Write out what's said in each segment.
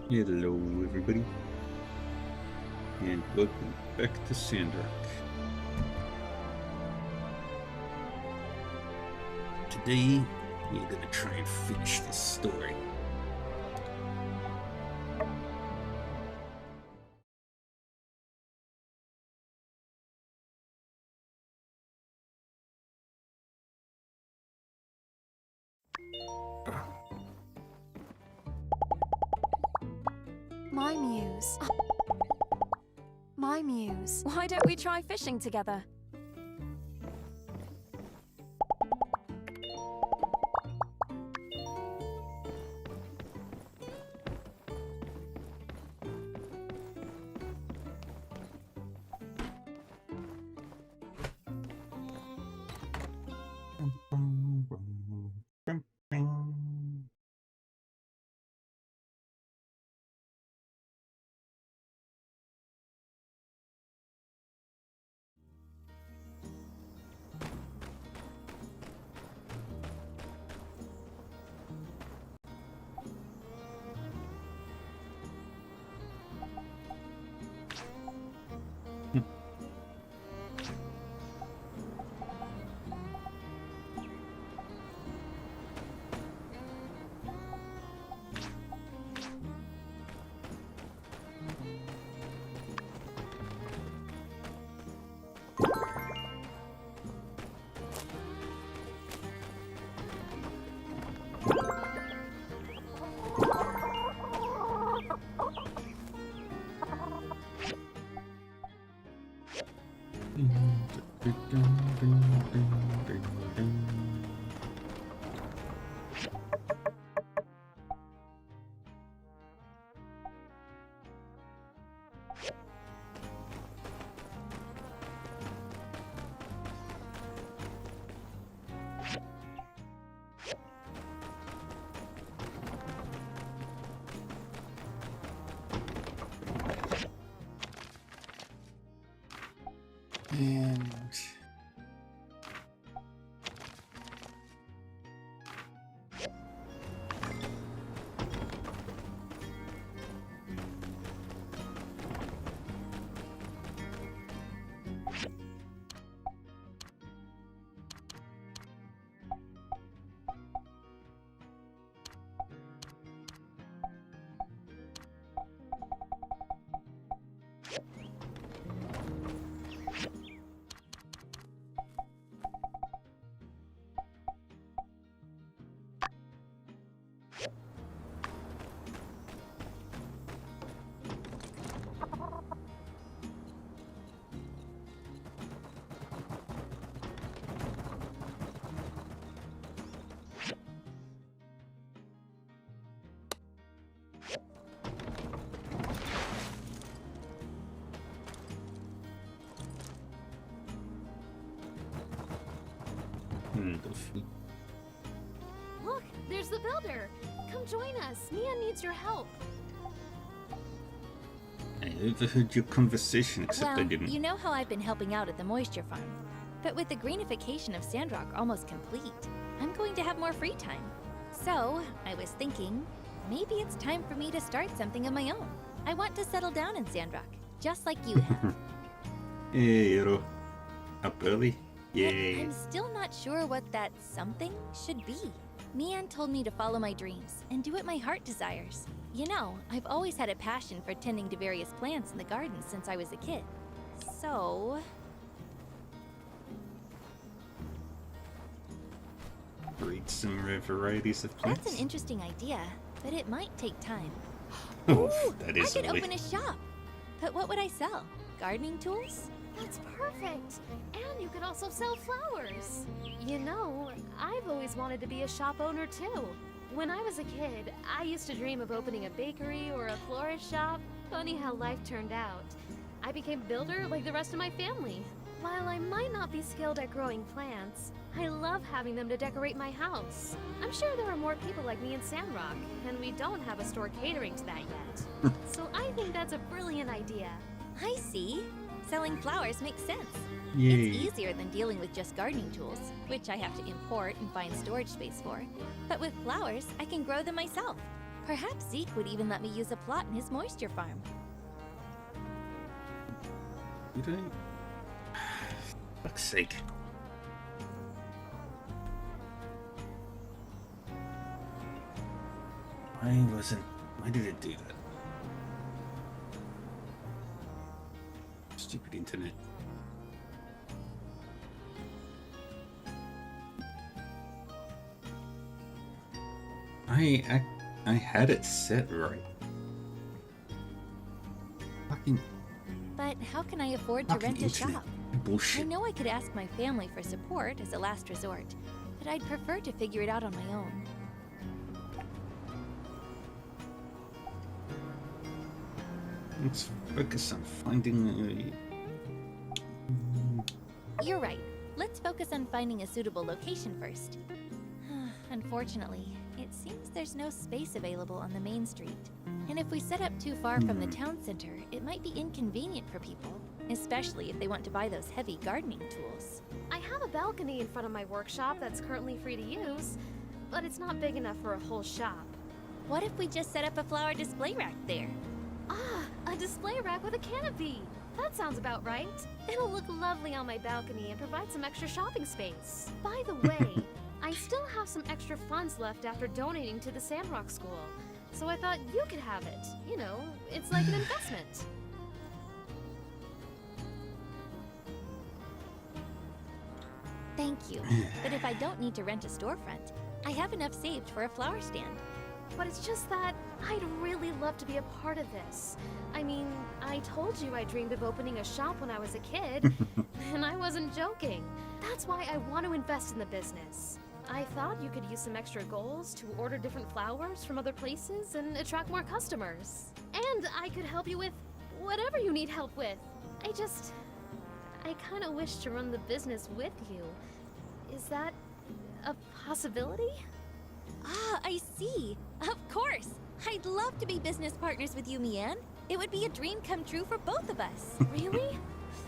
Hello, everybody, and welcome back to Sandrock. Today, we're gonna try and finish this story. My muse. My muse. Why don't we try fishing together? And Look, there's the builder. Come join us. Mia needs your help. I overheard your conversation, except I Well, didn't. you know how I've been helping out at the moisture farm. But with the greenification of Sandrock almost complete, I'm going to have more free time. So, I was thinking, maybe it's time for me to start something of my own. I want to settle down in Sandrock, just like you have. Hey, Hero. Up early? But Yay. I'm still not sure what that something should be. Mian told me to follow my dreams and do what my heart desires. You know, I've always had a passion for tending to various plants in the garden since I was a kid. So... Breed some rare varieties of plants. that's an interesting idea, but it might take time. Oh, that is I could early. open a shop. But what would I sell? Gardening tools? That's perfect. And you could also sell flowers. You know, I've always wanted to be a shop owner too. When I was a kid, I used to dream of opening a bakery or a florist shop. Funny how life turned out. I became a builder like the rest of my family. While I might not be skilled at growing plants, I love having them to decorate my house. I'm sure there are more people like me in Sandrock, and we don't have a store catering to that yet. So I think that's a brilliant idea. I see. Selling flowers makes sense. Yay. It's easier than dealing with just gardening tools, which I have to import and find storage space for. But with flowers, I can grow them myself. Perhaps Zeke would even let me use a plot in his moisture farm. Did I? Fuck's sake. Why did it do that? Stupid internet. I had it set right. Fucking But how can I afford to rent a internet. shop? Bullshit. I know I could ask my family for support as a last resort, but I'd prefer to figure it out on my own. Let's focus on finding You're right. Let's focus on finding a suitable location first. Unfortunately, it seems there's no space available on the main street. And if we set up too far from the town center, it might be inconvenient for people, especially if they want to buy those heavy gardening tools. I have a balcony in front of my workshop that's currently free to use, but it's not big enough for a whole shop. What if we just set up a flower display rack there? Ah, a display rack with a canopy! That sounds about right. It'll look lovely on my balcony and provide some extra shopping space. By the way, I still have some extra funds left after donating to the Sandrock school, so I thought you could have it. You know, it's like an investment. Thank you. But if I don't need to rent a storefront, I have enough saved for a flower stand. But it's just that I'd really love to be a part of this. I mean, I told you I dreamed of opening a shop when I was a kid, and I wasn't joking. That's why I want to invest in the business. I thought you could use some extra goals to order different flowers from other places and attract more customers. And I could help you with whatever you need help with. I kind of wish to run the business with you. Is that a possibility? Ah, I see. Of course. I'd love to be business partners with you, Mian. It would be a dream come true for both of us. Really?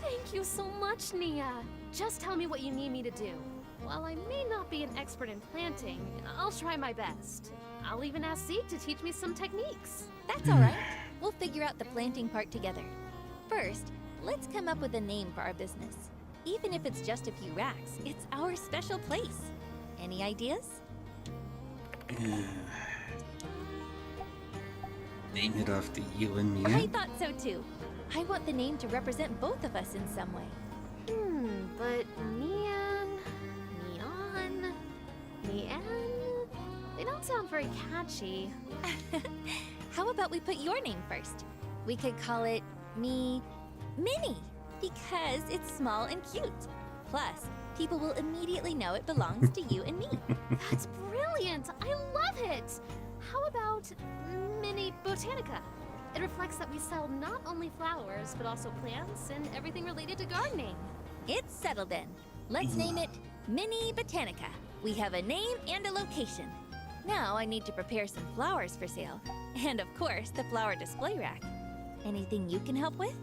Thank you so much, Nia. Just tell me what you need me to do. While I may not be an expert in planting, I'll try my best. I'll even ask Zeke to teach me some techniques. That's all right. We'll figure out the planting part together. First, let's come up with a name for our business. Even if it's just a few racks, it's our special place. Any ideas? Name it after you and me. I thought so too. I want the name to represent both of us in some way. But Neon, they don't sound very catchy. How about we put your name first? We could call it Minnie, because it's small and cute. Plus, people will immediately know it belongs to you and me. That's brilliant! I love it! How about Mini Botanica? It reflects that we sell not only flowers, but also plants and everything related to gardening. It's settled then. Let's name it Mini Botanica. We have a name and a location. Now I need to prepare some flowers for sale. And of course, the flower display rack. Anything you can help with?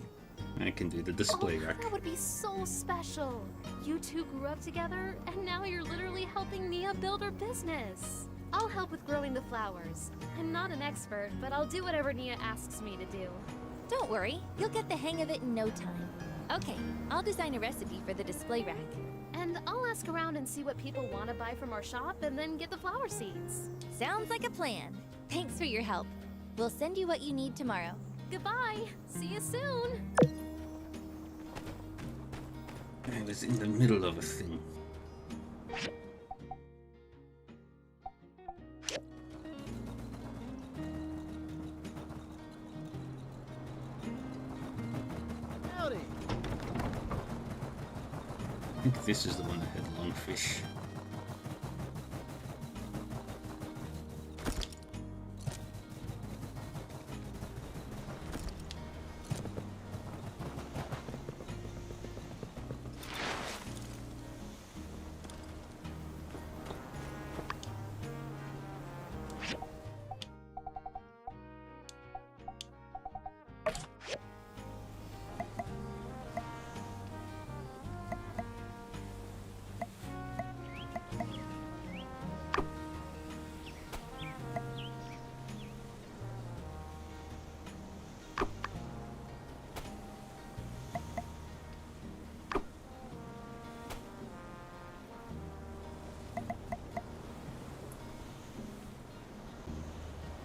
I can do the display rack. That would be so special. You two grew up together, and now you're literally helping Nia build her business. I'll help with growing the flowers. I'm not an expert, but I'll do whatever Nia asks me to do. Don't worry, you'll get the hang of it in no time. Okay, I'll design a recipe for the display rack. And I'll ask around and see what people want to buy from our shop and then get the flower seeds. Sounds like a plan. Thanks for your help. We'll send you what you need tomorrow. Goodbye. See you soon. I was in the middle of a thing. Howdy. I think this is the one that had lungfish.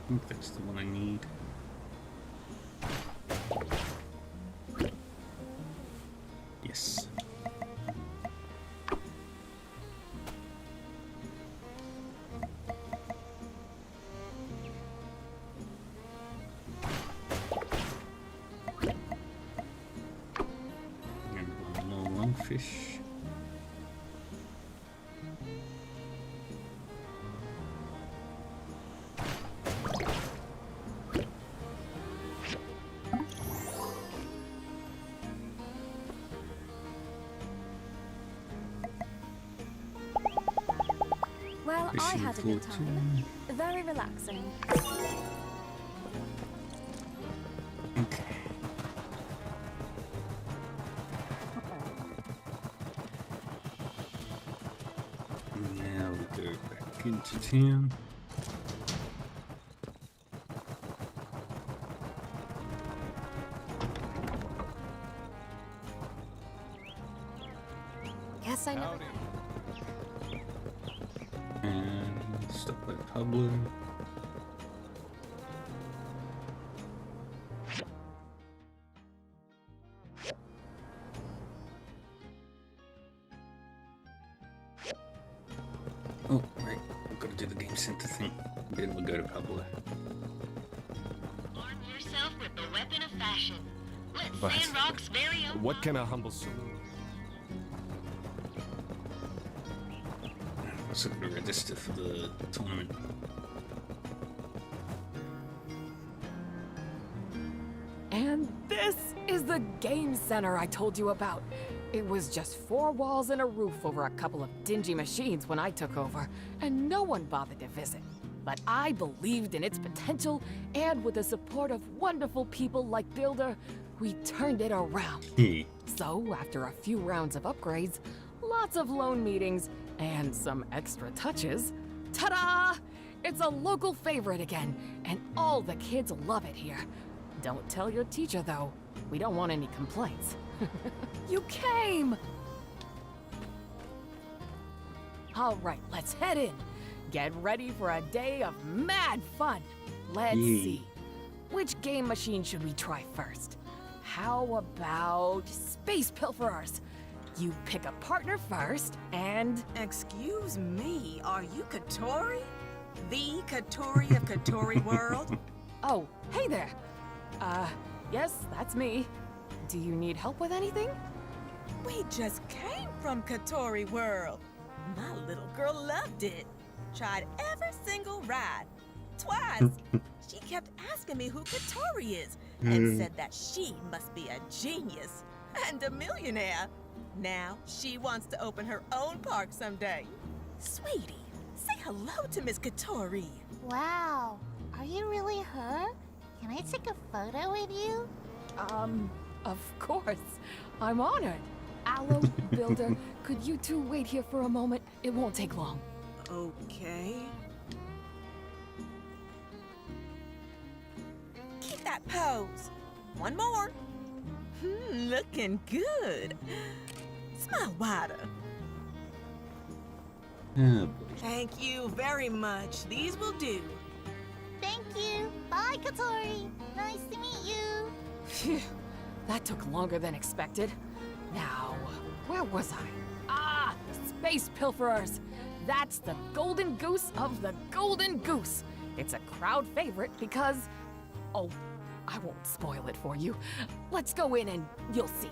think that's the one I need. Yes. And one more lungfish. Well, I Fishing had a for good time. Very relaxing. Okay. Now we go back into town. Guess I never. And stop at Pablo. Oh, right. I've got to do the game center thing. Then we'll go to Pablo. Arm yourself with the weapon of fashion. Let But Sandrock's very own. what can a humble soul? I'm also going to register for the tournament. And this is the game center I told you about. It was just 4 walls and a roof over a couple of dingy machines when I took over, and no one bothered to visit. But I believed in its potential, and with the support of wonderful people like Builder, we turned it around. So, after a few rounds of upgrades, lots of loan meetings, and some extra touches, ta-da! It's a local favorite again, and all the kids love it here. Don't tell your teacher, though. We don't want any complaints. You came! All right, let's head in. Get ready for a day of mad fun. Let's see. Which game machine should we try first? How about Space Pilferers? You pick a partner first, and... Excuse me, are you Katori? The Katori of Katori World? Oh, hey there. Yes, that's me. Do you need help with anything? We just came from Katori World. My little girl loved it. Tried every single ride. Twice. She kept asking me who Katori is and said that she must be a genius and a millionaire. Now she wants to open her own park someday. Sweetie, say hello to Miss Katori. Wow, are you really her? Can I take a photo with you? Of course. I'm honored. Aloe, Builder, could you two wait here for a moment? It won't take long. Okay. Keep that pose. One more. Looking good. Smile wider. Oh boy. Thank you very much. These will do. Thank you. Bye, Katori. Nice to meet you. Phew, that took longer than expected. Now, where was I? Ah, Space Pilferers. That's the golden goose of the golden goose. It's a crowd favorite because... Oh, I won't spoil it for you. Let's go in and you'll see.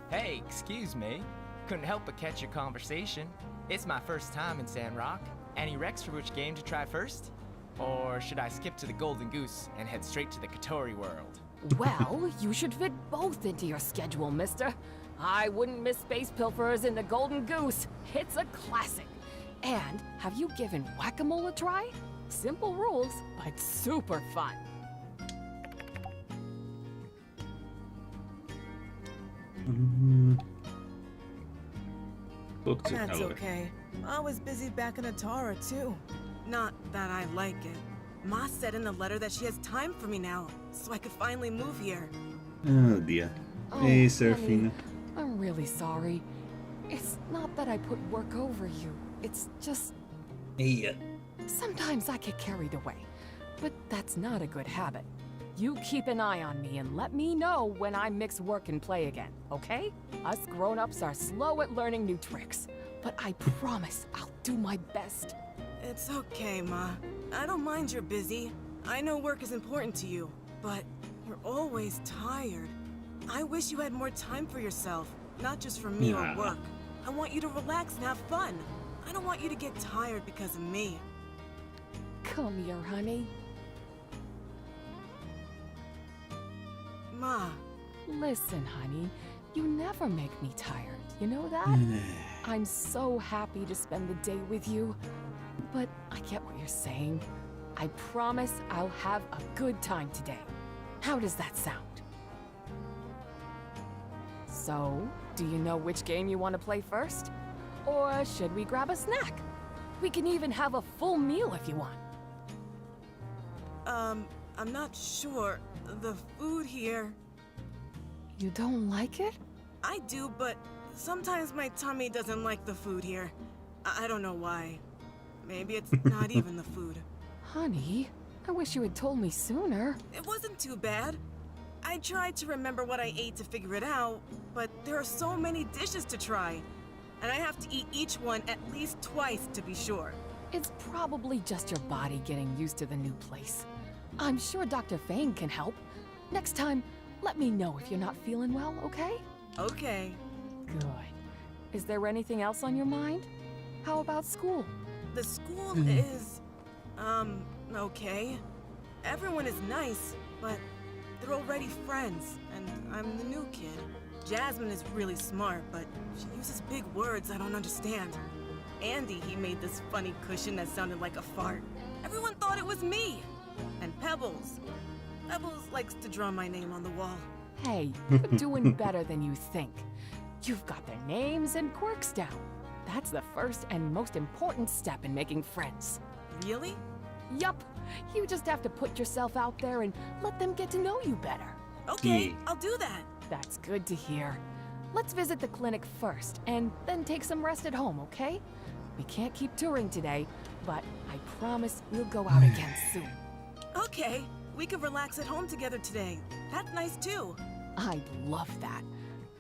Hey, excuse me. Couldn't help but catch your conversation. It's my first time in Sandrock. Any recs for which game to try first? Or should I skip to the Golden Goose and head straight to the Katori world? Well, you should fit both into your schedule, mister. I wouldn't miss Space Pilferers in the Golden Goose. It's a classic. And have you given Whack-A-Mole a try? Simple rules, but super fun. Book to That's Aloe. okay. I was busy back in Atara, too. Not that I like it. Ma said in the letter that she has time for me now, so I could finally move here. Oh dear. Oh, Hey, honey, Seraphina. I'm really sorry. It's not that I put work over you. It's just Hey, sometimes I get carried away. But that's not a good habit. You keep an eye on me and let me know when I mix work and play again, okay? Us grown-ups are slow at learning new tricks, but I promise I'll do my best. It's okay, Ma. I don't mind you're busy. I know work is important to you, but you're always tired. I wish you had more time for yourself, not just for me or work. I want you to relax and have fun. I don't want you to get tired because of me. Come here, honey. Ma. Listen, honey, you never make me tired, you know that? I'm so happy to spend the day with you, but I get what you're saying. I promise I'll have a good time today. How does that sound? So, do you know which game you want to play first? Or should we grab a snack? We can even have a full meal if you want. I'm not sure. The food here... You don't like it? I do, but sometimes my tummy doesn't like the food here. I don't know why. Maybe it's not even the food. Honey, I wish you had told me sooner. It wasn't too bad. I tried to remember what I ate to figure it out, but there are so many dishes to try. And I have to eat each one at least twice to be sure. It's probably just your body getting used to the new place. I'm sure Dr. Fane can help. Next time, let me know if you're not feeling well, okay? Okay. Good. Is there anything else on your mind? How about school? The school is... okay. Everyone is nice, but they're already friends, and I'm the new kid. Jasmine is really smart, but she uses big words I don't understand. Andy, he made this funny cushion that sounded like a fart. Everyone thought it was me. And Pebbles. Pebbles likes to draw my name on the wall. Hey, you're doing better than you think. You've got their names and quirks down. That's the first and most important step in making friends. Really? Yup. You just have to put yourself out there and let them get to know you better. Okay, I'll do that. That's good to hear. Let's visit the clinic first, and then take some rest at home, okay? We can't keep touring today, but I promise we'll go out again soon. Okay, we could relax at home together today. That's nice too. I'd love that.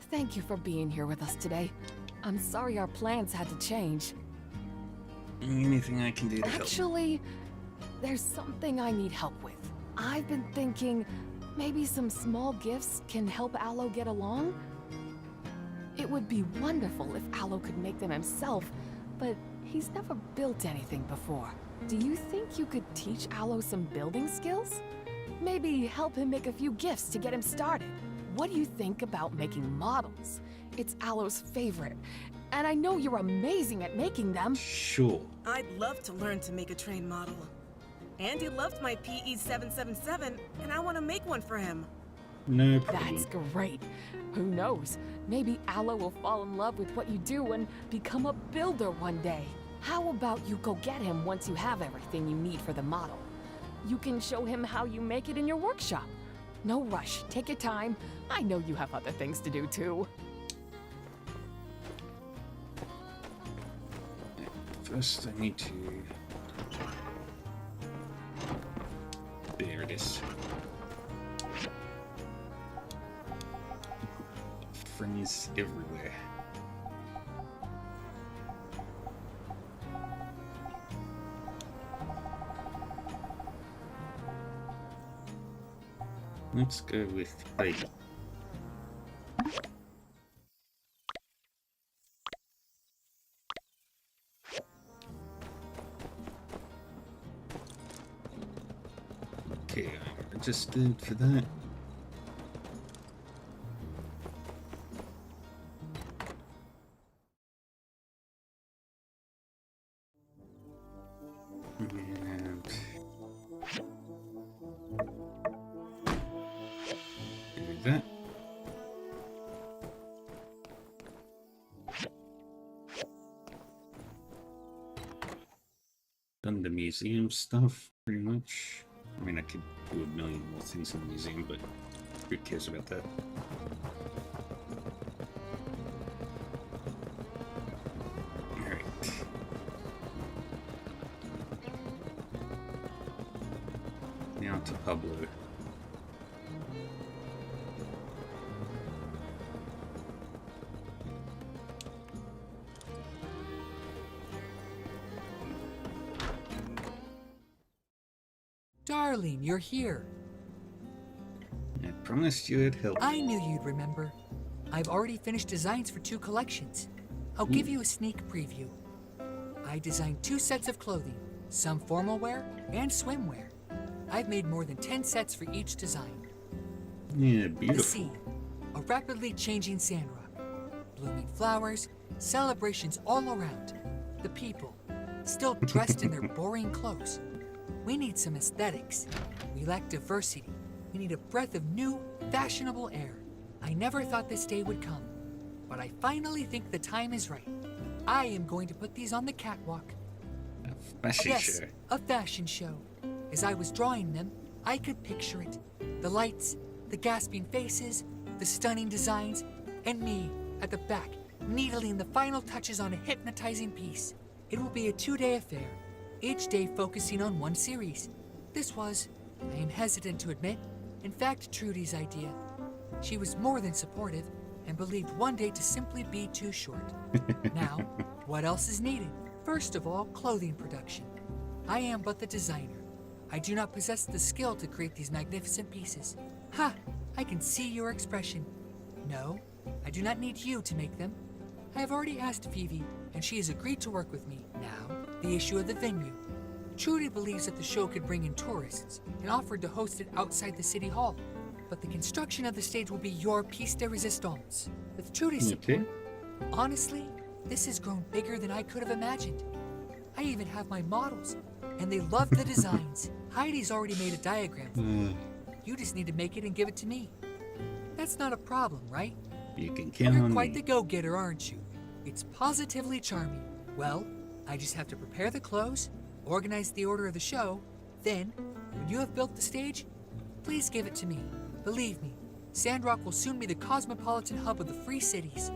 Thank you for being here with us today. I'm sorry our plans had to change. Anything I can do to help? Actually, there's something I need help with. I've been thinking maybe some small gifts can help Aloe get along. It would be wonderful if Aloe could make them himself, but he's never built anything before. Do you think you could teach Aloe some building skills? Maybe help him make a few gifts to get him started. What do you think about making models? It's Aloe's favorite, and I know you're amazing at making them. Sure. I'd love to learn to make a train model. Andy loved my PE 777, and I want to make one for him. No problem. That's great. Who knows? Maybe Aloe will fall in love with what you do and become a builder one day. How about you go get him once you have everything you need for the model? You can show him how you make it in your workshop. No rush. Take your time. I know you have other things to do too. First, I need to... There it is. Friends everywhere. Let's go with Tiger. Okay, I'm registered for that. And do that. Done the museum stuff, pretty much. I mean, I could do a million more things in the museum, but who cares about that? Alright. out to Pablo. Darling, you're here. I promised you it'd help. I knew you'd remember. I've already finished designs for 2 collections. I'll give you a sneak preview. I designed 2 sets of clothing, some formal wear and swimwear. I've made more than 10 sets for each design. Yeah, The beautiful. scene, a rapidly changing Sandrock. Blooming flowers, celebrations all around. The people, still dressed in their boring clothes. We need some aesthetics. We lack diversity. We need a breath of new, fashionable air. I never thought this day would come, but I finally think the time is right. I am going to put these on the catwalk. A fashion Yes, show. a fashion show. As I was drawing them, I could picture it. The lights, the gasping faces, the stunning designs, and me at the back, needling the final touches on a hypnotizing piece. It will be a 2-day affair, each day focusing on one series. This was, I am hesitant to admit, in fact Trudy's idea. She was more than supportive and believed one day to simply be too short. Now, what else is needed? First of all, clothing production. I am but the designer. I do not possess the skill to create these magnificent pieces. Ha! I can see your expression. No, I do not need you to make them. I have already asked Phoebe, and she has agreed to work with me. Now, the issue of the venue. Trudy believes that the show could bring in tourists and offered to host it outside the city hall. But the construction of the stage will be your piece de resistance. With Trudy's Okay. support, honestly, this has grown bigger than I could have imagined. I even have my models, and they love the designs. Heidi's already made a diagram for me. You just need to make it and give it to me. That's not a problem, right? You can count You're on quite me. the go-getter, aren't you? It's positively charming. Well, I just have to prepare the clothes, organize the order of the show, then, when you have built the stage, please give it to me. Believe me, Sandrock will soon be the cosmopolitan hub of the Free Cities.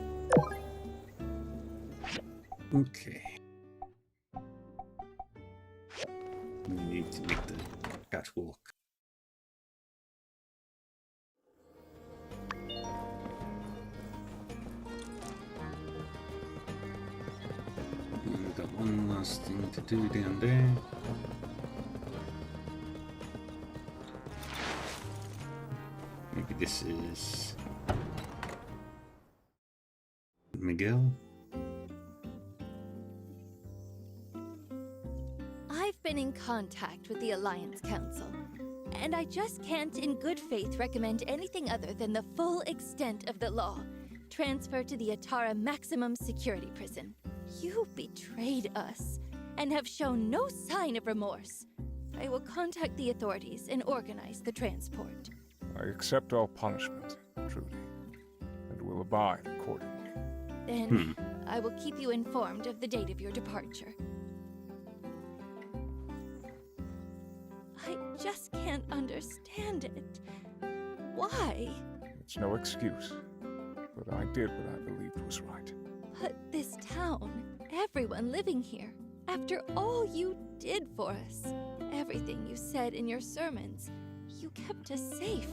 Okay. We need to make the catwalk. We've got one last thing to do down there. Maybe this is Miguel. I've been in contact with the Alliance Council, and I just can't in good faith recommend anything other than the full extent of the law. Transfer to the Atara Maximum Security Prison. You betrayed us, and have shown no sign of remorse. I will contact the authorities and organize the transport. I accept all punishment, Trudy, and will abide accordingly. Then, I will keep you informed of the date of your departure. I just can't understand it. Why? It's no excuse, but I did what I believed was right. But this town, everyone living here, after all you did for us, everything you said in your sermons, you kept us safe,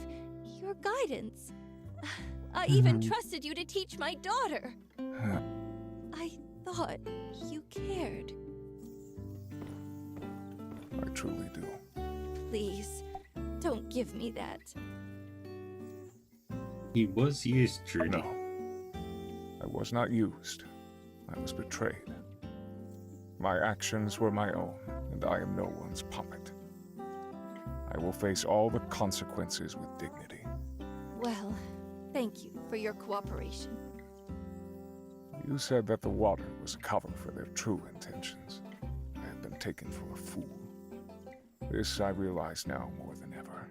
your guidance. I even trusted you to teach my daughter. I thought you cared. I truly do. Please, don't give me that. He was used, Trudy. No. I was not used. I was betrayed. My actions were my own, and I am no one's puppet. I will face all the consequences with dignity. Well, thank you for your cooperation. You said that the water was cover for their true intentions. I have been taken for a fool. This I realize now more than ever.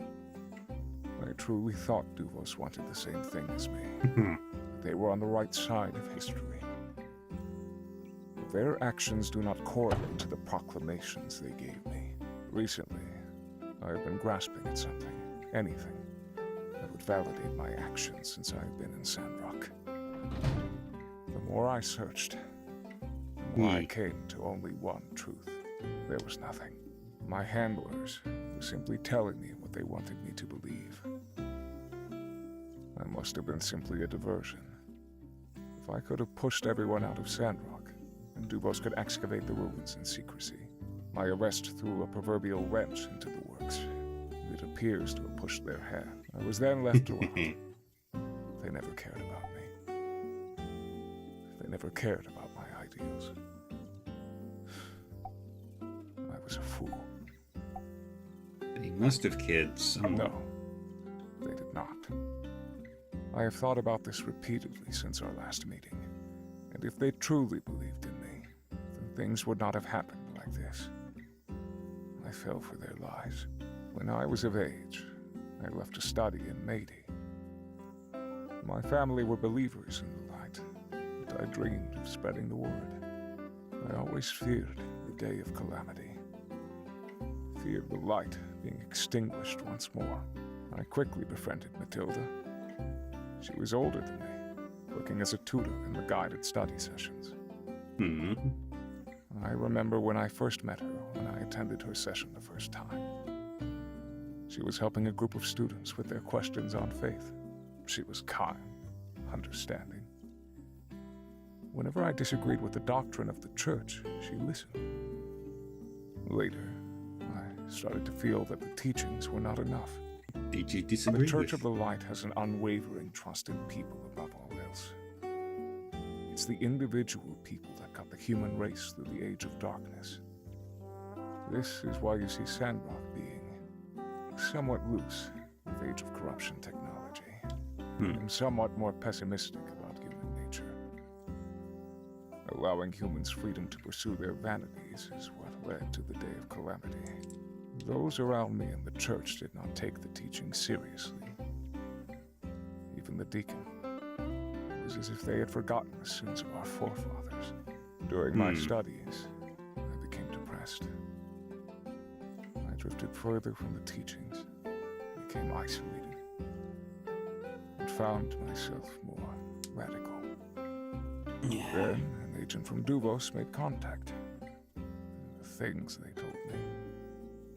I truly thought Duvos wanted the same thing as me. They were on the right side of history. But their actions do not correlate to the proclamations they gave me. Recently, I have been grasping at something, anything, that would validate my actions since I have been in Sandrock. The more I searched, the more I came to only one truth. There was nothing. My handlers were simply telling me what they wanted me to believe. I must have been simply a diversion. If I could have pushed everyone out of Sandrock, and Duvos could excavate the ruins in secrecy, my arrest threw a proverbial wrench into the works. It appears to have pushed their hand. I was then left alone. They never cared about me. They never cared about my ideals. I was a fool. He must have cared somewhat. No, they did not. I have thought about this repeatedly since our last meeting, and if they truly believed in me, then things would not have happened like this. I fell for their lies. When I was of age, I left to study in Meidi. My family were believers in the light, but I dreamed of spreading the word. I always feared the day of calamity. Feared the light being extinguished once more. I quickly befriended Matilda. She was older than me, working as a tutor in the guided study sessions. I remember when I first met her, when I attended her session the first time. She was helping a group of students with their questions on faith. She was kind, understanding. Whenever I disagreed with the doctrine of the church, she listened. Later, I started to feel that the teachings were not enough. Did you disagree The Church with? of the Light has an unwavering trust in people above all else. It's the individual people that got the human race through the age of darkness. This is why you see Sandrock being somewhat loose with age of corruption technology. I'm somewhat more pessimistic about human nature. Allowing humans freedom to pursue their vanities is what led to the day of calamity. Those around me in the church did not take the teaching seriously. Even the deacon. It was as if they had forgotten the sins of our forefathers. During my studies, I became depressed. I drifted further from the teachings, became isolated, and found myself more radical. Then, an agent from Duvos made contact. The things they told me,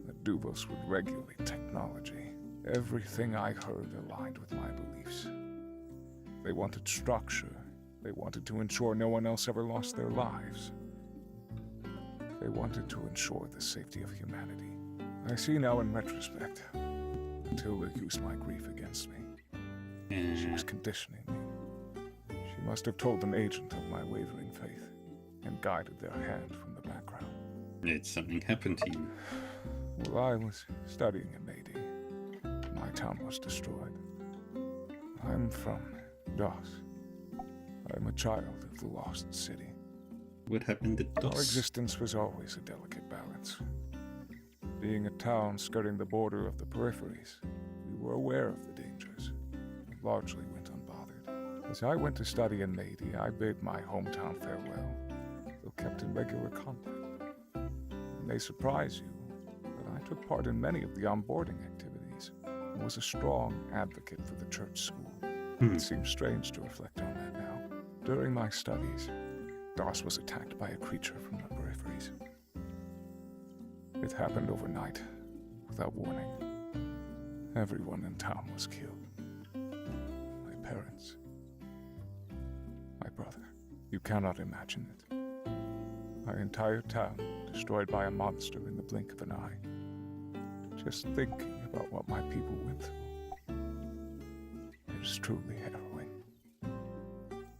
that Duvos would regulate technology. Everything I heard aligned with my beliefs. They wanted structure. They wanted to ensure no one else ever lost their lives. They wanted to ensure the safety of humanity. I see now in retrospect, until they used my grief against me. She was conditioning me. She must have told an agent of my wavering faith and guided their hand from the background. Did something happen to you? While I was studying in Meidi, my town was destroyed. I'm from DOS. I'm a child of the lost city. What happened to DOS? Our existence was always a delicate balance. Being a town skirting the border of the peripheries, we were aware of the dangers, but largely went unbothered. As I went to study in Meidi, I bid my hometown farewell, though kept in regular contact. It may surprise you, but I took part in many of the onboarding activities and was a strong advocate for the church school. It seems strange to reflect on that now. During my studies, DOS was attacked by a creature from the peripheries. It happened overnight, without warning. Everyone in town was killed. My parents. My brother. You cannot imagine it. My entire town destroyed by a monster in the blink of an eye. Just thinking about what my people went through. It is truly harrowing.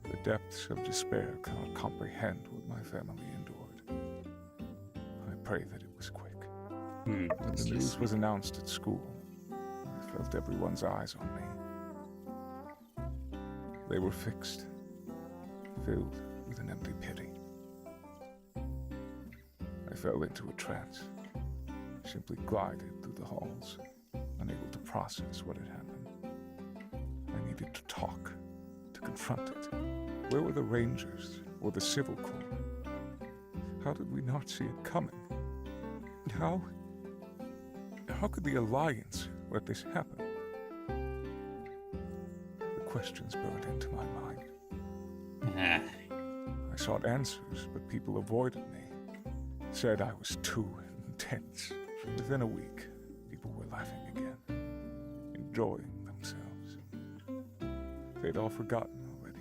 The depths of despair cannot comprehend what my family endured. I pray that it was quick. When the news was announced at school, I felt everyone's eyes on me. They were fixed, filled with an empty pity. I fell into a trance, simply glided through the halls, unable to process what had happened. I needed to talk, to confront it. Where were the Rangers or the Civil Corps? How did we not see it coming? How could the Alliance let this happen? The questions burned into my mind. I sought answers, but people avoided me. Said I was too intense for Within a week, people were laughing again, enjoying themselves. They'd all forgotten already.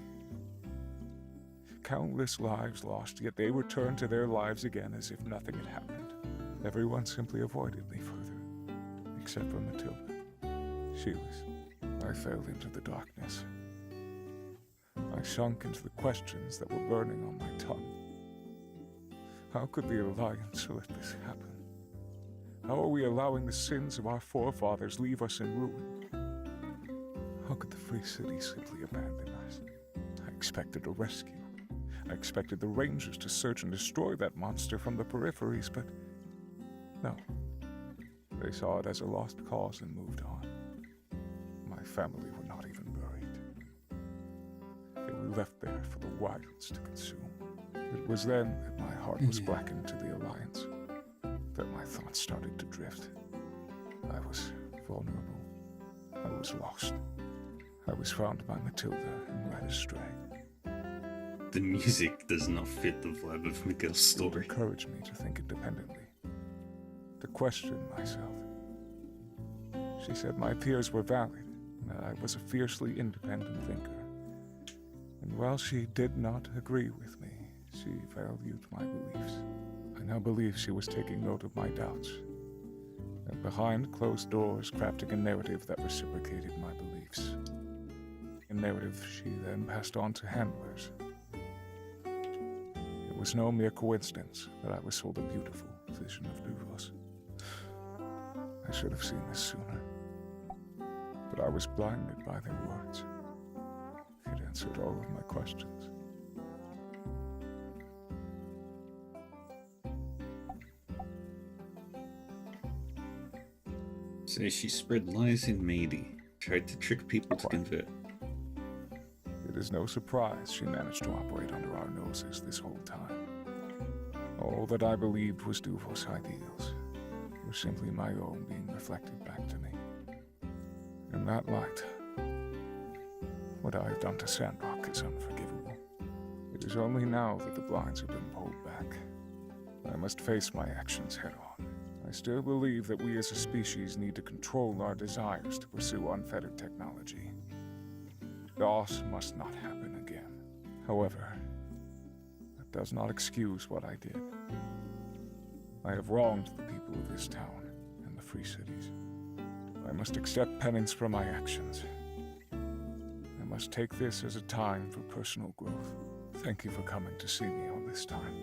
Countless lives lost, yet they returned to their lives again as if nothing had happened. Everyone simply avoided me further, except for Matilda. She was. I fell into the darkness. I sunk into the questions that were burning on my tongue. How could the Alliance let this happen? How are we allowing the sins of our forefathers leave us in ruin? How could the Free City simply abandon us? I expected a rescue. I expected the Rangers to search and destroy that monster from the peripheries, but no. They saw it as a lost cause and moved on. My family were not even buried. They were left there for the wilds to consume. It was then that my heart was blackened to the Alliance, that my thoughts started to drift. I was vulnerable. I was lost. I was found by Matilda and led astray. The music does not fit the vibe of Miguel's story. It encouraged me to think independently, to question myself. She said my fears were valid, and that I was a fiercely independent thinker. And while she did not agree with me, she valued my beliefs. I now believe she was taking note of my doubts, and behind closed doors crafting a narrative that reciprocated my beliefs. A narrative she then passed on to handlers. It was no mere coincidence that I was sold a beautiful vision of Duvos. I should have seen this sooner, but I was blinded by their words. It answered all of my questions. So she spread lies in Meidi, tried to trick people to convert. It is no surprise she managed to operate under our noses this whole time. All that I believed was Duvos' ideals were simply my own being reflected back to me. In that light, what I have done to Sandrock is unforgivable. It is only now that the blinds have been pulled back. I must face my actions head-on. I still believe that we as a species need to control our desires to pursue unfettered technology. Loss must not happen again. However, that does not excuse what I did. I have wronged the people of this town and the Free Cities. I must accept penance for my actions. I must take this as a time for personal growth. Thank you for coming to see me all this time.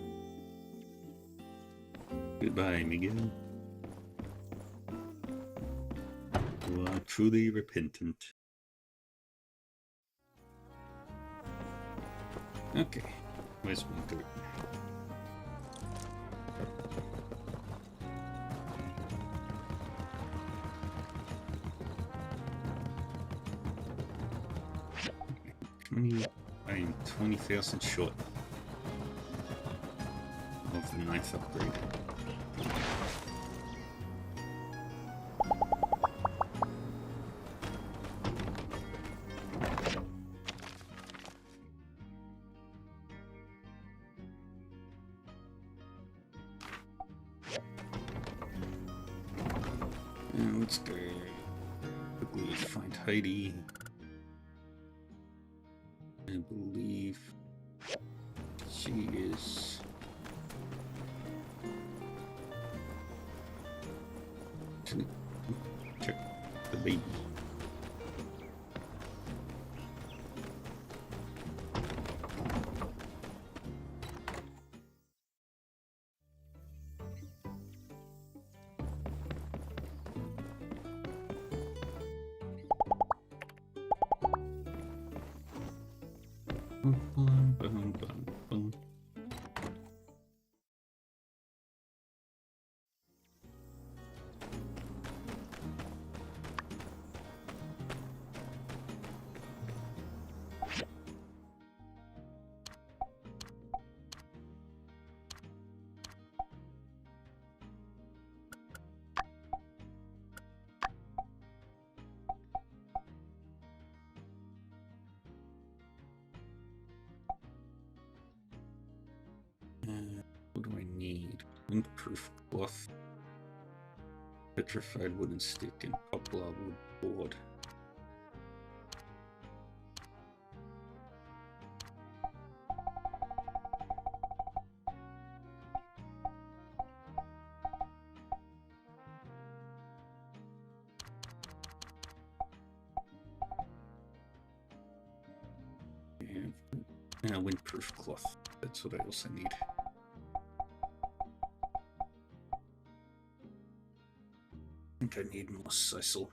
Goodbye, Miguel. You are truly repentant. Okay, where's my dirt? I am 20,000 short of the 9th upgrade. And let's go quickly find Heidi. I believe she is check the baby. Bum, bum, bum, bum. What do I need? Windproof cloth. Petrified wooden stick and poplar wood board. And windproof cloth. That's what I also need. I think I need more sisal.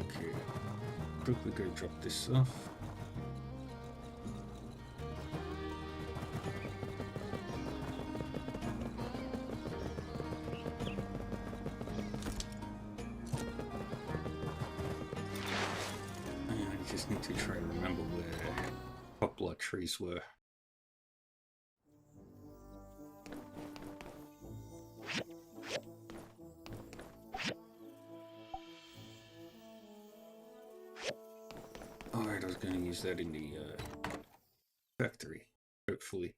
Okay, quickly go drop this off. I just need to try to remember where poplar trees were. Alright, I was going to use that in the factory, hopefully.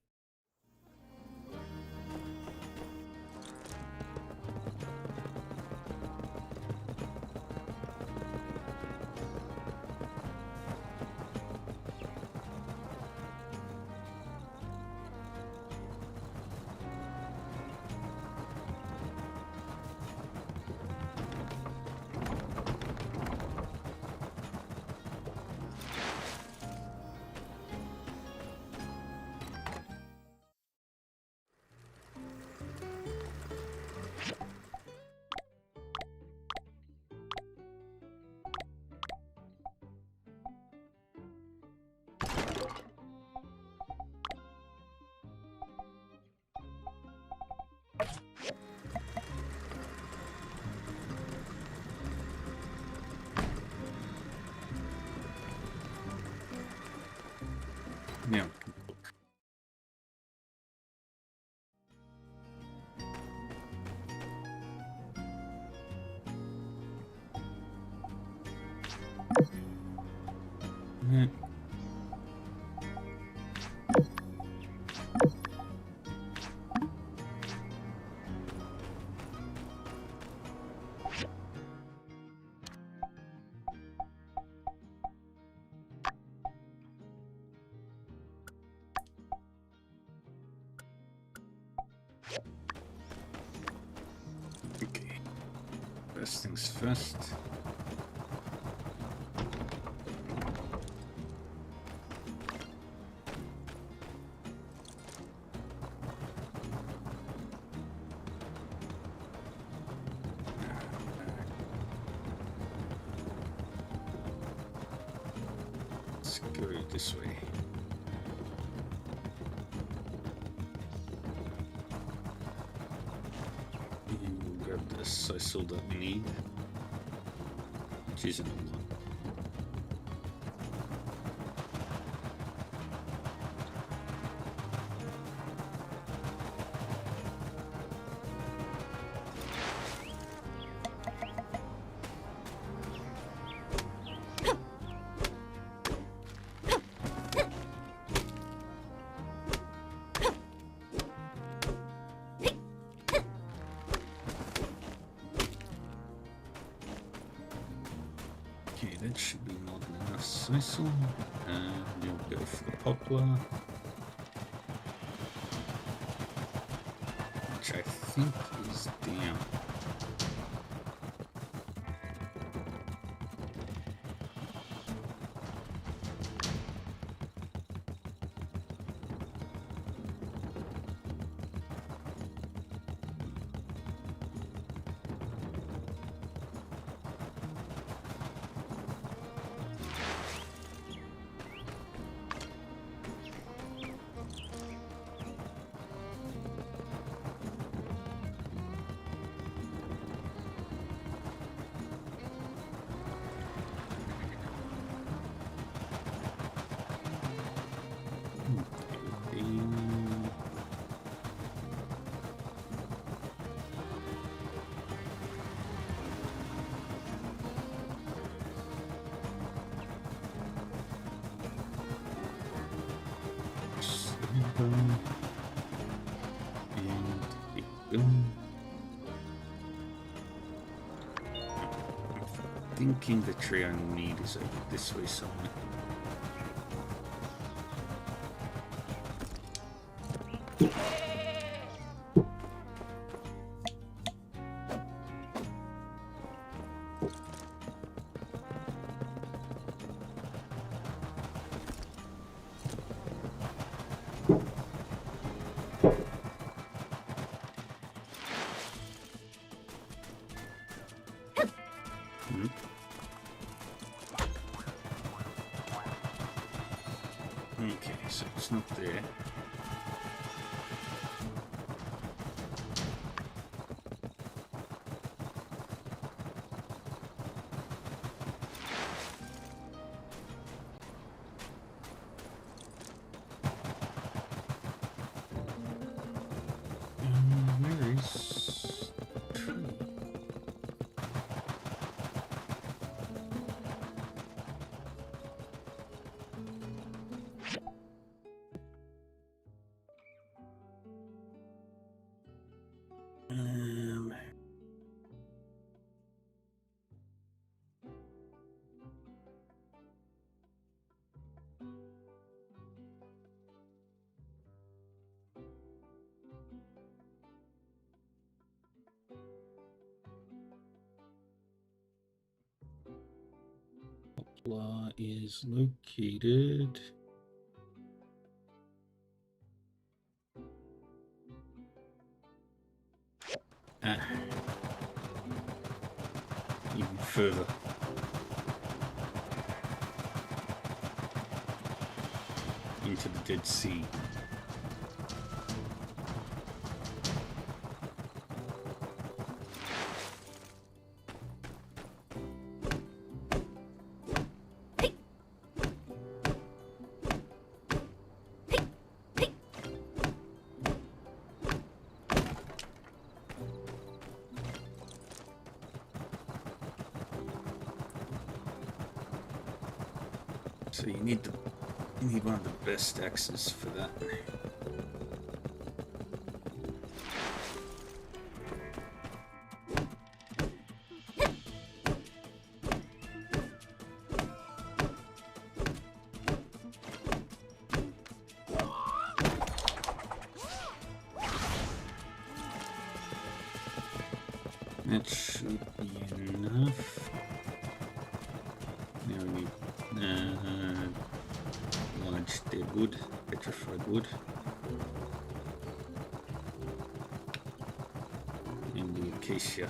Now, okay. First things first. Let's go this way. And we'll grab the sisal that we need, which isn't a lot. Okay, that should be more than enough sisal, and you'll go for the poplar, which I think is down. go. Thinking the tree I need is over this way somewhere. Okay, so it's not there. Where is tree? Poplar is located. Even further. Into the Dead Sea. So you need one of the best axes for that. That should be enough. Now we need large dead wood, petrified wood, and the acacia.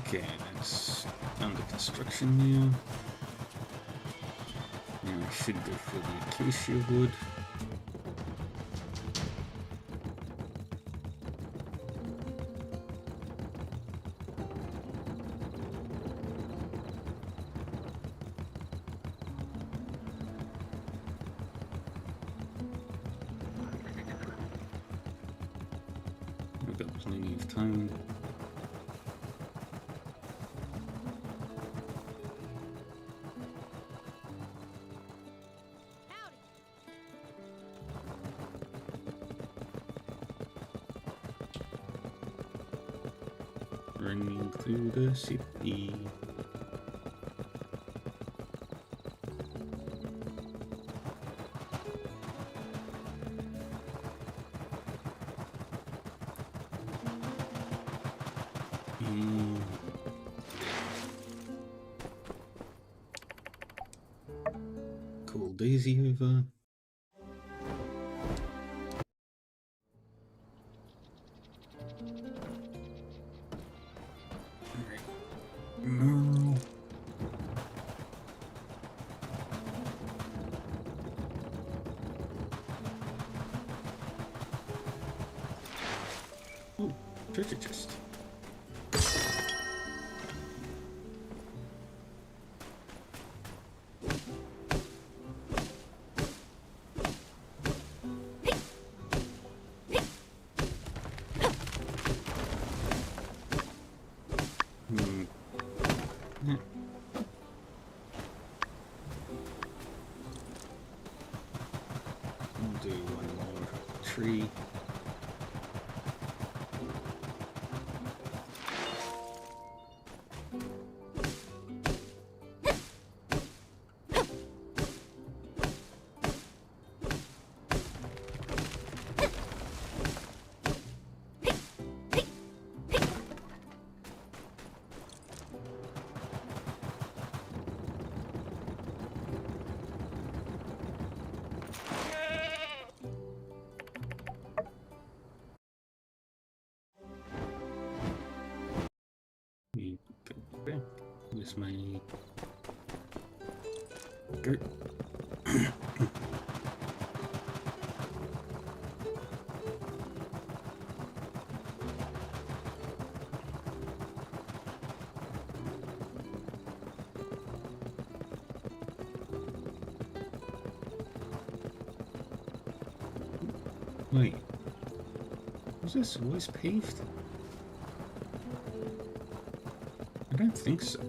Okay, that's under construction now. Now I should go for the acacia wood. plenty of time. Running through the city. Cool Daisy over. No. Oh, treasure chest. Do one more tree. Where's my dirt? Wait, was this always paved? I don't think so.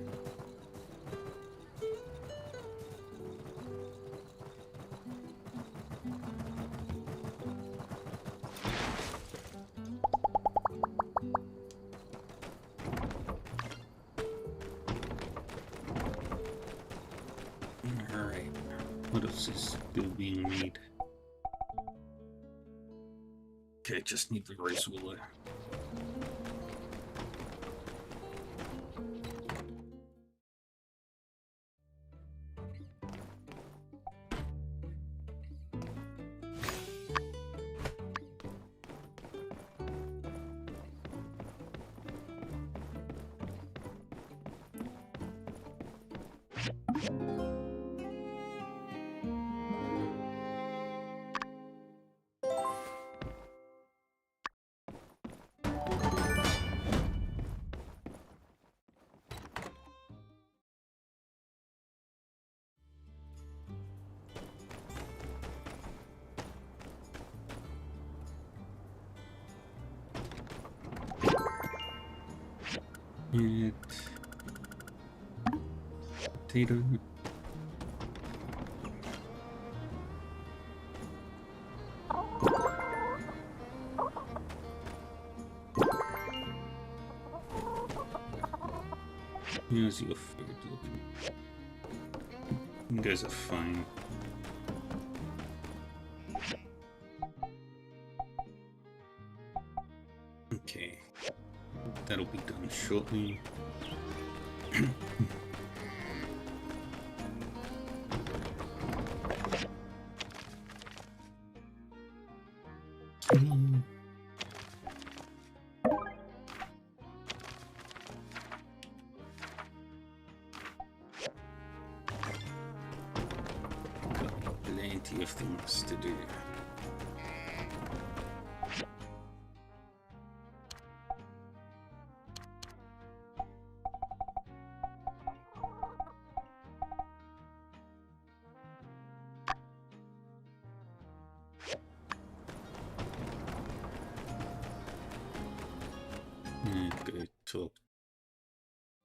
Alright, what else is still being made? Okay, just need the rice wheeler. It potato. Here's your food looking. You guys are fine. Okay. That'll be done shortly. Got plenty of things to do.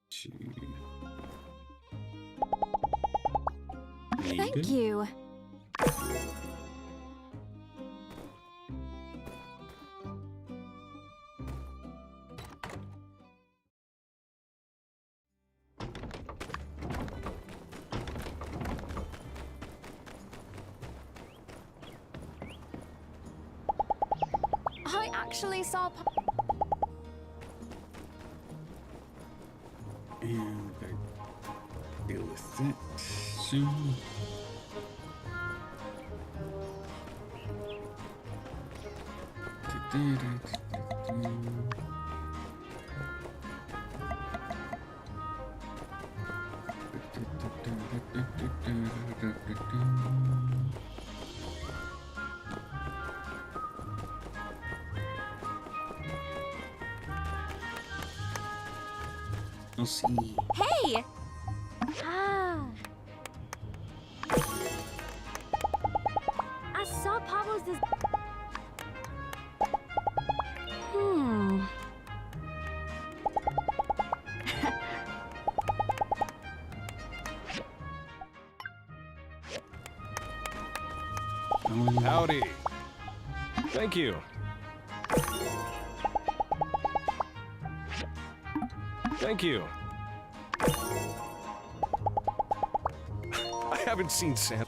to... Thank you. I actually saw... And we gotta deal with it soon. We'll see. Hey! Ah. I saw Pablo's this. Howdy. Thank you. Thank you. I haven't seen Santa.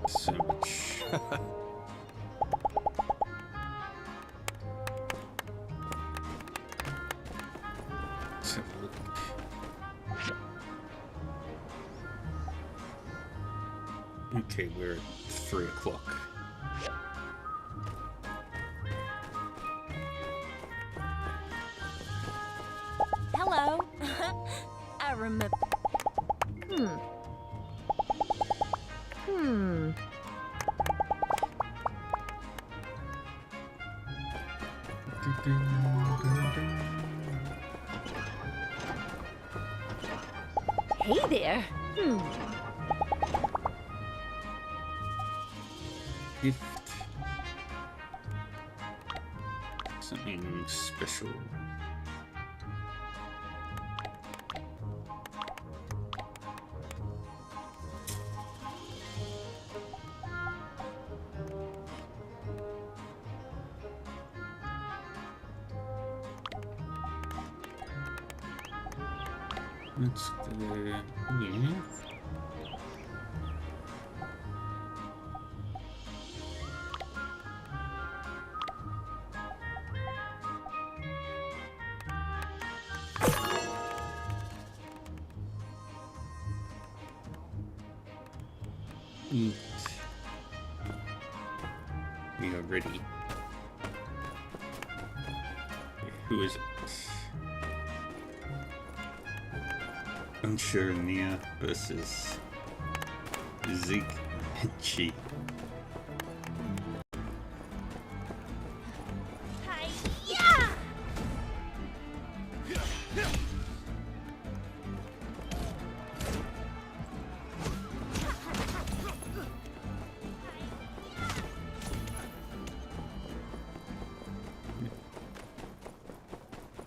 So much. Let's have a look. Okay, we're at 3 o'clock. Hello. I remember. Hey there. Gift. Something special. That's the... yeah. Eat. We are ready. Okay, who is it? Unsure Nia versus Zeke and Chi.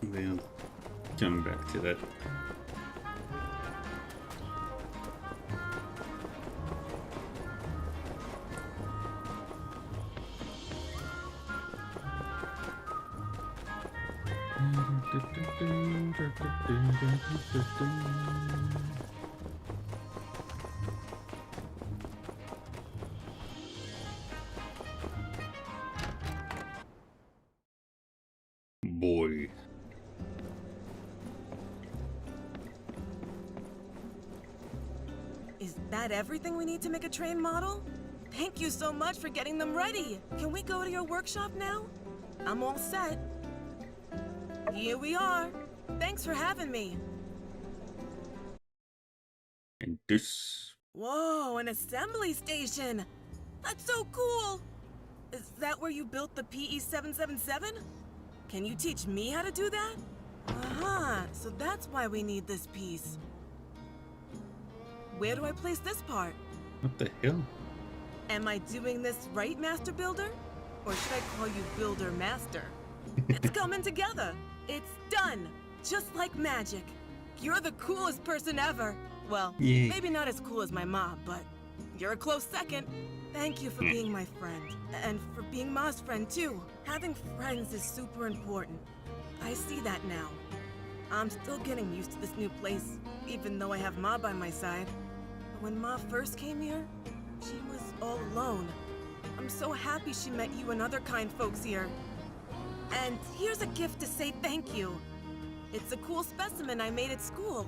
We'll come back to that. Boy. Is that everything we need to make a train model? Thank you so much for getting them ready. Can we go to your workshop now? I'm all set. Here we are. Thanks for having me. And this. Whoa, an assembly station. That's so cool. Is that where you built the PE-777? Can you teach me how to do that? Uh-huh, so that's why we need this piece. Where do I place this part? What the hell? Am I doing this right, Master Builder? Or should I call you Builder Master? It's coming together. It's done. just like magic. You're the coolest person ever. Well, Yay. maybe not as cool as my mom, but you're a close second. Thank you for being my friend, and for being Ma's friend too. Having friends is super important. I see that now. I'm still getting used to this new place, even though I have Ma by my side. But when Ma first came here, she was all alone. I'm so happy she met you and other kind folks here. And here's a gift to say thank you. It's a cool specimen I made at school.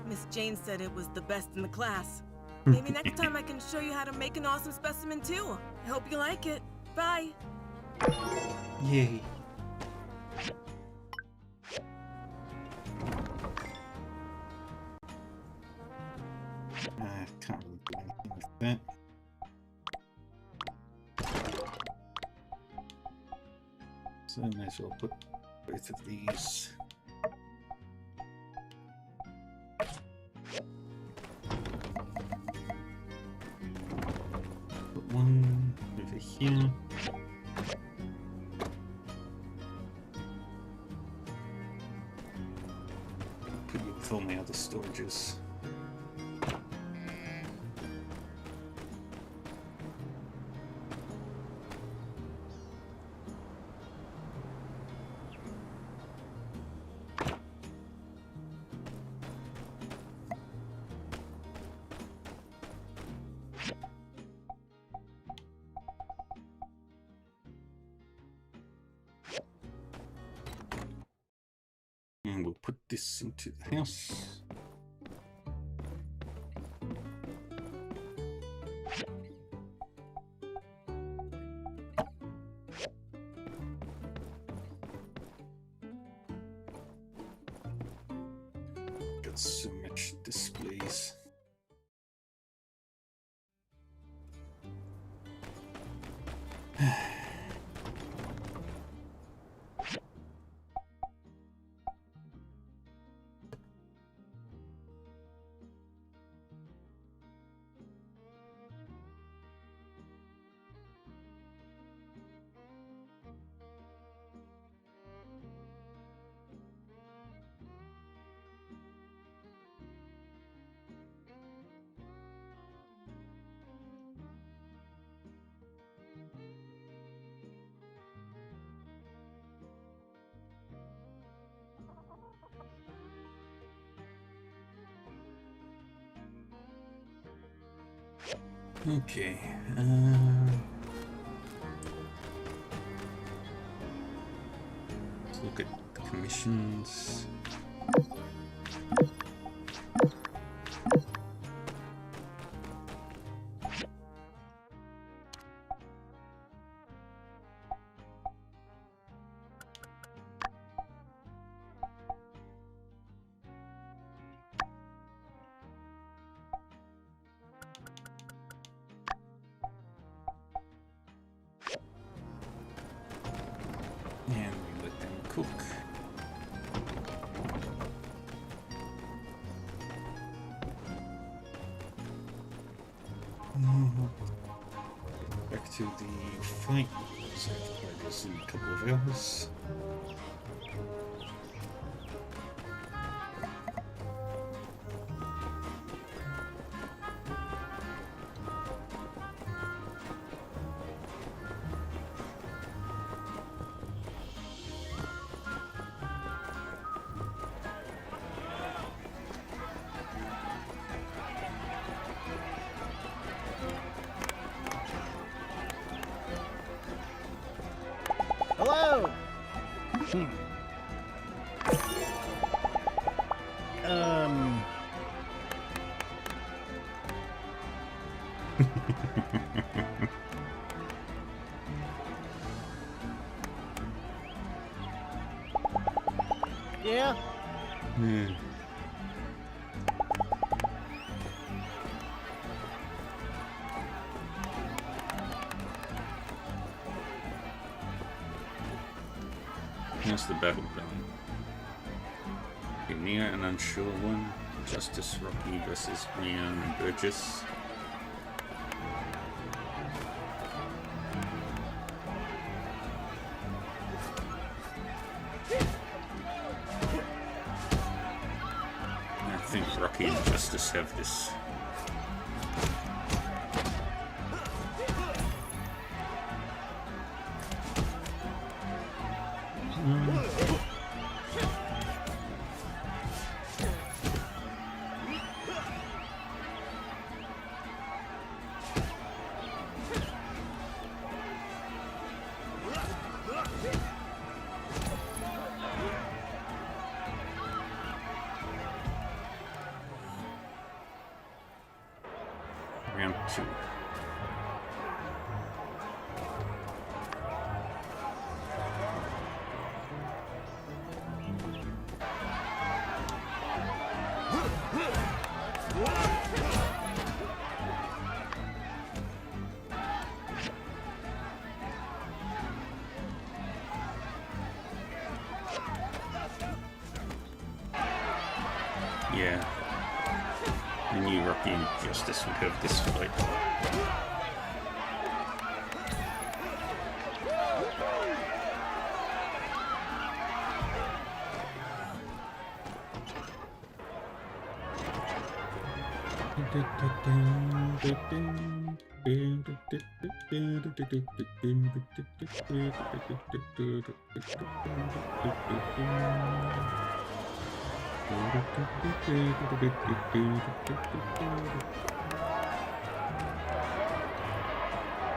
Miss Jane said it was the best in the class. Maybe next time I can show you how to make an awesome specimen too. I hope you like it. Bye. Yay. I can't really do anything with that. So I may as well put both of these. Put one over here. Put you with all my other storages. And we'll put this into the house. Got so much displays. Okay. Let's look at the commissions. And we let them cook. Back to the fight. So I have to play this in a couple of hours. Hello! Yeah? Yeah. Here's the battle ground. You're near an unsure one. Justice Rocky versus Rian and Burgess. think Rocky and Justice have this. Round 2. Yeah. I knew Rocky and Justice would have this fight.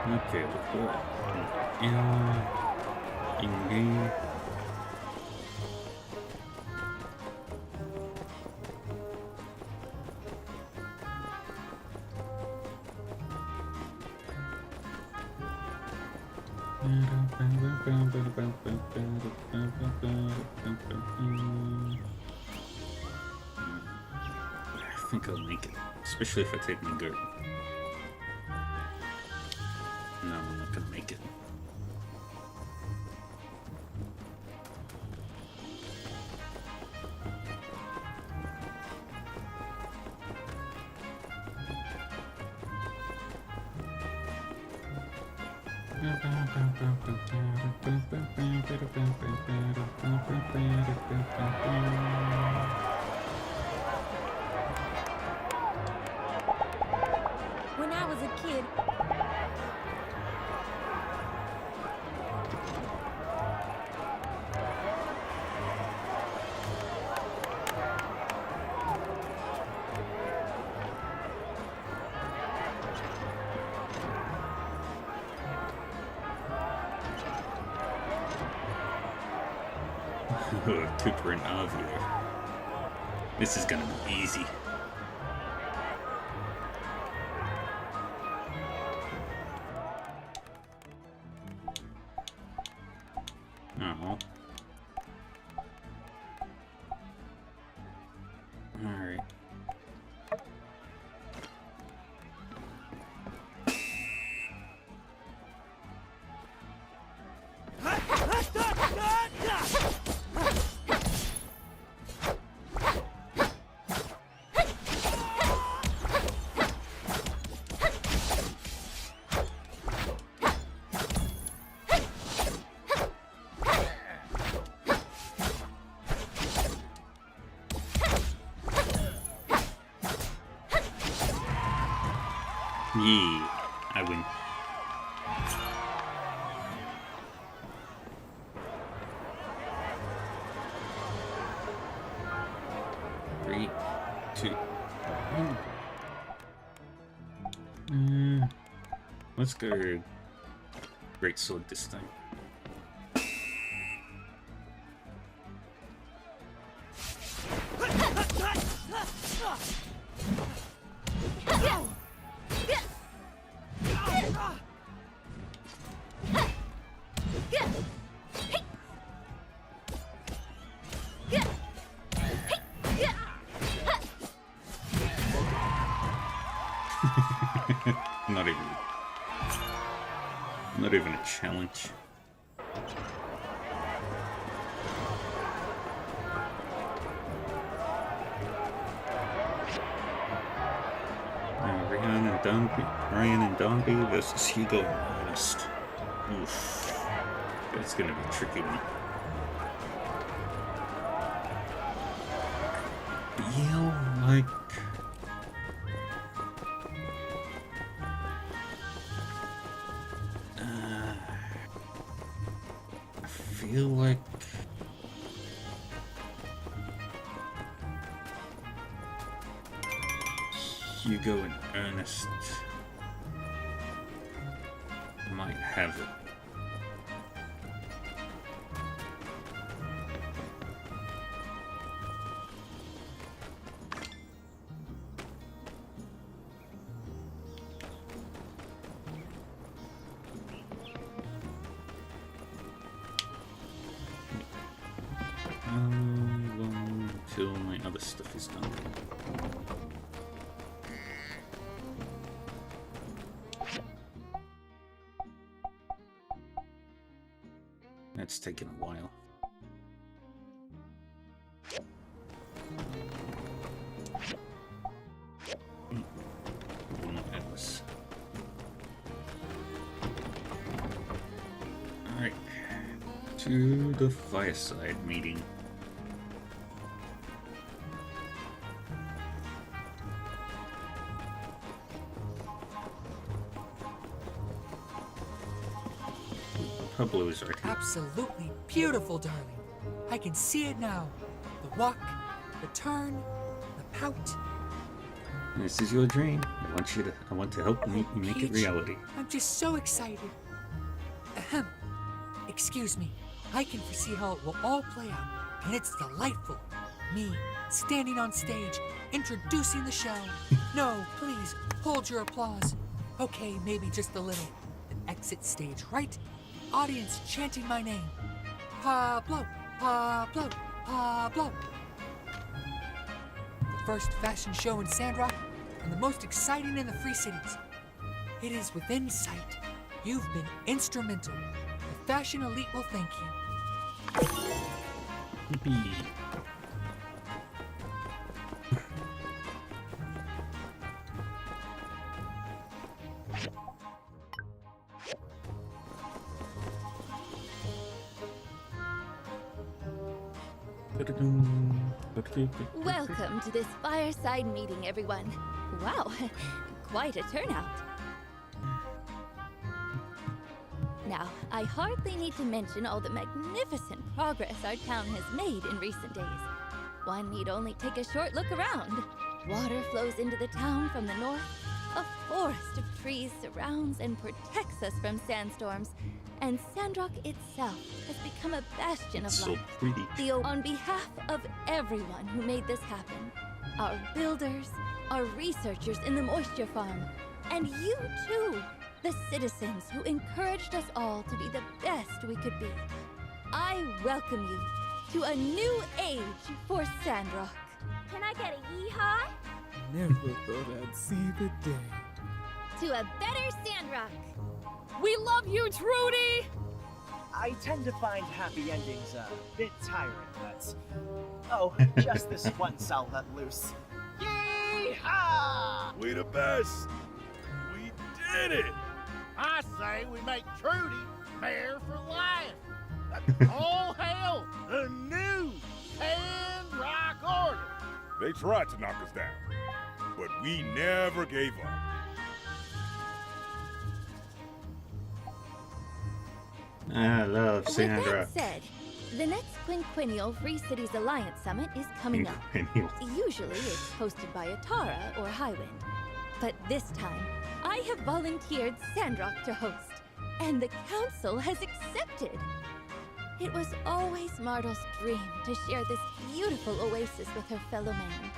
Okay, let's go. In-game. I think I'll make it, especially if I take my guard. No, I'm not gonna make it. When I was a kid, Cooper and Avier. This is gonna be easy. Oh. Alright. Yeah, I win. Three, two, one. Let's go Great Sword this time. Not even a challenge. Ryan and Dombey versus Hugo and Ernest. Oof. That's gonna be a tricky one. BL like... I feel like... Hugo and Ernest might have it. Until my other stuff is done. That's taken a while. Alright. To the fireside meeting. Pablo is right here. Absolutely beautiful, darling. I can see it now. The walk, the turn, the pout. This is your dream. I want to help you make it reality. I'm just so excited. Ahem. Excuse me. I can foresee how it will all play out, and it's delightful. Me, standing on stage, introducing the show. No, please, hold your applause. Okay, maybe just a little. An exit stage, right? Audience chanting my name. Pablo, Pablo, Pablo. The first fashion show in Sandrock, and the most exciting in the Free Cities. It is within sight. You've been instrumental. The fashion elite will thank you. Yippee. Welcome to this fireside meeting, everyone. Wow, quite a turnout. Now, I hardly need to mention all the magnificent progress our town has made in recent days. One need only take a short look around. Water flows into the town from the north. A forest of trees surrounds and protects us from sandstorms. And Sandrock itself has become a bastion of So life. pretty. On behalf of everyone who made this happen, our builders, our researchers in the moisture farm, and you too, the citizens who encouraged us all to be the best we could be, I welcome you to a new age for Sandrock. Can I get a yeehaw? Never thought I'd see the day. To a better Sandrock. We love you, Trudy! I tend to find happy endings a bit tiring, but... Oh, just this once I'll let loose. Yee-haw! We the best! We did it! I say we make Trudy mayor for life. All hail the new Sandrock Order. They tried to knock us down, but we never gave up. I love With Sandra. that said, the next quinquennial Free Cities Alliance Summit is coming up. Usually it's hosted by Atara or Highwind. But this time, I have volunteered Sandrock to host, and the council has accepted. It was always Martel's dream to share this beautiful oasis with her fellow man.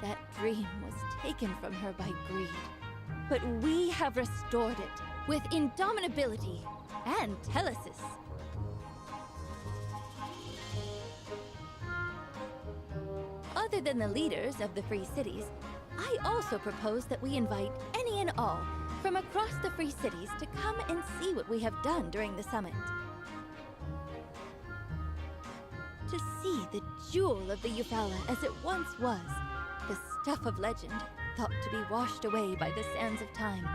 That dream was taken from her by greed. But we have restored it with indomitability and telesis. Other than the leaders of the Free Cities, I also propose that we invite any and all from across the Free Cities to come and see what we have done during the summit. To see the jewel of the Eufaula as it once was, the stuff of legend, thought to be washed away by the sands of time,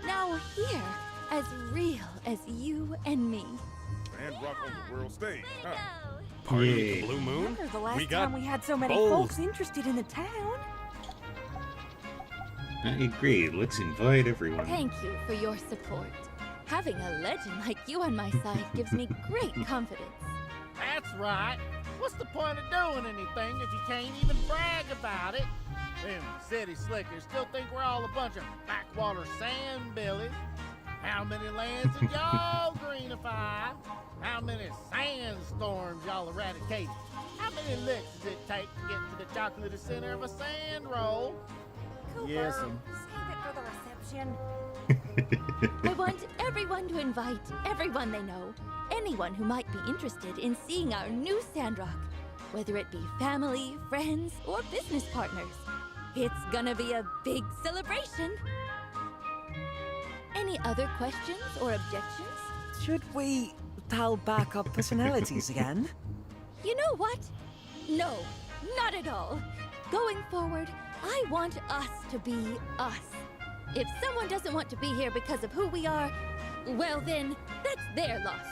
now here, as real as you and me. Sandrock on the world stage, huh? Party with the Blue Moon? Remember the last We got time we had so many bowls. folks interested in the town? I agree. Let's invite everyone. Thank you for your support. Having a legend like you on my side gives me great confidence. That's right. What's the point of doing anything if you can't even brag about it? Them city slickers still think we're all a bunch of backwater sandbillies. How many lands did y'all greenify? How many sandstorms y'all eradicated? How many licks does it take to get to the chocolatey center of a sand roll? Cooper, Yes, save it for the reception. I want everyone to invite everyone they know, anyone who might be interested in seeing our new Sandrock, whether it be family, friends, or business partners. It's gonna be a big celebration. Any other questions or objections? Should we dial back our personalities again? You know what? No, not at all. Going forward, I want us to be us. If someone doesn't want to be here because of who we are, well then, that's their loss.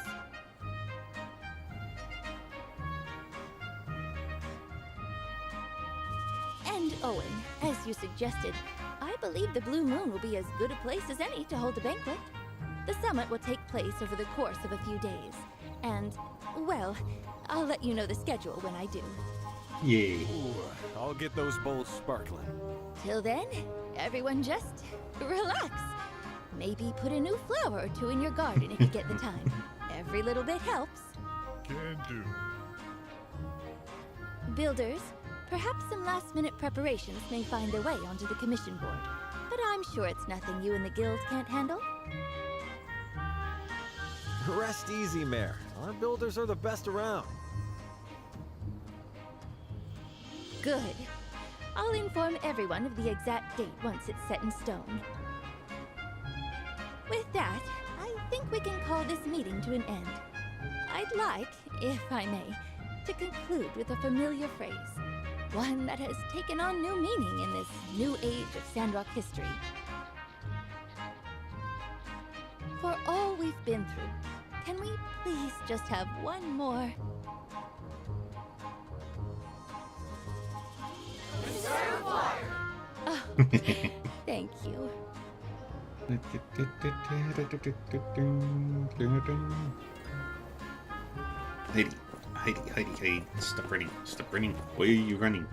And Owen, as you suggested, I believe the Blue Moon will be as good a place as any to hold a banquet. The summit will take place over the course of a few days. And, well, I'll let you know the schedule when I do. Yay. Ooh, I'll get those bowls sparkling. Till then, everyone just relax. Maybe put a new flower or two in your garden if you get the time. Every little bit helps. Can do. Builders, perhaps some last-minute preparations may find their way onto the commission board. But I'm sure it's nothing you and the guild can't handle. Rest easy, Mayor. Our builders are the best around. Good. I'll inform everyone of the exact date once it's set in stone. With that, I think we can call this meeting to an end. I'd like, if I may, to conclude with a familiar phrase. One that has taken on new meaning in this new age of Sandrock history. For all we've been through, can we please just have one more? Oh, thank you. Heidi, stop running. Stop running. Why are you running?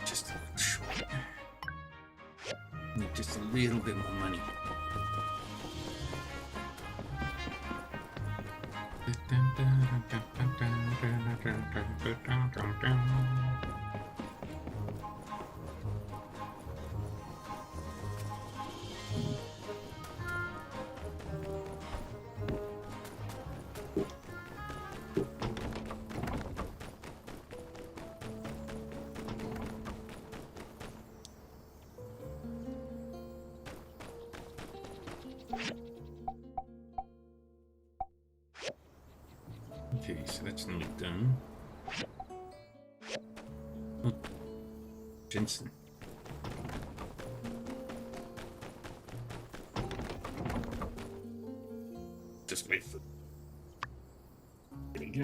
Just a little short. Need just a little bit more money. Okay, so that's nearly done. Oh, Jensen. Just wait for... There we go.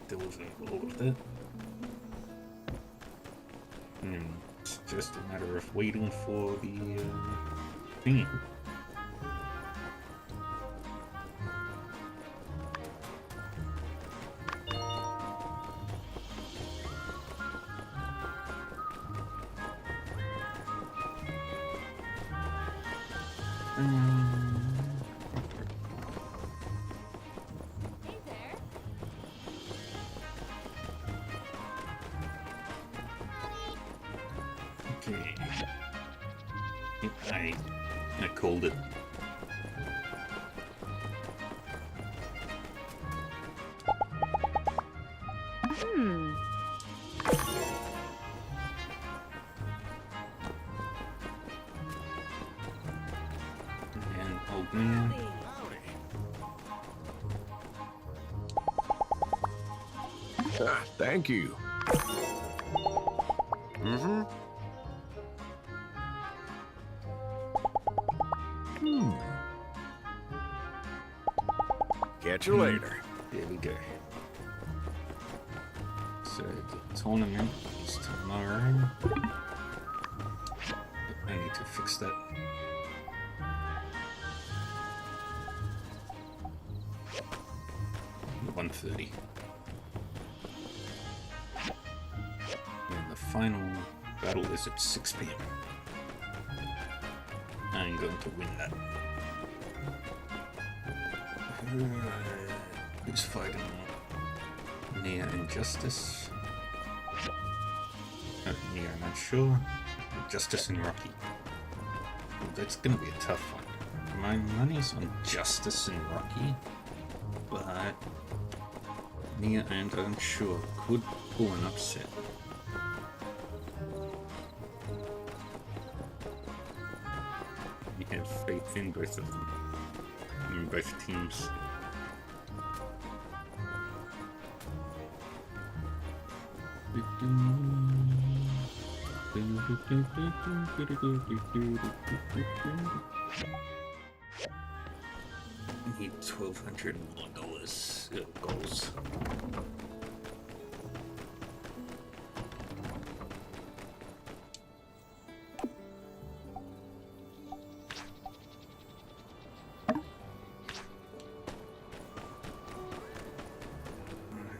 Deliver all of that. And it's just a matter of waiting for the thingy. Okay. I called it. Mia. Thank you. Mm-hmm. Catch you later. There we go. So the tournament is tomorrow. I need to fix that. The 1:30. And the final battle is at 6 p.m. I'm going to win that. Who's fighting? Nia and Justice. Nia, I'm not sure. Justice and Rocky. That's gonna be a tough one. My money's on Justice and Rocky, but Nia and Unsure could pull an upset. We have faith in both of them. In both teams. I need $1,200 goals.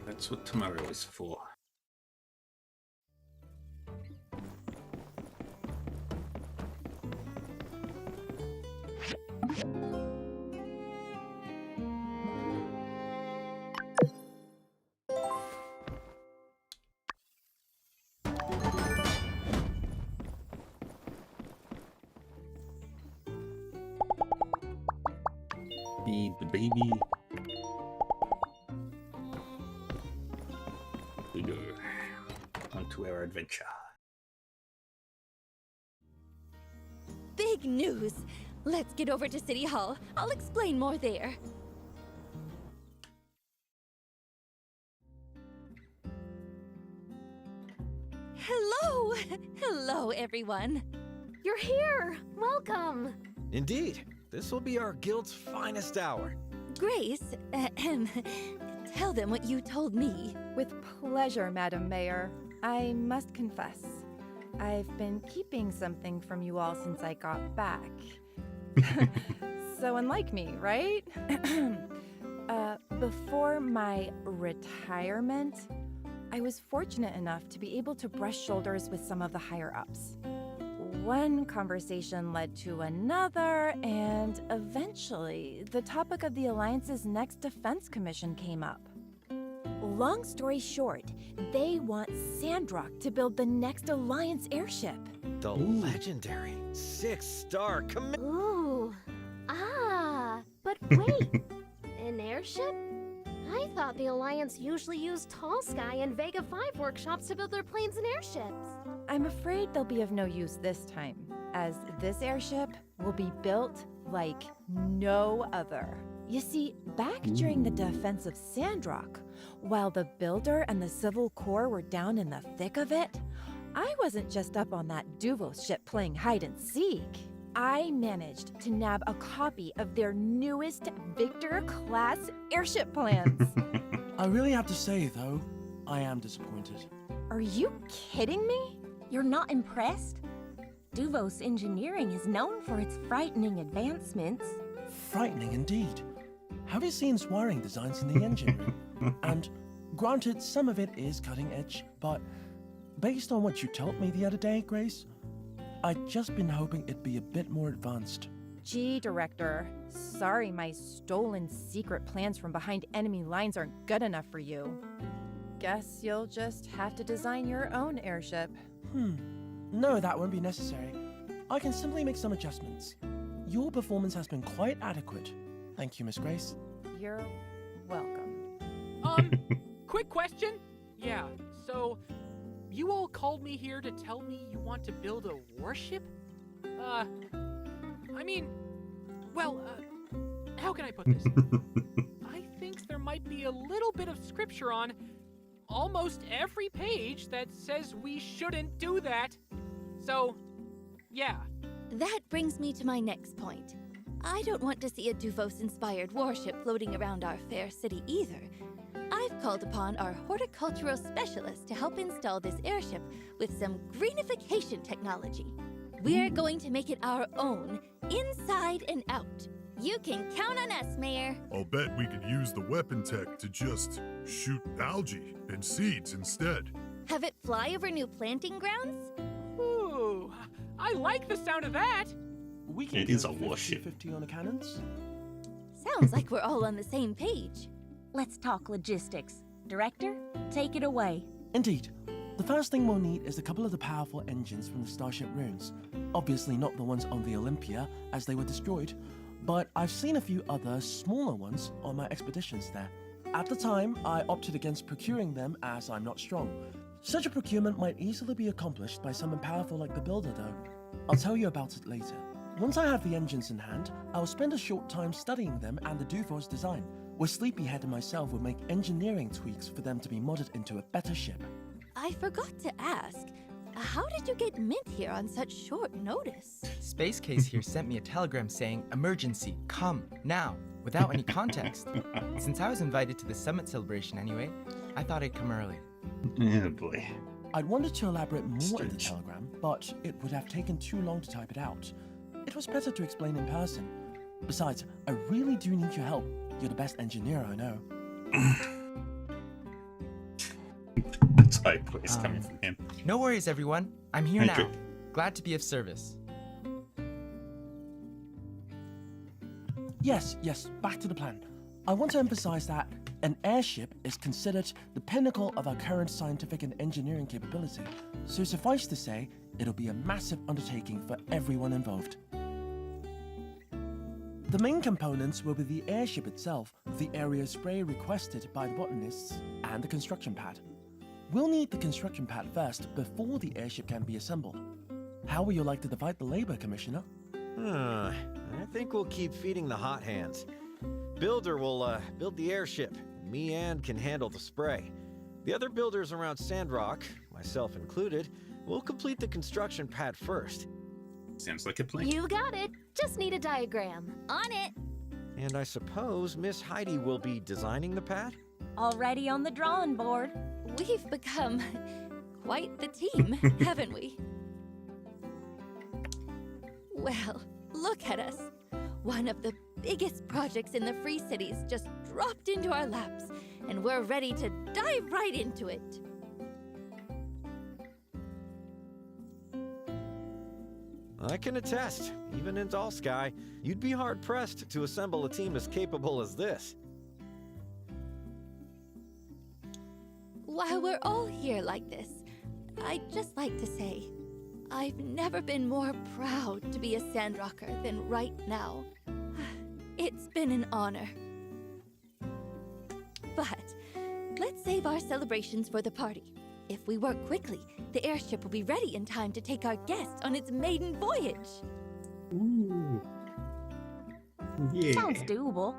That's what tomorrow is for. Feed the baby. We go on to our adventure. Big news! Let's get over to City Hall. I'll explain more there. Hello! Hello, everyone. You're here! Welcome! Indeed, this will be our guild's finest hour. Grace, tell them what you told me. With pleasure, Madam Mayor. I must confess, I've been keeping something from you all since I got back. So unlike me, right? Before my retirement, I was fortunate enough to be able to brush shoulders with some of the higher-ups. One conversation led to another, and eventually, the topic of the Alliance's next defense commission came up. Long story short, they want Sandrock to build the next Alliance airship. The legendary 6-star command. Ooh. But wait. An airship? I thought the Alliance usually used Tall Sky and Vega 5 workshops to build their planes and airships. I'm afraid they'll be of no use this time, as this airship will be built like no other. You see, back during the defense of Sandrock, while the Builder and the Civil Corps were down in the thick of it, I wasn't just up on that Duvos ship playing hide and seek. I managed to nab a copy of their newest Victor-class airship plans. I really have to say, though, I am disappointed. Are you kidding me? You're not impressed? Duvos engineering is known for its frightening advancements. Frightening indeed. Have you seen its wiring designs in the engine room? And granted, some of it is cutting edge, but based on what you told me the other day, Grace, I'd just been hoping it'd be a bit more advanced. Gee, Director. Sorry my stolen secret plans from behind enemy lines aren't good enough for you. Guess you'll just have to design your own airship. No, that won't be necessary. I can simply make some adjustments. Your performance has been quite adequate. Thank you, Miss Grace. You're welcome. Quick question? Yeah, so you all called me here to tell me you want to build a warship? how can I put this? I think there might be a little bit of scripture on almost every page that says we shouldn't do that. So, yeah. That brings me to my next point. I don't want to see a Duvos-inspired warship floating around our fair city either. I've called upon our horticultural specialist to help install this airship with some greenification technology. We're going to make it our own, inside and out. You can count on us, Mayor. I'll bet we could use the weapon tech to just shoot algae and seeds instead. Have it fly over new planting grounds? Ooh, I like the sound of that. We can It is a warship. 50 on the cannons. Sounds like we're all on the same page. Let's talk logistics. Director, take it away. Indeed. The first thing we'll need is a couple of the powerful engines from the Starship ruins. Obviously not the ones on the Olympia, as they were destroyed, but I've seen a few other smaller ones on my expeditions there. At the time, I opted against procuring them as I'm not strong. Such a procurement might easily be accomplished by someone powerful like the Builder, though. I'll tell you about it later. Once I have the engines in hand, I'll spend a short time studying them and the Duvos design, where Sleepyhead and myself will make engineering tweaks for them to be modded into a better ship. I forgot to ask, how did you get Mint here on such short notice? Space Case here sent me a telegram saying, "Emergency, come, now," without any context. Since I was invited to the summit celebration anyway, I thought I'd come early. Oh boy. I'd wanted to elaborate more in the telegram, but it would have taken too long to type it out. It was better to explain in person. Besides, I really do need your help. You're the best engineer I know. The type is coming from him. No worries, everyone. I'm here Okay. now. Glad to be of service. Yes, back to the plan. I want to emphasize that an airship is considered the pinnacle of our current scientific and engineering capability, so suffice to say, it'll be a massive undertaking for everyone involved. The main components will be the airship itself, the area spray requested by the botanists, and the construction pad. We'll need the construction pad first before the airship can be assembled. How would you like to divide the labor, Commissioner? I think we'll keep feeding the hot hands. Builder will build the airship. Me and can handle the spray. The other builders around Sandrock, myself included, will complete the construction pad first. Sounds like a plan. You got it. Just need a diagram. On it. And I suppose Miss Heidi will be designing the pad? Already on the drawing board. We've become quite the team, haven't we? Well, look at us. One of the biggest projects in the Free Cities just dropped into our laps, and we're ready to dive right into it. I can attest, even in Tall Sky, you'd be hard-pressed to assemble a team as capable as this. While we're all here like this, I'd just like to say, I've never been more proud to be a Sandrocker than right now. It's been an honor. But let's save our celebrations for the party. If we work quickly, the airship will be ready in time to take our guest on its maiden voyage. Ooh. Yeah. Sounds doable.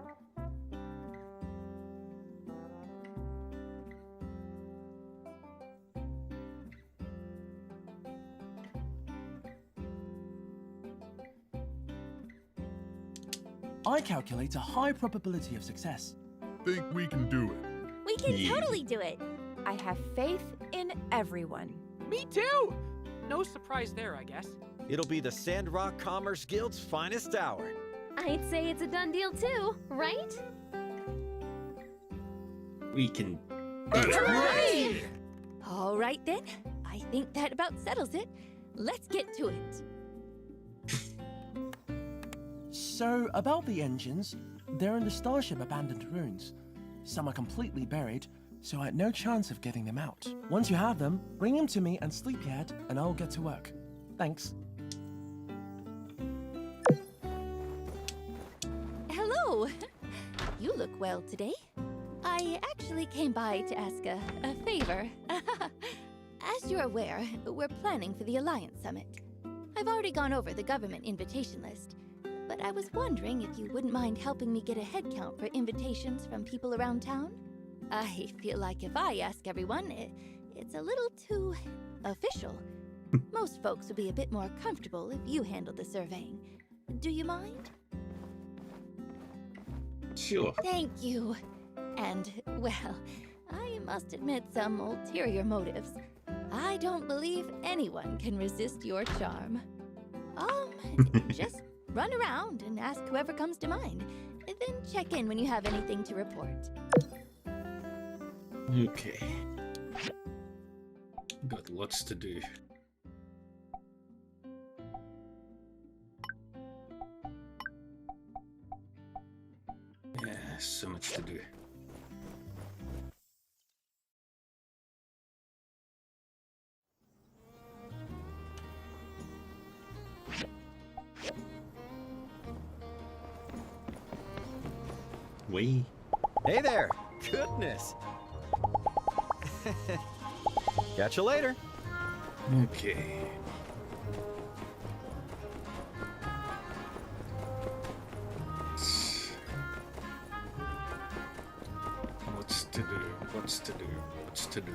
I calculate a high probability of success. Think we can do it. We can totally do it. I have faith in everyone. Me too! No surprise there, I guess. It'll be the Sandrock Commerce Guild's finest hour. I'd say it's a done deal too, right? We can. Hooray! All right then. I think that about settles it. Let's get to it. So, about the engines, they're in the Starship abandoned ruins. Some are completely buried, so I had no chance of getting them out. Once you have them, bring them to me and Sleepyhead, and I'll get to work. Thanks. Hello. You look well today. I actually came by to ask a favor. As you're aware, we're planning for the Alliance Summit. I've already gone over the government invitation list, but I was wondering if you wouldn't mind helping me get a head count for invitations from people around town. I feel like if I ask everyone, it's a little too official. Most folks would be a bit more comfortable if you handled the surveying. Do you mind? Sure. Thank you. And, well, I must admit some ulterior motives. I don't believe anyone can resist your charm. Just run around and ask whoever comes to mind. Then check in when you have anything to report. Okay. Got lots to do. Yeah, so much to do. Wee. Hey there! Goodness! Catch you later. Okay. What's to do? What's to do? What's to do?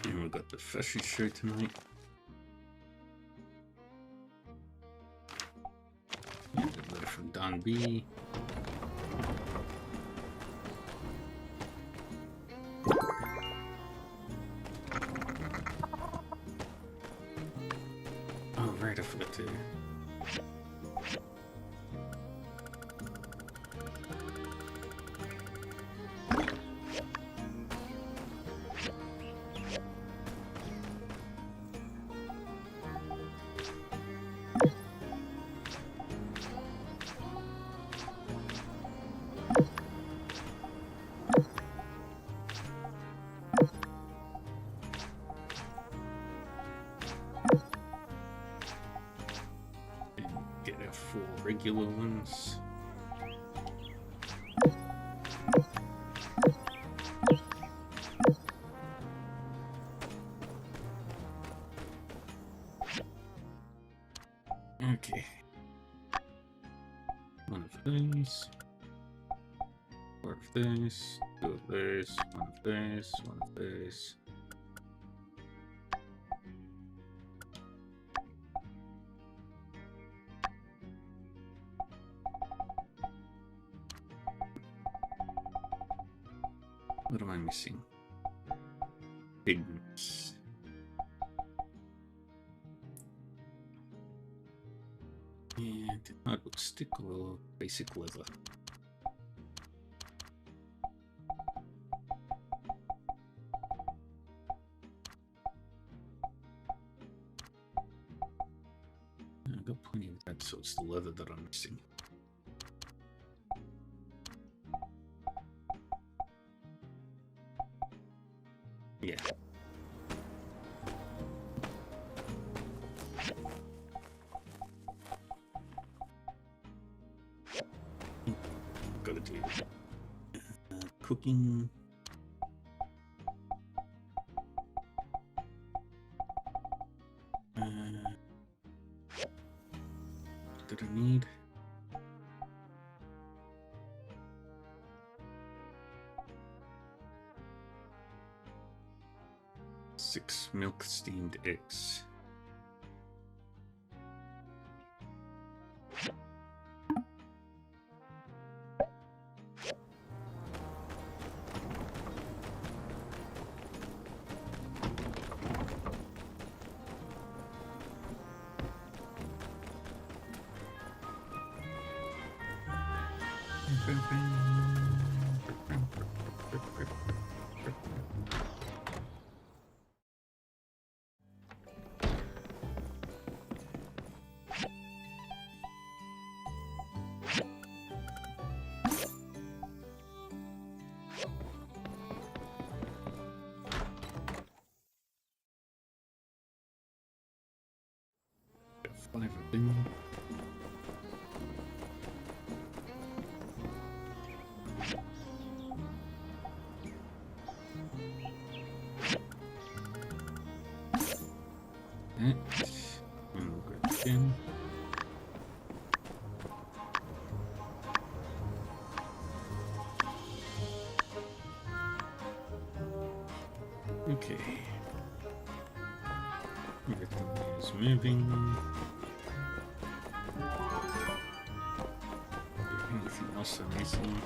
And we've got the fishy show tonight. And a letter from Don B. Oh, right, I forgot to. Get our 4 regular ones. Okay. One of these. 4 of these. 2 of these. 1 of these. 1 of these. What am I missing? Pigments. And hardwood stick or basic leather. I've got plenty of that, so it's the leather that I'm missing. Yeah. Gotta do cooking. Did I need? Six milk steamed eggs. Five of them. again. Okay. Everything is moving. Anything else I'm missing?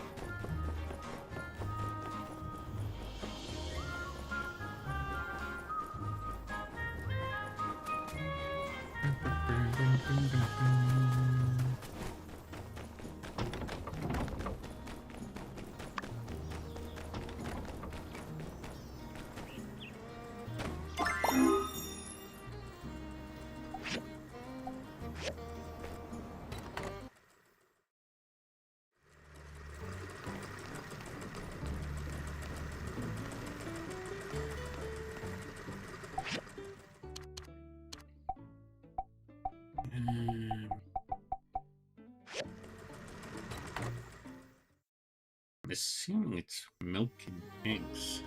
I'm assuming it's milk and eggs.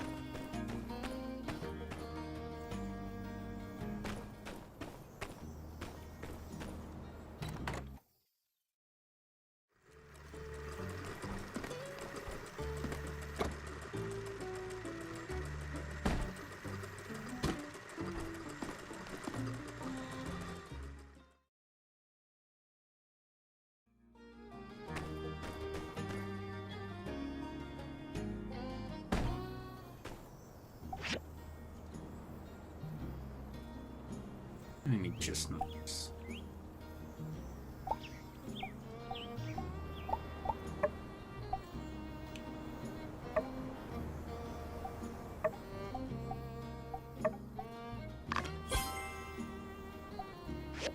I need chestnuts.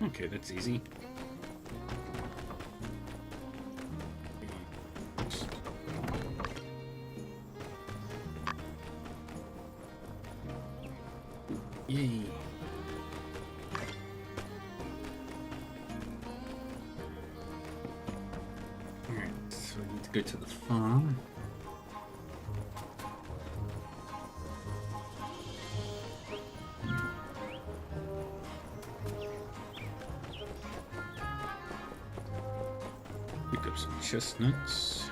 Okay, that's easy. Yay. Alright, so I need to go to the farm. Pick up some chestnuts.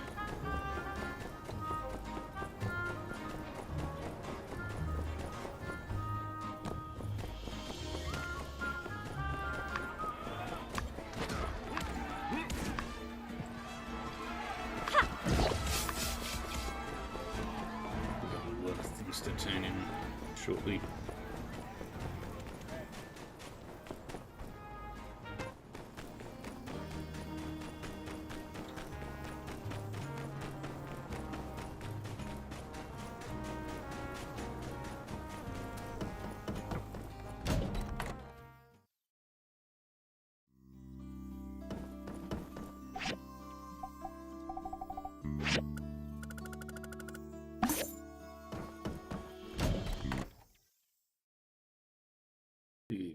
A lot of things to turn in shortly.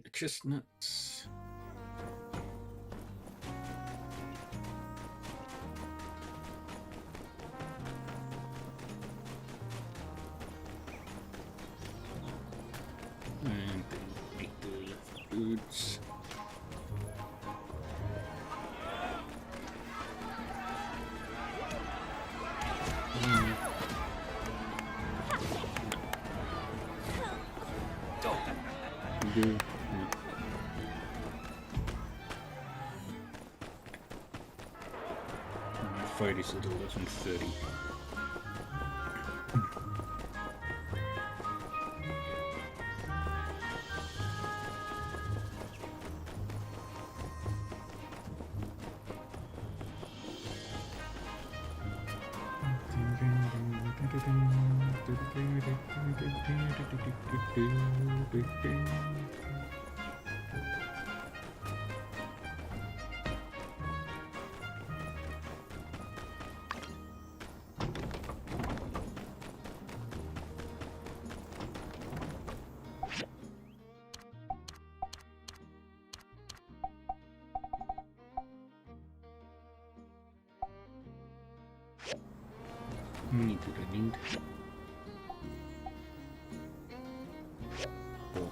The chestnuts. And then make the foods. Go. My fight is at 11:30. How many did I need? 4.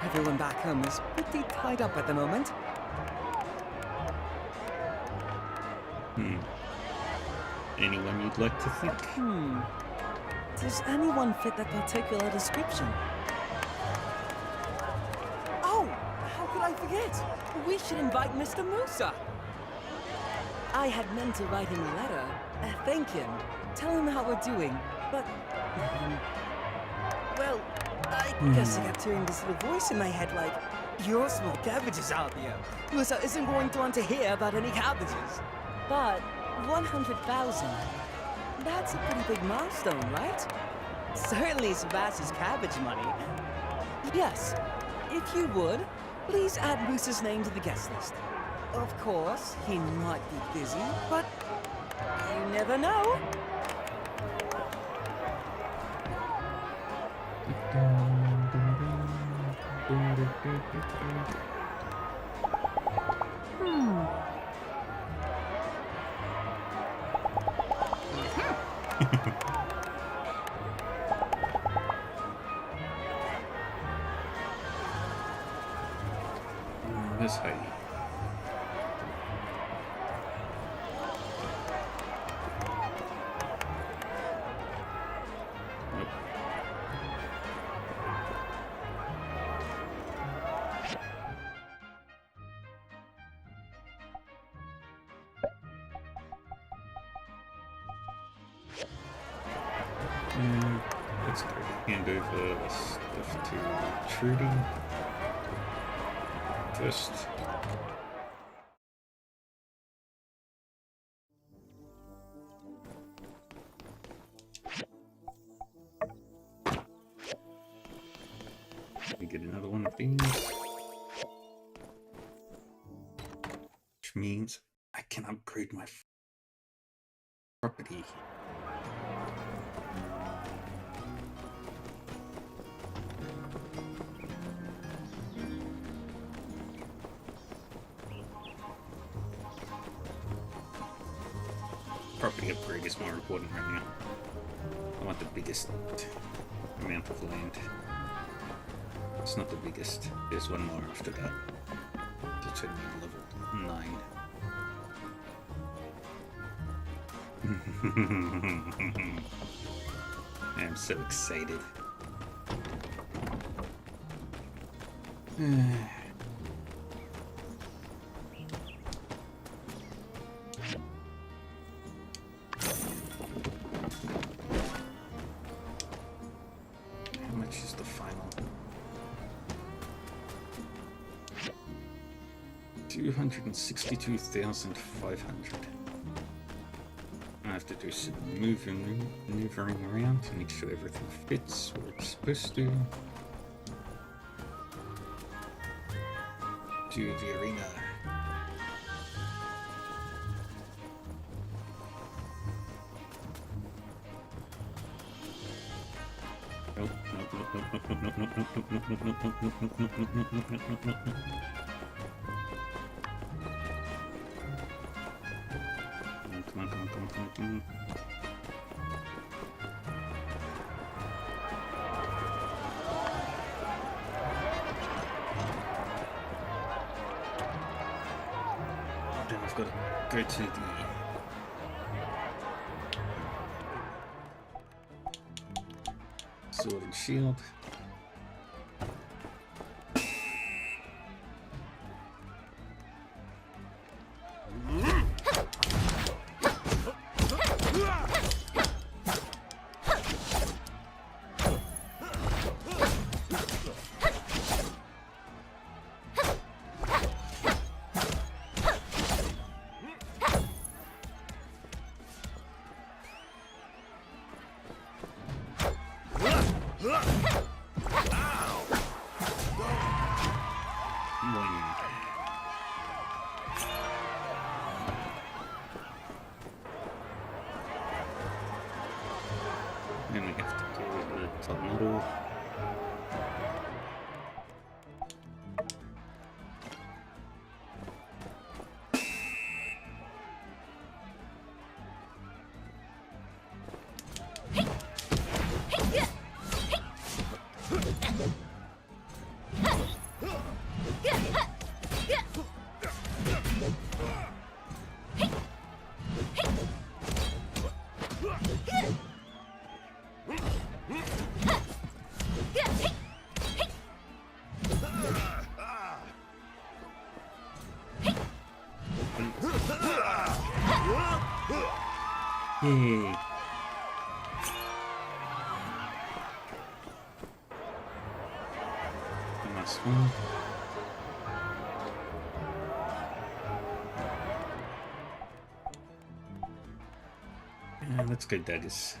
Everyone back home is pretty tied up at the moment. Anyone you'd like to think? Does anyone fit that particular description? Oh, how could I forget? We should invite Mr. Musa. I had meant to write him a letter, thank him, tell him how we're doing, but... well, I guess I kept hearing this little voice in my head like, "You're small cabbages out here. Musa isn't going to want to hear about any cabbages." But 100,000, that's a pretty big milestone, right? Certainly surpasses cabbage money. Yes, if you would, please add Musa's name to the guest list. Of course, he might be busy, but you never know. Miss Heidi. Nope. Let's go hand over stuff to Trudy. First. Let me get another one of these. Which means I can upgrade my property. Property upgrade is more important right now. I want the biggest amount of land. It's not the biggest. There's one more after that. To turn me level 9. I'm so excited. How much is the final? 262,500. I have to do some maneuvering around to make sure everything fits where it's supposed to. To the arena. Nope, nope, nope, nope, nope, nope, nope, nope, nope, nope, nope, nope, nope, nope, nope, nope, nope, nope, nope. Come on, come on, come on, come on, come on. Then I've got to go to the sword and shield. Then we have to do the tornado. haven't. Yay. Last one. Let's go daggers.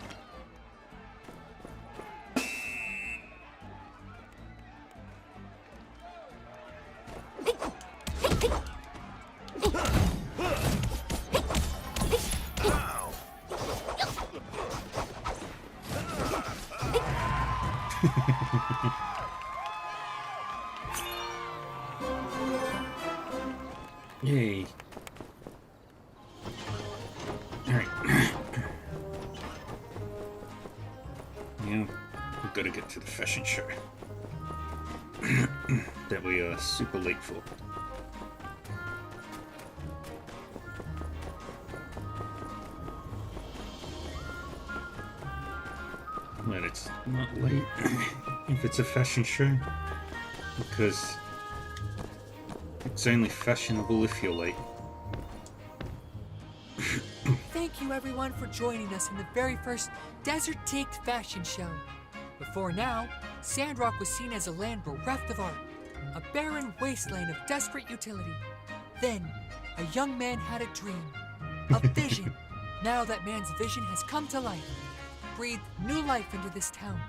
Yay. Alright. Yeah, we've got to get to the fashion show that we are super late for. But it's not late if it's a fashion show, because it's only fashionable if you're late. Thank you everyone for joining us in the very first Desert Taked fashion show. Before now, Sandrock was seen as a land bereft of art, a barren wasteland of desperate utility. Then, a young man had a dream, a vision. Now that man's vision has come to life, breathed new life into this town.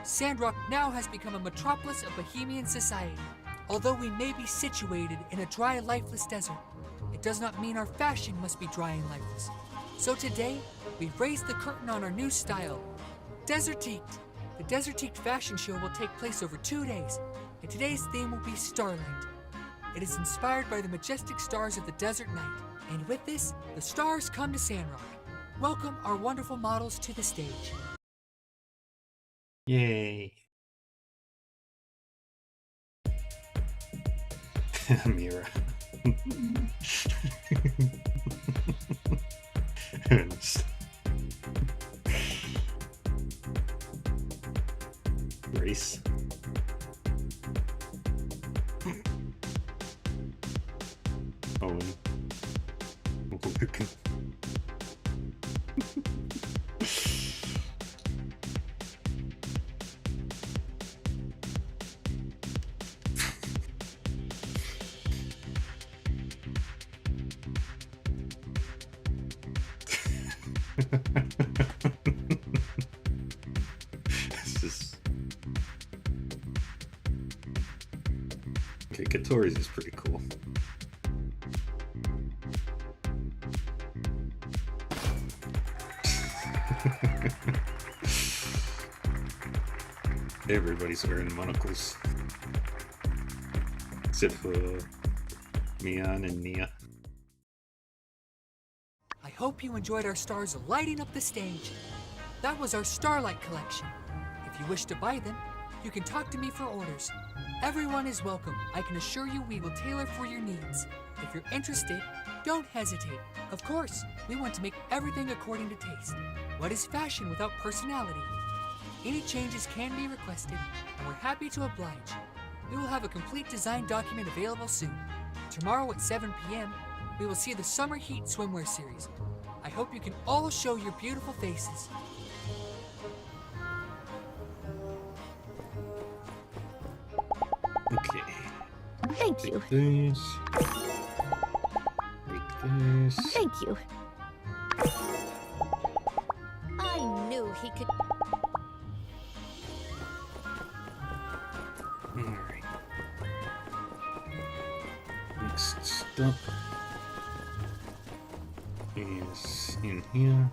Sandrock now has become a metropolis of Bohemian society. Although we may be situated in a dry, lifeless desert, it does not mean our fashion must be dry and lifeless. So today, we've raised the curtain on our new style, Desert Taked. The Desert Taked fashion show will take place over 2 days, and today's theme will be Starlight. It is inspired by the majestic stars of the desert night, and with this, the stars come to Sandrock. Welcome our wonderful models to the stage. Yay. Mira. Ernst. Grace. Owen. Lucan. This is... Okay, Katori's is pretty cool. Everybody's wearing monocles. Except for Mian and Nia. I hope you enjoyed our stars lighting up the stage. That was our Starlight collection. If you wish to buy them, you can talk to me for orders. Everyone is welcome. I can assure you we will tailor for your needs. If you're interested, don't hesitate. Of course, we want to make everything according to taste. What is fashion without personality? Any changes can be requested, and we're happy to oblige. We will have a complete design document available soon. Tomorrow at 7 p.m., we will see the Summer Heat Swimwear Series. I hope you can all show your beautiful faces. Okay. Thank you. Take this. Take this. Thank you. I knew he could. Alright. Next stop is in here.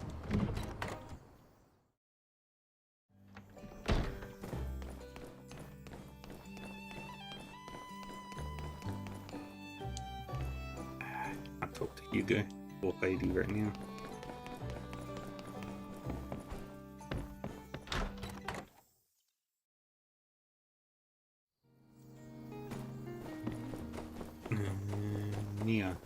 I'll talk to Hugo or Lady right now. Nia.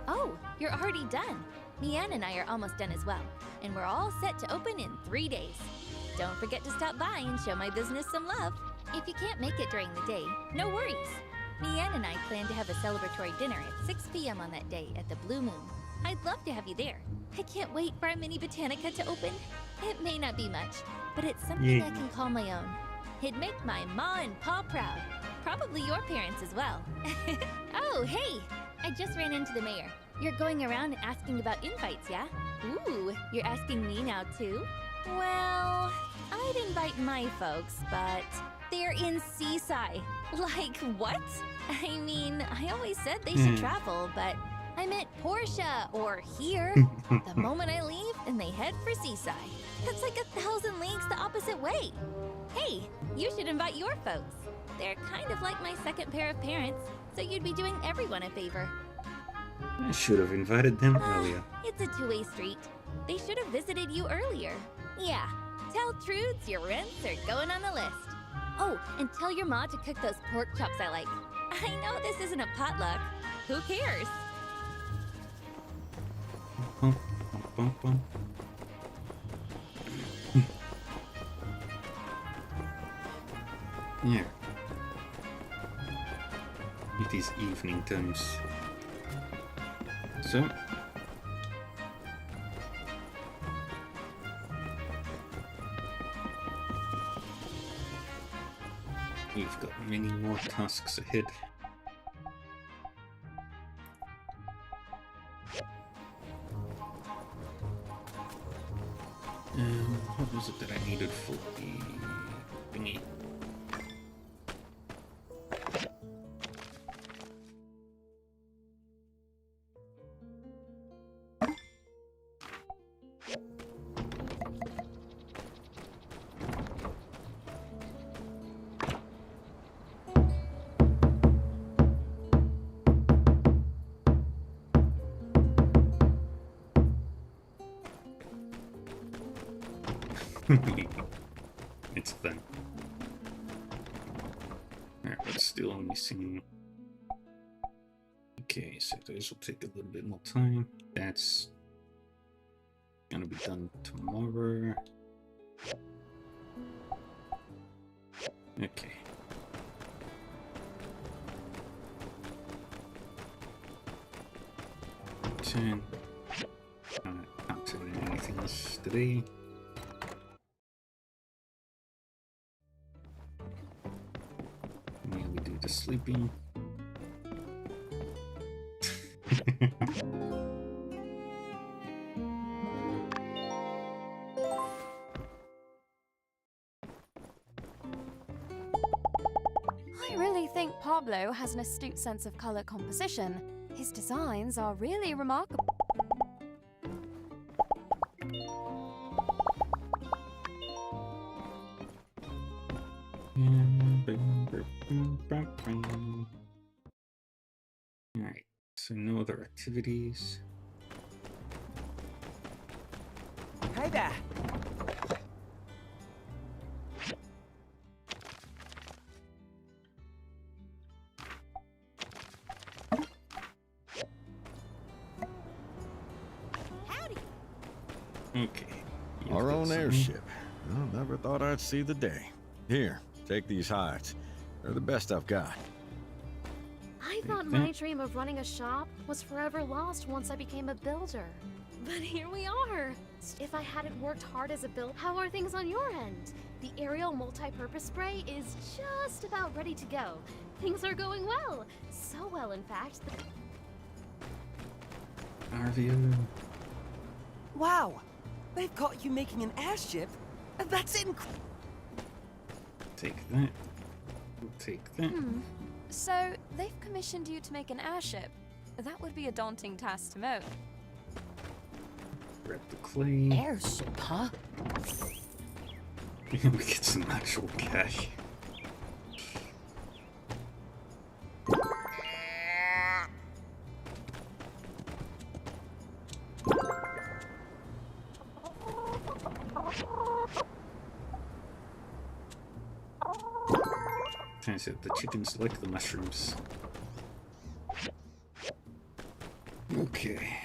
Oh, you're already done. Mian and I are almost done as well, and we're all set to open in 3 days. Don't forget to stop by and show my business some love. If you can't make it during the day, no worries. Mian and I plan to have a celebratory dinner at 6 p.m. on that day at the Blue Moon. I'd love to have you there. I can't wait for our mini botanica to open. It may not be much, but it's something I can call my own. It'd make my ma and pa proud. Probably your parents as well. Oh, hey! I just ran into the mayor. You're going around asking about invites, yeah? Ooh, you're asking me now too? Well, I'd invite my folks, but they're in Seaside. Like, what? I mean, I always said they should travel, but I meant Portia or here. The moment I leave, and they head for Seaside. That's like 1,000 leagues the opposite way. Hey, you should invite your folks. They're kind of like my second pair of parents, so you'd be doing everyone a favor. I should have invited them earlier. It's a two-way street. They should have visited you earlier. Yeah, tell Trudes your rents are going on the list. Oh, and tell your ma to cook those pork chops I like. I know this isn't a potluck. Who cares? Yeah. It is evening times. So we've got many more tasks ahead. What was it that I needed for the thingy? It's fun. Alright, but still missing. Okay, so those will take a little bit more time. That's gonna be done tomorrow. Okay. Can't do anything else today. Yeah, we do the sleeping. I really think Pablo has an astute sense of color composition. His designs are really remarkable. Alright, so no other activities. Hey there! Okay. Our own airship. Well, never thought I'd see the day. Here, take these hides. They're the best I've got. I thought my dream of running a shop was forever lost once I became a builder. But here we are. If I hadn't worked hard as a builder, how are things on your end? The aerial multi-purpose spray is just about ready to go. Things are going well. So well, in fact. Wow! They've got you making an airship? That's incredible! Take that. We'll take that. So, they've commissioned you to make an airship. That would be a daunting task to mow. Grab the clay. Airship, huh? We get some actual cash. Turns out the chickens like the mushrooms. Okay.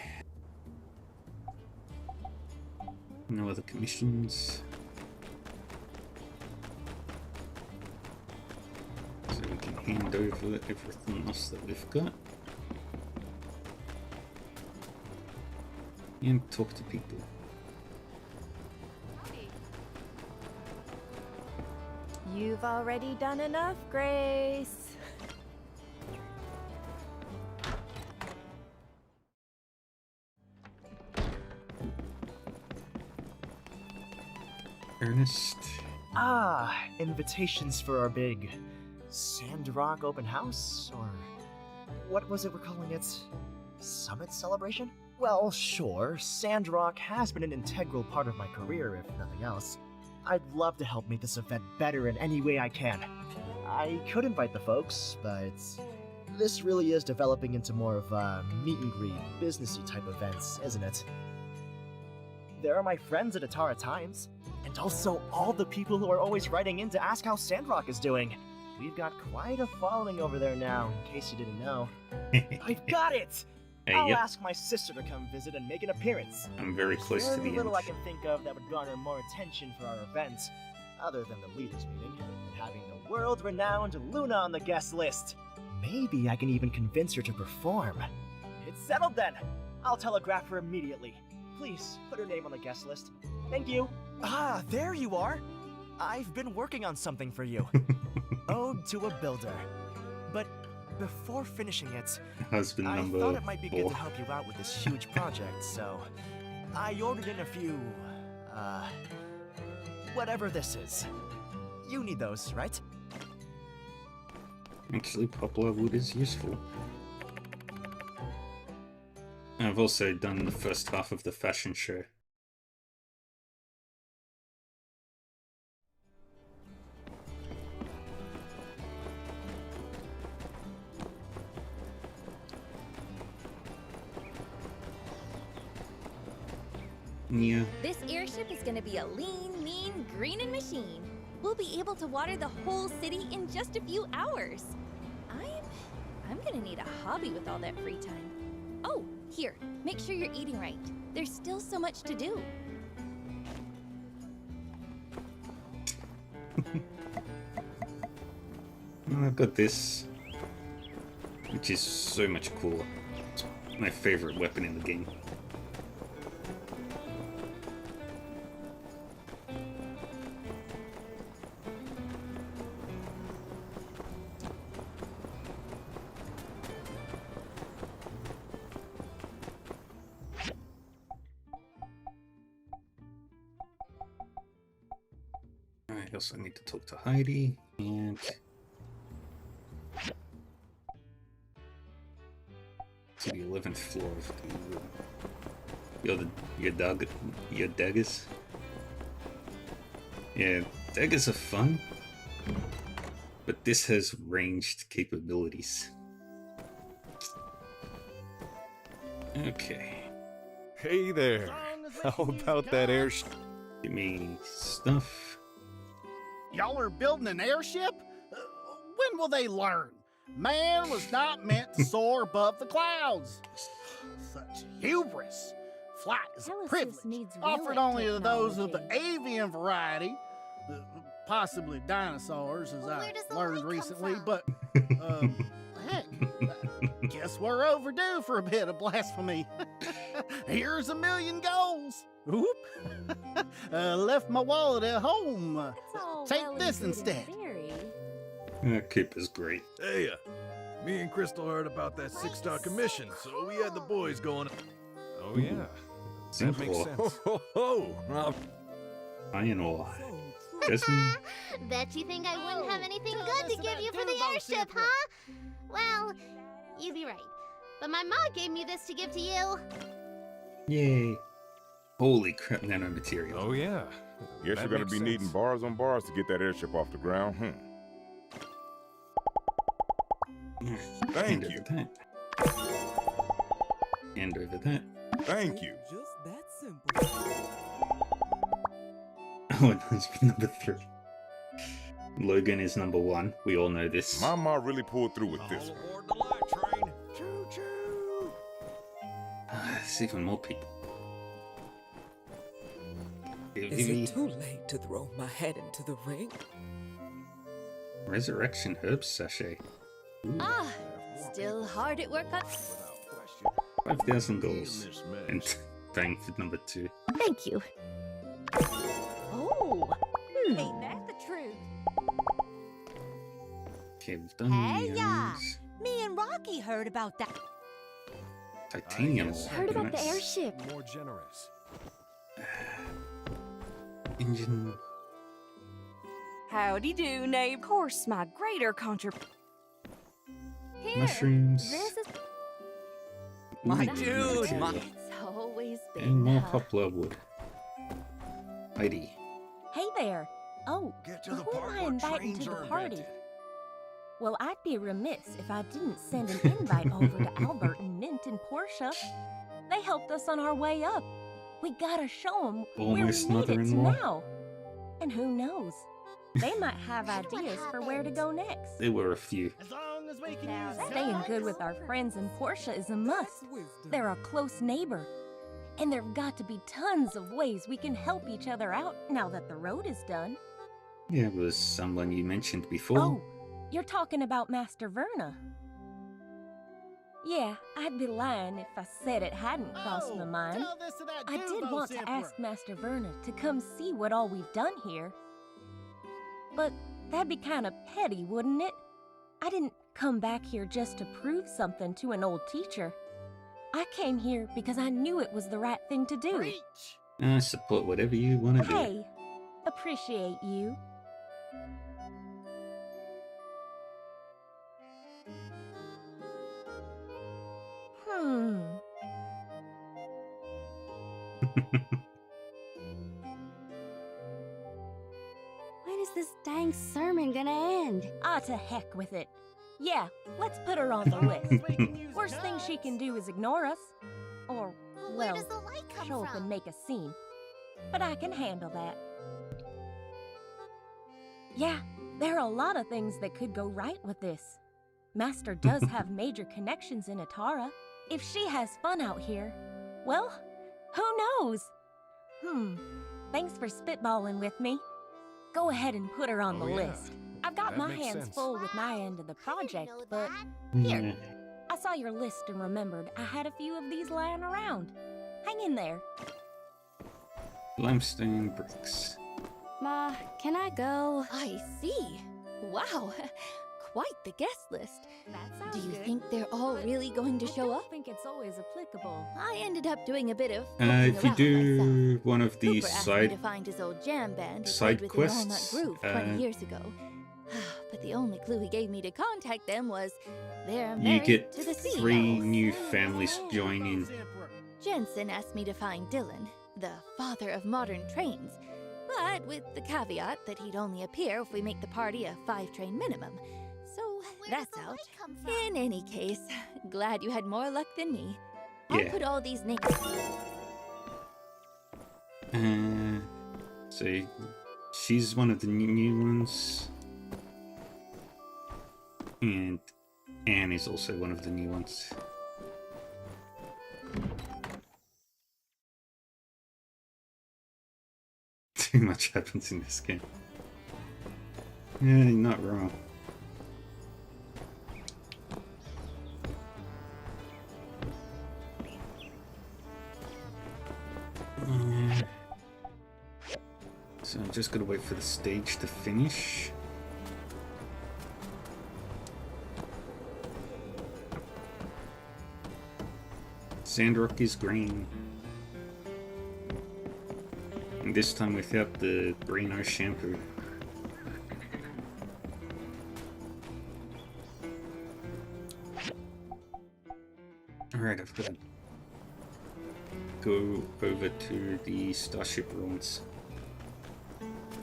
No other commissions. So we can hand over everything else that we've got. And talk to people. You've already done enough, Grace. Ernest. Ah, invitations for our big Sandrock open house? Or what was it we're calling it? Summit celebration? Well, sure, Sandrock has been an integral part of my career, if nothing else. I'd love to help make this event better in any way I can. I could invite the folks, but this really is developing into more of a meet and greet, businessy type events, isn't it? There are my friends at Atara Times, and also all the people who are always writing in to ask how Sandrock is doing. We've got quite a following over there now, in case you didn't know. I've got it! I'll ask my sister to come visit and make an appearance. I'm very close to the Very little end. I can think of that would garner more attention for our event, other than the leaders meeting, and having the world-renowned Luna on the guest list. Maybe I can even convince her to perform. It's settled then! I'll telegraph her immediately. Please, put her name on the guest list. Thank you. Ah, there you are! I've been working on something for you. Ode to a Builder. But before finishing it, Husband I number thought it might be good 4. to help you out with this huge project, so I ordered in a few, whatever this is. You need those, right? Actually, poplar wood is useful. I've also done the first half of the fashion show. Yeah. This airship is gonna be a lean, mean, greenin' machine. We'll be able to water the whole city in just a few hours. I'm gonna need a hobby with all that free time. Oh, here, make sure you're eating right. There's still so much to do. I've got this, which is so much cooler. It's my favorite weapon in the game. I also need to talk to Heidi and to the 11th floor of your daggers. Yeah, daggers are fun, but this has ranged capabilities. Okay. Hey there. How about that airship? Give me stuff. Y'all are building an airship? When will they learn? Man was not meant to soar above the clouds. Such hubris. Flight is a privilege, offered only to those of the avian variety, possibly dinosaurs, as I learned recently, but, heck, guess we're overdue for a bit of blasphemy. Here's a million goals. Oop. Left my wallet at home. Take this instead. That cape is great. Hey, me and Crystal heard about that 6-star commission, so we had the boys going. Oh yeah, that makes sense. Iron ore. Jasmine. Bet you think I wouldn't have anything good to give you for the airship, huh? Well, you'd be right. But my mom gave me this to give to you. Yay. Holy crap, nanomaterial. Oh yeah. Guess That you're gonna makes be sense. needing bars on bars to get that airship off the ground, Thank you. And over that. Thank you. Just that simple. Oh, and husband number 3. Logan is number 1. We all know this. My mom really pulled through with this one. there's even more people. Is it too late to throw my head into the ring? Resurrection herb sachet. Ooh. Ah, still hard at work on. 5,000 goals. And bang for number 2. Thank you. Oh, ain't that the truth? Okay, we've done Hey-ya! these. Me and Rocky heard about that. Titanium. Heard about the airship. More generous. Engine. Howdy do, Nate. Of course, my greater contribution. Mushrooms. This is My dude, It's always And been more poplar wood. Heidi. Hey there. Oh, Get to who the am part I where inviting trains to the are party? invented. Well, I'd be remiss if I didn't send an invite over to Albert and Mint and Portia. They helped us on our way up. We gotta show them where we Almost need it mother-in-law. now. And who knows? They might have ideas for where to go next. There were a few. As long as we can use Staying good with our friends and Portia is a must. They're a close neighbor. And there've got to be tons of ways we can help each other out now that the road is done. Yeah, it was someone you mentioned before. Oh, you're talking about Master Verna. Yeah, I'd be lying if I said it hadn't crossed my mind. Tell this to that I did Duvos want to Emperor. ask Master Verna to come see what all we've done here. But that'd be kind of petty, wouldn't it? I didn't come back here just to prove something to an old teacher. I came here because I knew it was the right thing to do. I support whatever you want to do. Hey, appreciate you. When is this dang sermon gonna end? Ah, to heck with it. Yeah, let's put her on the list. Worst thing she can do is ignore us. Or, where well, does the light come show up from? and make a scene. But I can handle that. Yeah, there are a lot of things that could go right with this. Master does have major connections in Atara. If she has fun out here, well, who knows? Thanks for spitballing with me. Go ahead and put her on the yeah. list. I've got That my makes hands sense. full with my end of the project, but Yeah. here, I saw your list and remembered I had a few of these lying around. Hang in there. Limestone bricks. Ma, can I go? I see. Wow, quite the guest list. That Do you good. think they're all really going to show up? I think it's always applicable. I ended up doing a bit of If you do one of these Cooper asked me to side find his old jam band who side played with the Walnut quests, Groove 20 years ago. But the only clue he gave me to contact them was they're you married get to the 3 CEO. new families joining. Jensen asked me to find Dylan, the father of modern trains, but with the caveat that he'd only appear if we make the party a 5-train minimum. So that's out. In any case, glad you had more luck than me. I'll Yeah. put all these names. So she's one of the new ones. And Anne is also one of the new ones. Too much happens in this game. Yeah, you're not wrong. So I'm just gonna wait for the stage to finish. Sandrock is green. And this time without the Greeno shampoo. Alright, I've got to go over to the Starship ruins.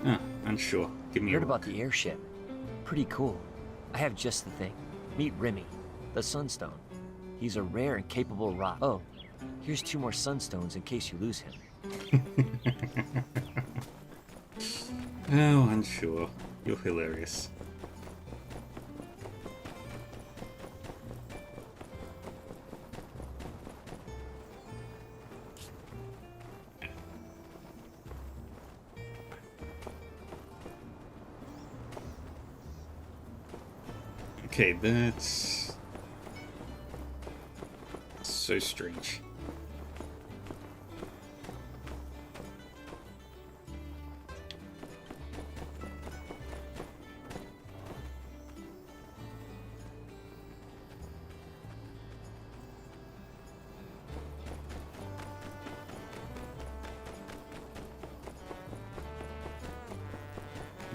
Ah, unsure. Give me Heard a about the airship. Pretty cool. I have just the thing. Meet Remy, the Sunstone. He's a rare and capable rock. Oh, here's 2 more Sunstones in case you lose him. Oh, unsure. You're hilarious. Okay, that's so strange.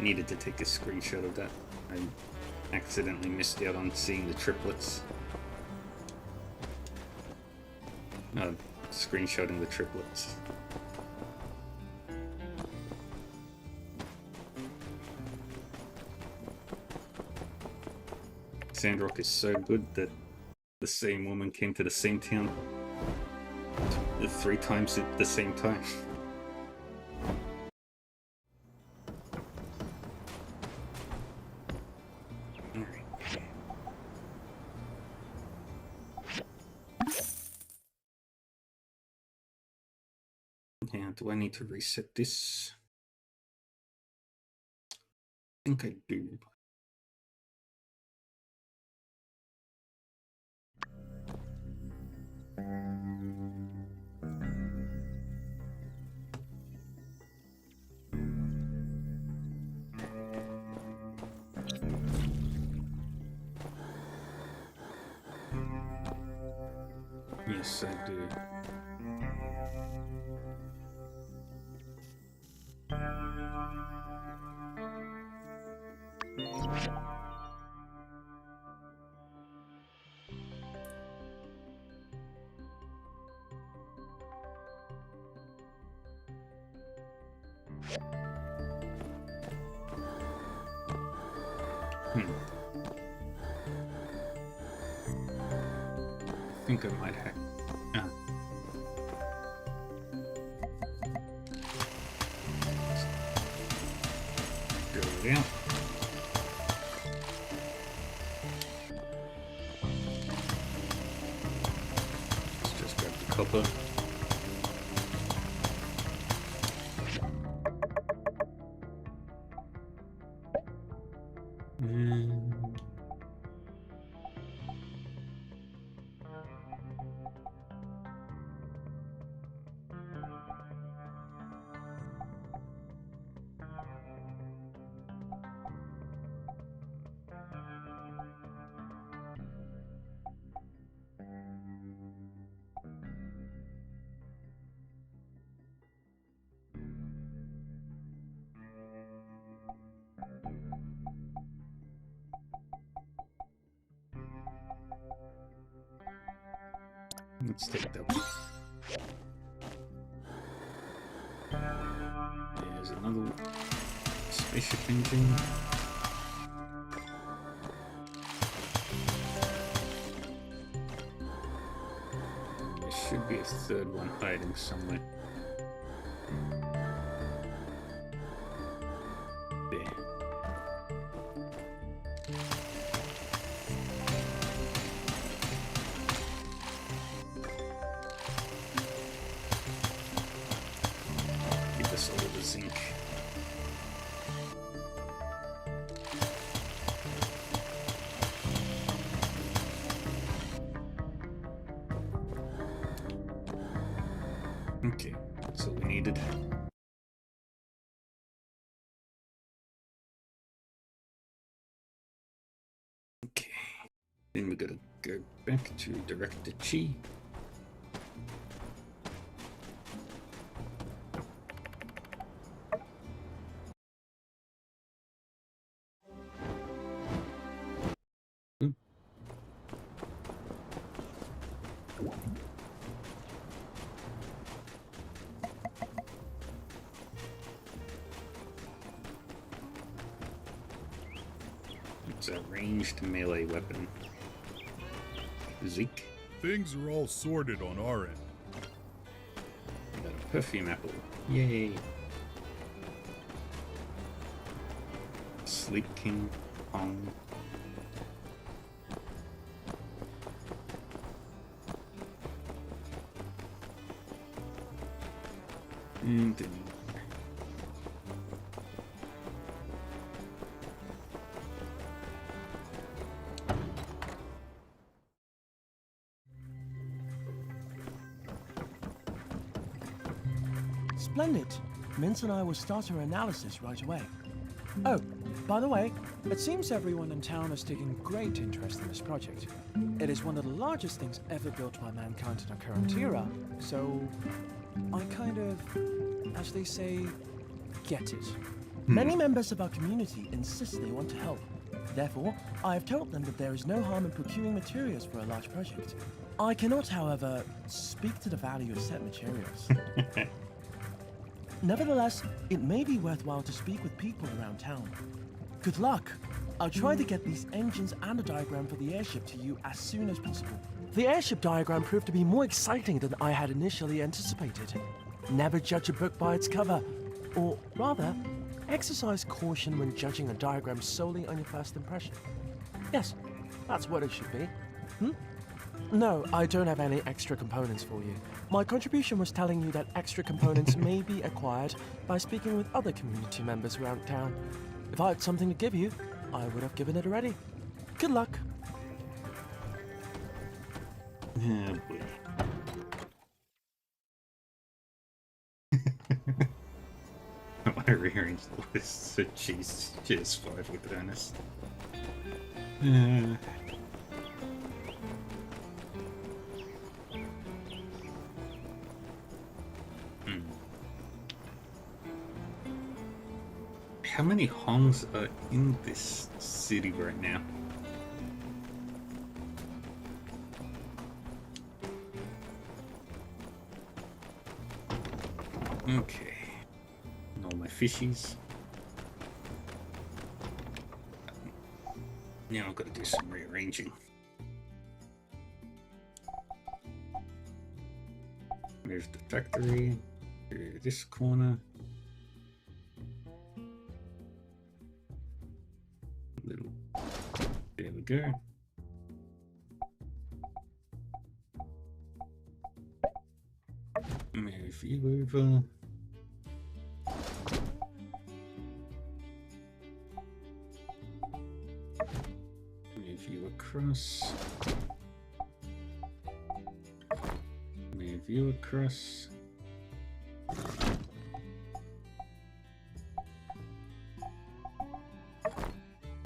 Needed to take a screenshot of that. I accidentally missed out on seeing the triplets. Screenshotting the triplets. Sandrock is so good that the same woman came to the same town 3 times at the same time. Yeah, do I need to reset this? I think I do. Yes, I do. I think I might have. Go down. Let's just grab the copper. Let's take that one. There's another spaceship engine. There should be a third one hiding somewhere. There. Give us all the zinc. Okay, that's all we needed. Okay, then we gotta go back to Director Chi. It's a ranged melee weapon. Zeke. Things are all sorted on our end. Got a perfume apple. Yay. Sleep King Pong. And then Splendid. Mint and I will start our analysis right away. Oh, by the way, it seems everyone in town is taking great interest in this project. It is one of the largest things ever built by mankind in our current era, so I kind of, as they say, get it. Many members of our community insist they want to help. Therefore, I have told them that there is no harm in procuring materials for a large project. I cannot, however, speak to the value of said materials. Nevertheless, it may be worthwhile to speak with people around town. Good luck! I'll try to get these engines and a diagram for the airship to you as soon as possible. The airship diagram proved to be more exciting than I had initially anticipated. Never judge a book by its cover, or rather, exercise caution when judging a diagram solely on your first impression. Yes, that's what it should be. No, I don't have any extra components for you. My contribution was telling you that extra components may be acquired by speaking with other community members around town. If I had something to give you, I would have given it already. Good luck. Oh boy. I rearranged the list, so cheers 5 with Ernest. How many Hongs are in this city right now? Okay. And all my fishies. Now I've got to do some rearranging. Move the factory to this corner. There we go. Move you over. Move you across. Move you across.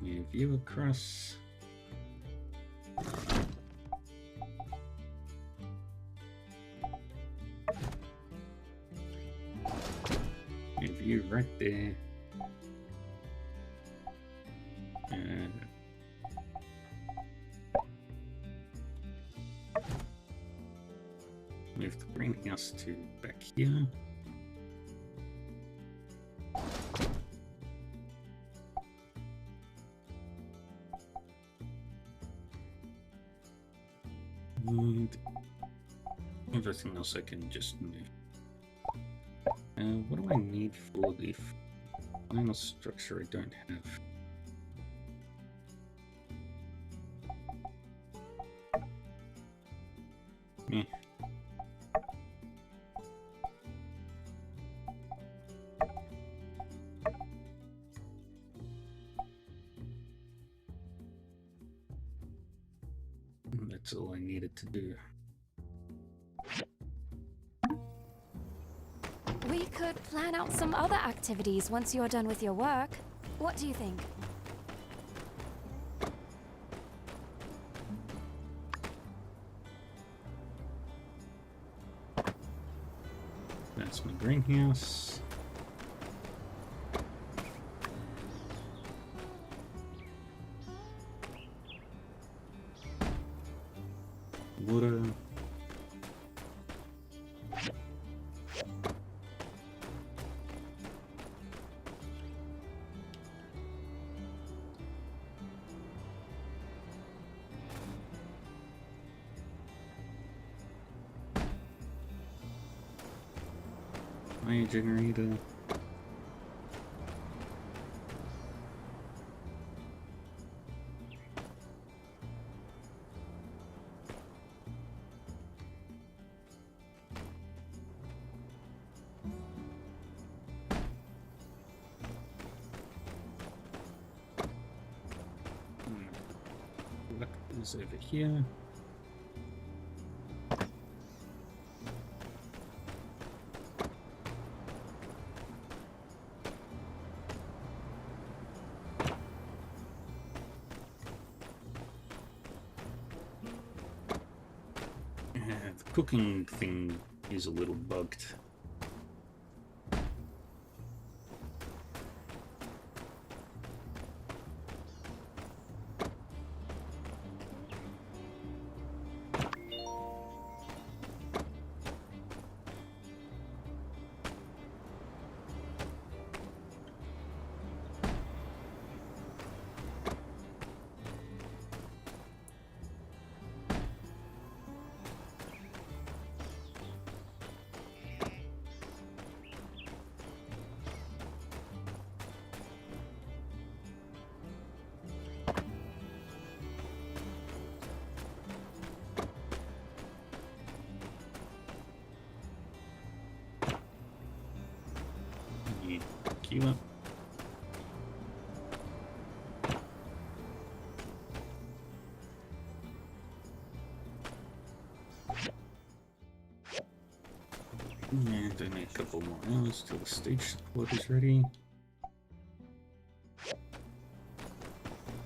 Move you across. Move you right there. Move the greenhouse to back here. And everything else I can just move. What do I need for the final structure I don't have? Yeah. That's all I needed to do. We could plan out some other activities once you're done with your work. What do you think? That's my greenhouse. Water. Fire generator. What is over here? the cooking thing is a little bugged. Queue up. And I need a couple more hours till the stage support is ready.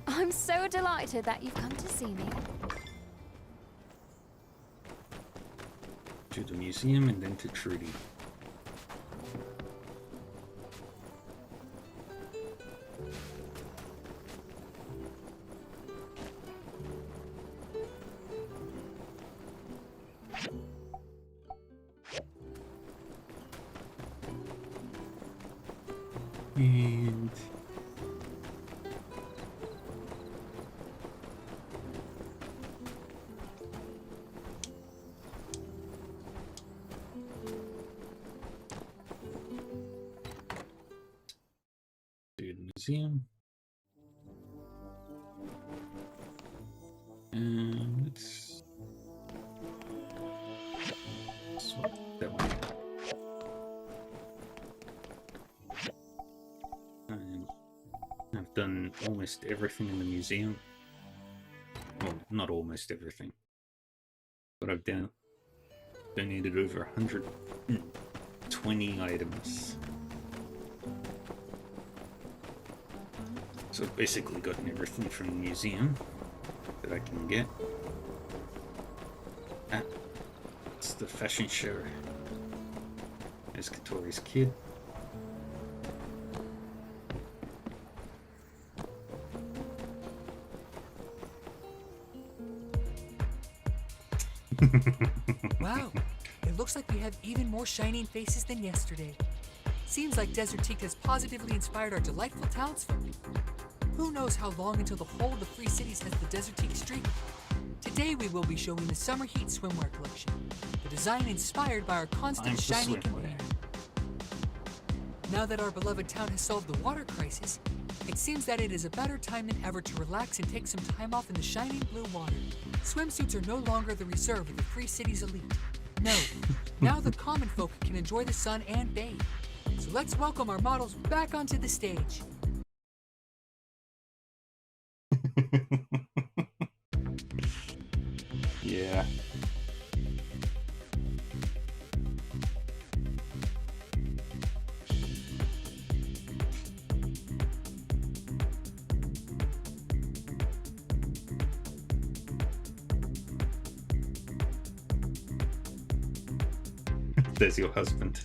I'm so delighted that you've come to see me. To the museum and then to Trudy. And to the museum. And let's swap that one. And I've done almost everything in the museum. Well, not almost everything. But I've donated over 120 items. So I've basically gotten everything from the museum that I can get. Ah, it's the fashion show. There's Katori's kid. Wow, it looks like we have even more shining faces than yesterday. Seems like Desertique has positively inspired our delightful townsfolk. Who knows how long until the whole of the Free Cities has the Desertique streak? Today we will be showing the Summer Heat swimwear collection, the design inspired by our constant shining companion. Now that our beloved town has solved the water crisis, it seems that it is a better time than ever to relax and take some time off in the shining blue water. Swimsuits are no longer the reserve of the Free Cities elite. No, now the common folk can enjoy the sun and bathe. So let's welcome our models back onto the stage. Yeah. There's your husband.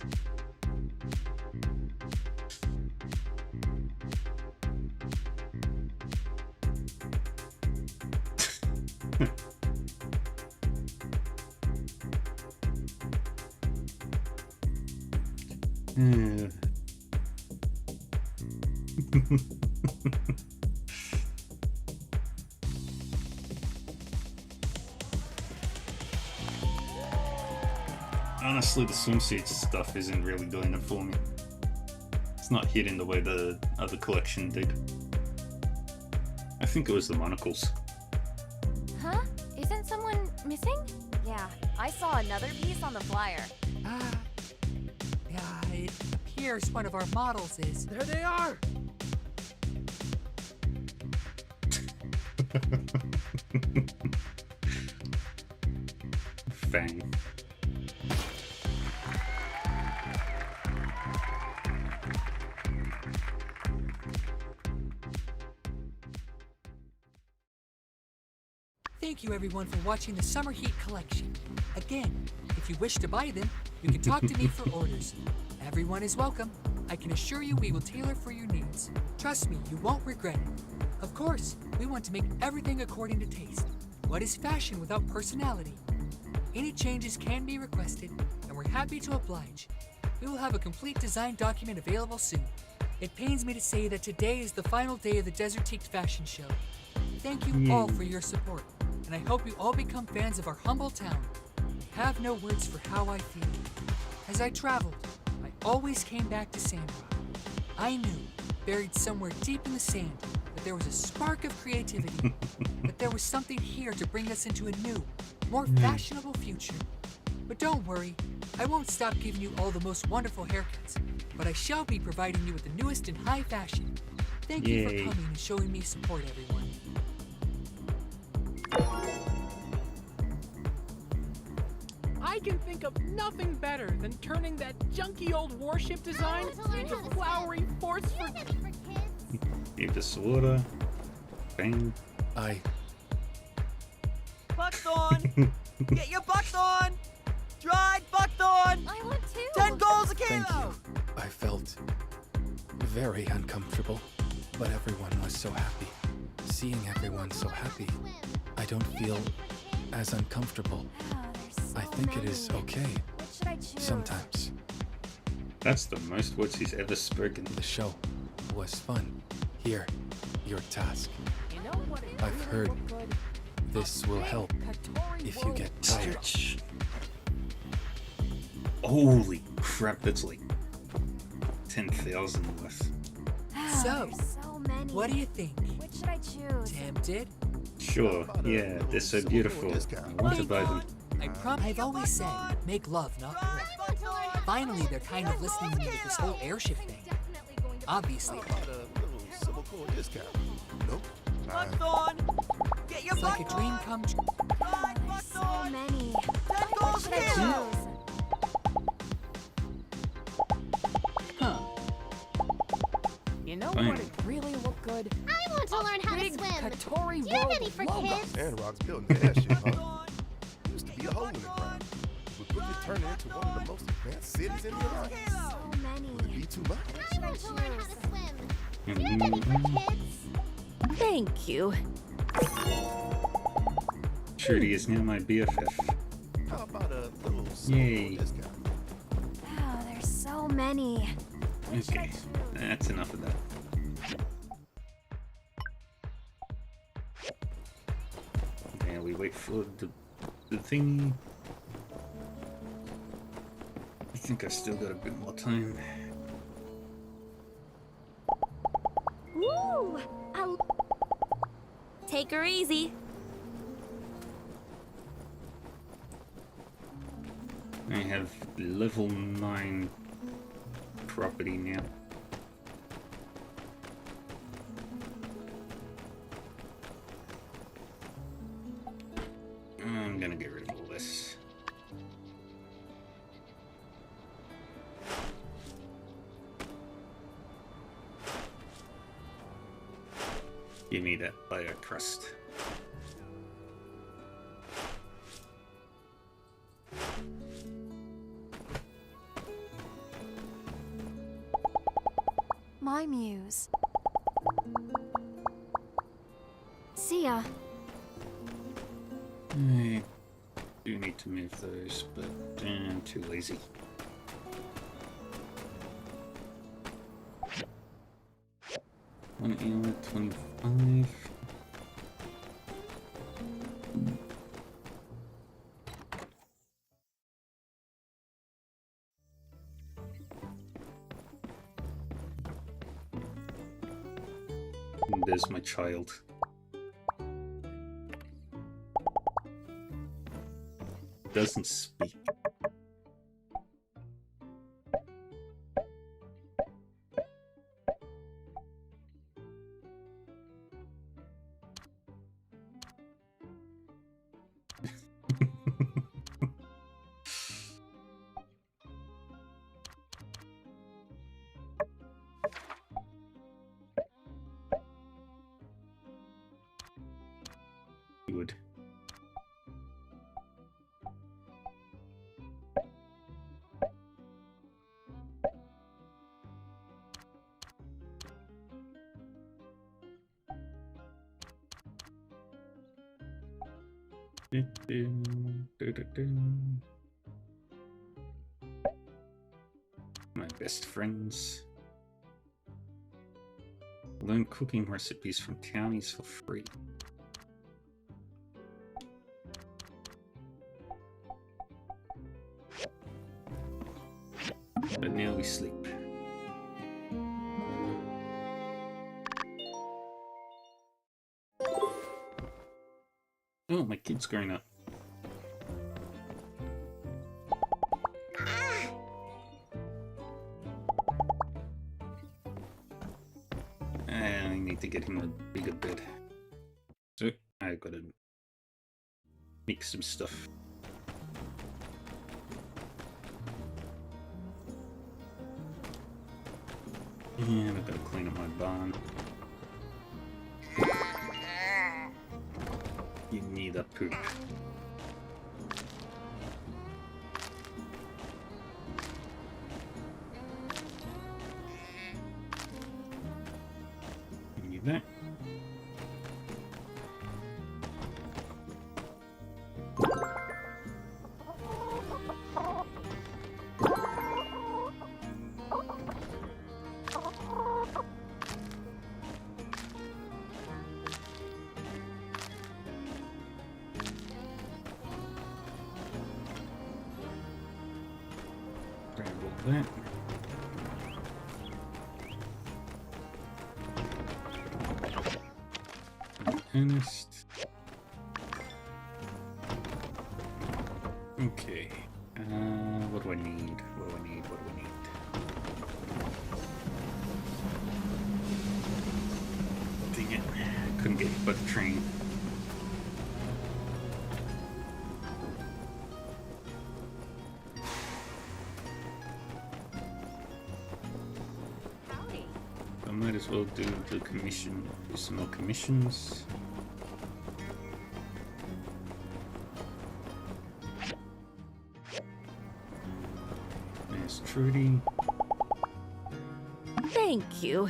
Honestly, the swimsuit stuff isn't really doing it for me. It's not hitting the way the other collection did. I think it was the monocles. Huh? Isn't someone missing? Yeah, I saw another piece on the flyer. Yeah, it appears one of our models is. There they are! Fang. Thank you everyone for watching the Summer Heat collection. Again, if you wish to buy them, you can talk to me for orders. Everyone is welcome. I can assure you we will tailor for your needs. Trust me, you won't regret it. Of course, we want to make everything according to taste. What is fashion without personality? Any changes can be requested, and we're happy to oblige. We will have a complete design document available soon. It pains me to say that today is the final day of the Desertique Fashion Show. Thank you all for your support, and I hope you all become fans of our humble town. I have no words for how I feel. As I traveled, I always came back to Sandrock. I knew, buried somewhere deep in the sand, that there was a spark of creativity, that there was something here to bring us into a new, more fashionable future. But don't worry, I won't stop giving you all the most wonderful haircuts, but I shall be providing you with the newest in high fashion. Thank you for coming and showing me support, everyone. I can think of nothing better than turning that junky old warship design into flowery forts for... Give this water. Bang. Buckthorn! Get your buckthorn! Dried buckthorn! I want two! 10 goals a kilo! Thank you. I felt very uncomfortable, but everyone was so happy. Seeing everyone so happy, I don't feel as uncomfortable. I think it is okay. Sometimes. That's the most words he's ever spoken. The show was fun. Here, your task. I've heard this will help if you get tired. Holy crap, that's like 10,000 worth. So, what do you think? Which should I choose? Tempted? Sure, yeah, they're so beautiful. I want to buy them. I've always said, make love, not war. Finally, they're kind of listening to me with this whole airship thing. Obviously. Buckthorn! Get your It's like a dream come true. So many. 10 goals a kilo! You know Fine. what would really look good? I want to learn how to Big swim. Katori Do you have roll any for logo. kids? Sandrock's building the airship, huh? Used to be a hole in the ground. But quickly turned it into one of the most advanced cities in the United States. So many. Would it be too much? I want to learn how to swim. Do you have any for kids? Thank you. Trudy is now my BFF. How about a little Yay. discount? Oh, there's so many. Okay, that's enough of that. Now we wait for the thingy. I think I still got a bit more time. Woo! Take her easy. I have level 9 property now. I'm gonna get rid of all this. Give me that bio crust. My muse. See ya. I do need to move those, but I'm too lazy. One hour 25. And there's my child. Doesn't speak. You would. My best friends. Learn cooking recipes from townies for free. But now we sleep. Oh, my kid's grown up. And I need to get him a bigger bed. So I've got to mix some stuff. And I've got to clean up my barn. Give me the poop. Give me that. Grab all that. Honest. Okay. What do I need? What do I need? What do I need? Dang it. I couldn't get hit by the train. I might as well do some more commissions. There's Trudy. Thank you.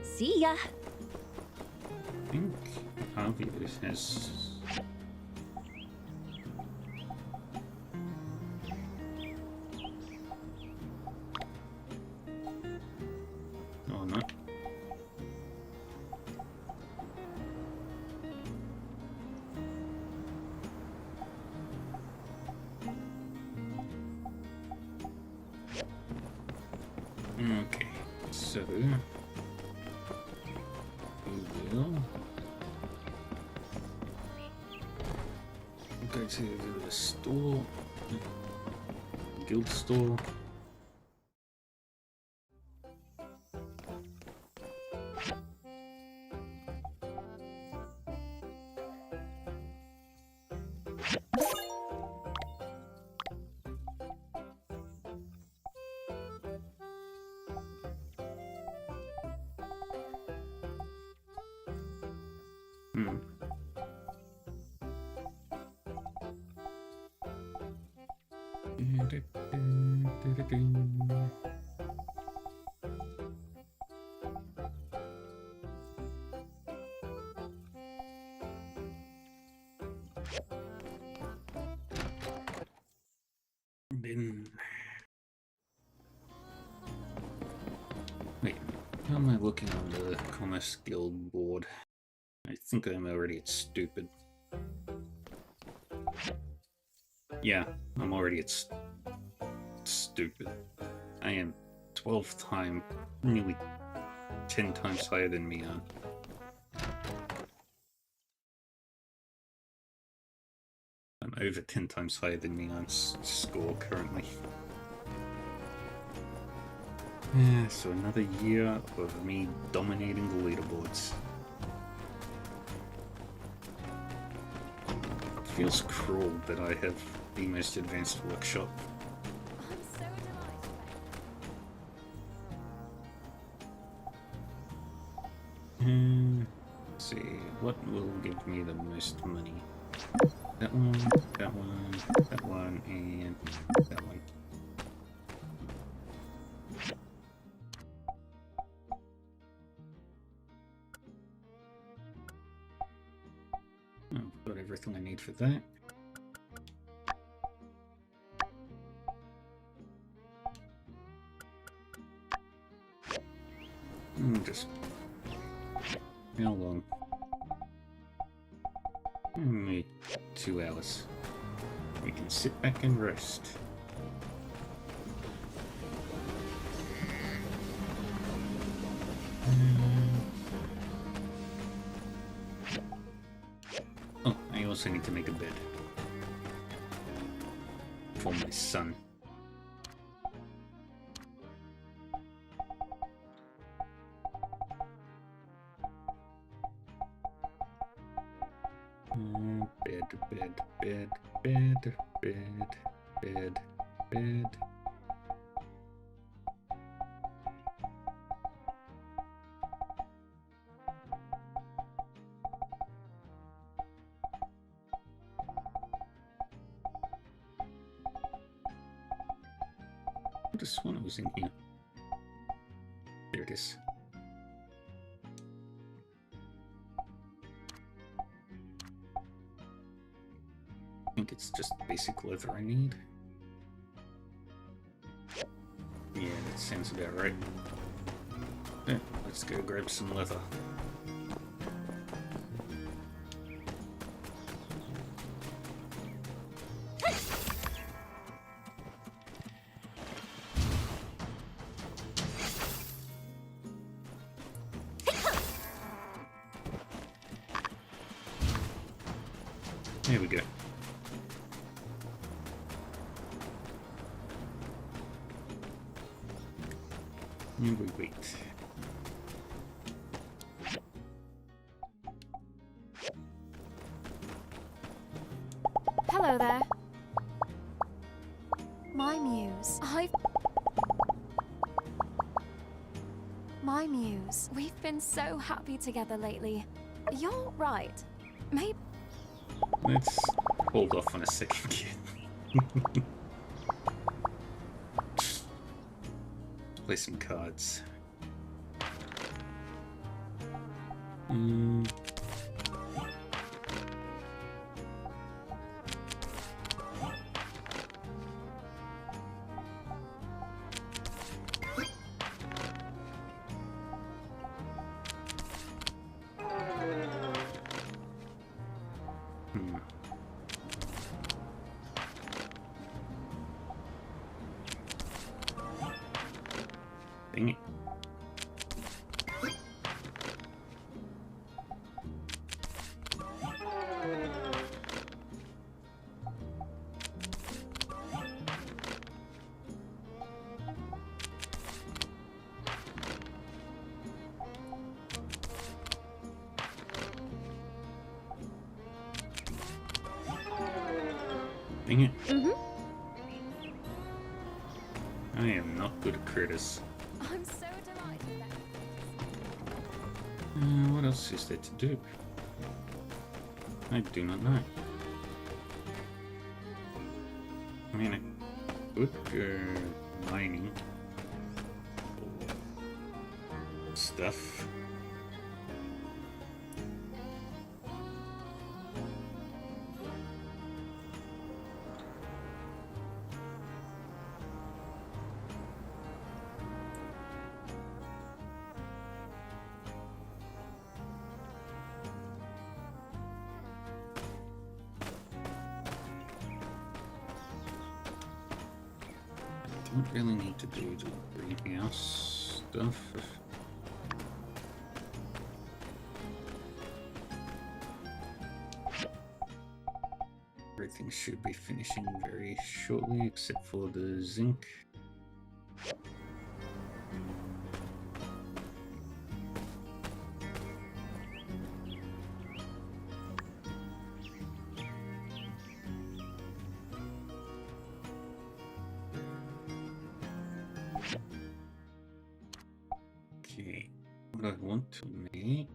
See ya. I think Harvey has. Oh, no. Okay, so we will go to the store, guild store. Then wait, how am I looking on the Commerce Guild board? I think I'm already at stupid. Yeah, I'm already at stupid. I am 12 times, nearly 10 times higher than Mian. I'm over 10 times higher than Mian's score currently. Yeah, so another year of me dominating the leaderboards. It feels cruel that I have the most advanced workshop. Let's see, what will give me the most money? That one, that one, that one, and that one. everything I need for that. Just how long? Only 2 hours. We can sit back and rest. Oh, I also need to make a bed for my son. Bed, bed, bed, bed, bed, bed, bed. I just one was in here. There it is. I think it's just basic leather I need. Yeah, that sounds about right. Yeah, let's go grab some leather. There we go. And we wait. Hello there. My muse. My muse. We've been so happy together lately. You're right. Maybe. Let's hold off on a second, kid. Play some cards. Dang it. Dang it. I am not good at critters. I'm so delighted that. What else is there to do? I do not know. I mean, I could go mining stuff. Don't really need to do the greenhouse stuff. Everything should be finishing very shortly, except for the zinc. Okay, what I want to make.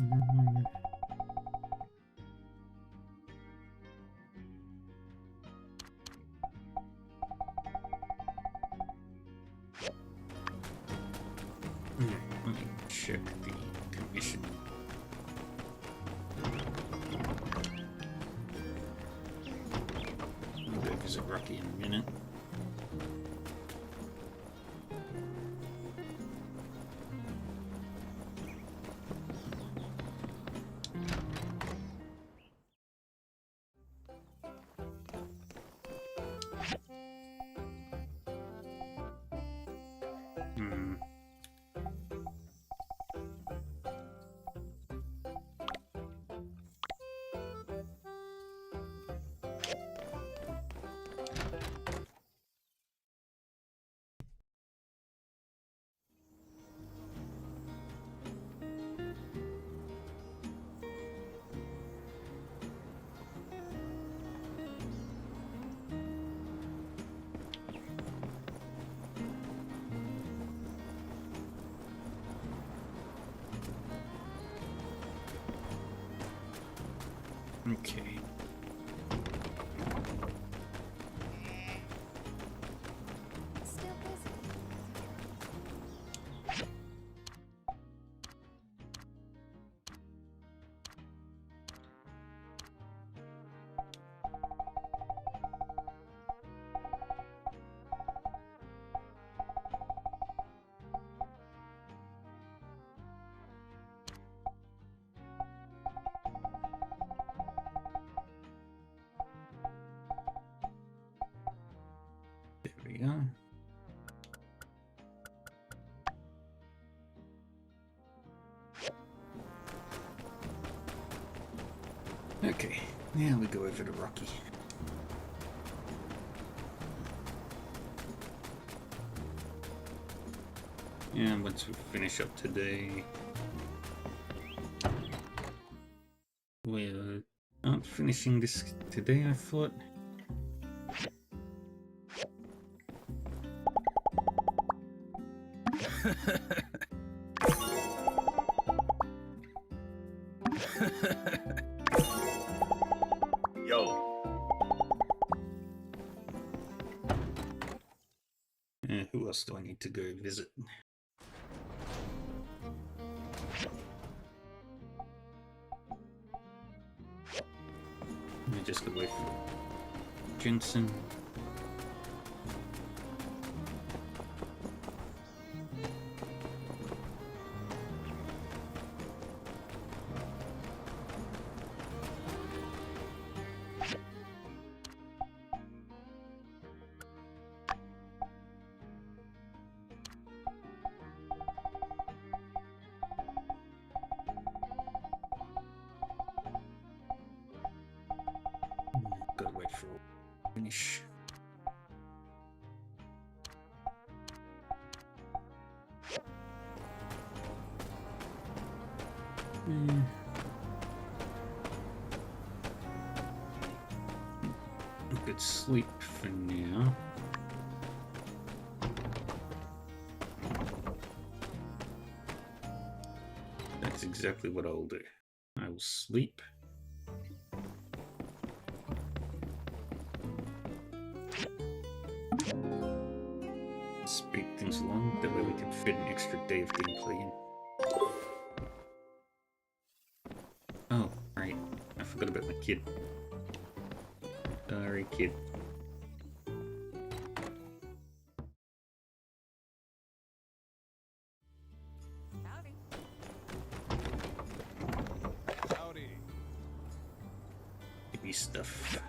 Let me check the commission. I'll go visit Rocky in a minute. Okay. Still busy. There we go. Okay, now we go over to Rocky. And once we finish up today, we're not finishing this today, I thought. Yo. Who else do I need to go visit? Let me just go wait for Jensen. Gotta wait for finish. Good sleep for now. That's exactly what I'll do. I will sleep. Speed things along, that way we can fit an extra day of gameplay in. Oh, right. I forgot about my kid. Sorry, kid. Howdy. Give me stuff.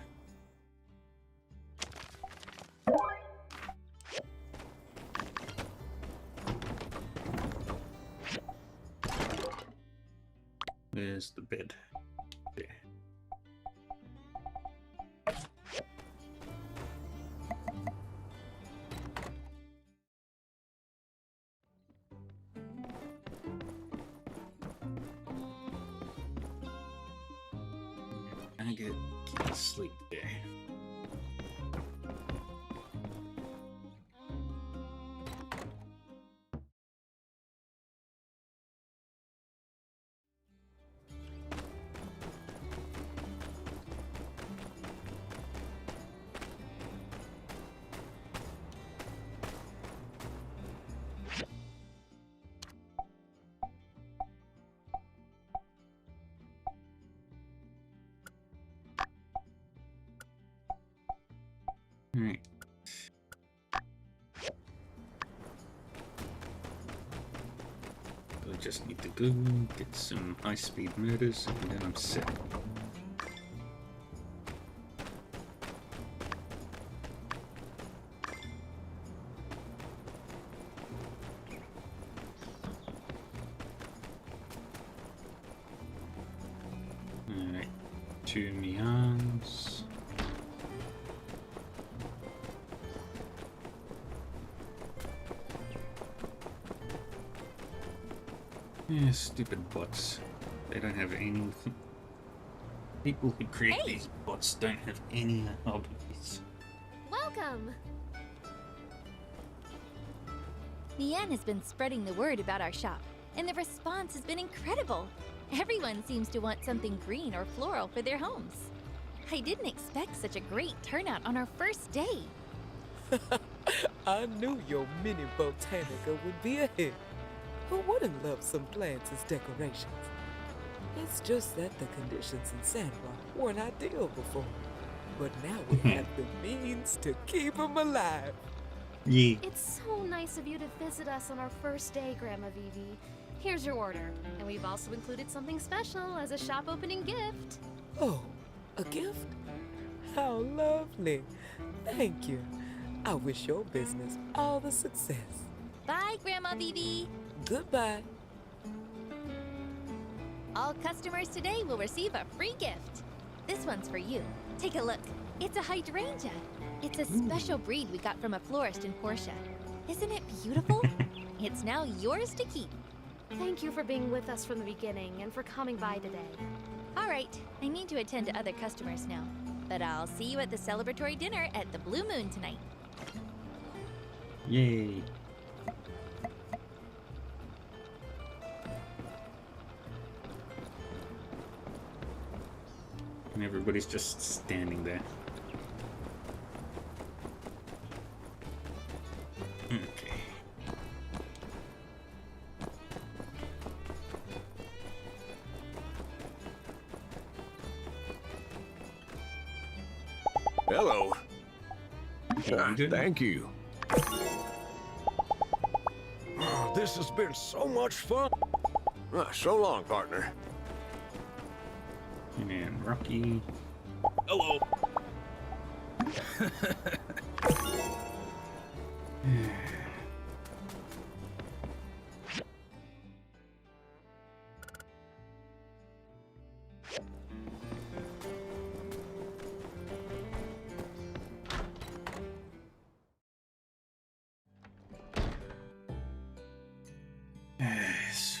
Where's the bed? There. I get sleep there. Alright. I just need to go get some high-speed murders, and then I'm set. Alright, 2 neons. Yeah, stupid bots. They don't have any... People who create these bots don't have any hobbies. Welcome! Leanne has been spreading the word about our shop, and the response has been incredible. Everyone seems to want something green or floral for their homes. I didn't expect such a great turnout on our first day. I knew your mini botanica would be a hit. Who wouldn't love some plants as decorations? It's just that the conditions in Sandrock weren't ideal before. But now we have the means to keep them alive. Yeah. It's so nice of you to visit us on our first day, Grandma Vivi. Here's your order, and we've also included something special as a shop opening gift. Oh, a gift? How lovely. Thank you. I wish your business all the success. Bye, Grandma Vivi. Goodbye. All customers today will receive a free gift. This one's for you. Take a look. It's a hydrangea. It's a special breed we got from a florist in Portia. Isn't it beautiful? It's now yours to keep. Thank you for being with us from the beginning and for coming by today. All right, I need to attend to other customers now. But I'll see you at the celebratory dinner at the Blue Moon tonight. Yay. And everybody's just standing there. Okay. Hello. Thank you. Oh, this has been so much fun. So long, partner. And Rocky. Hello.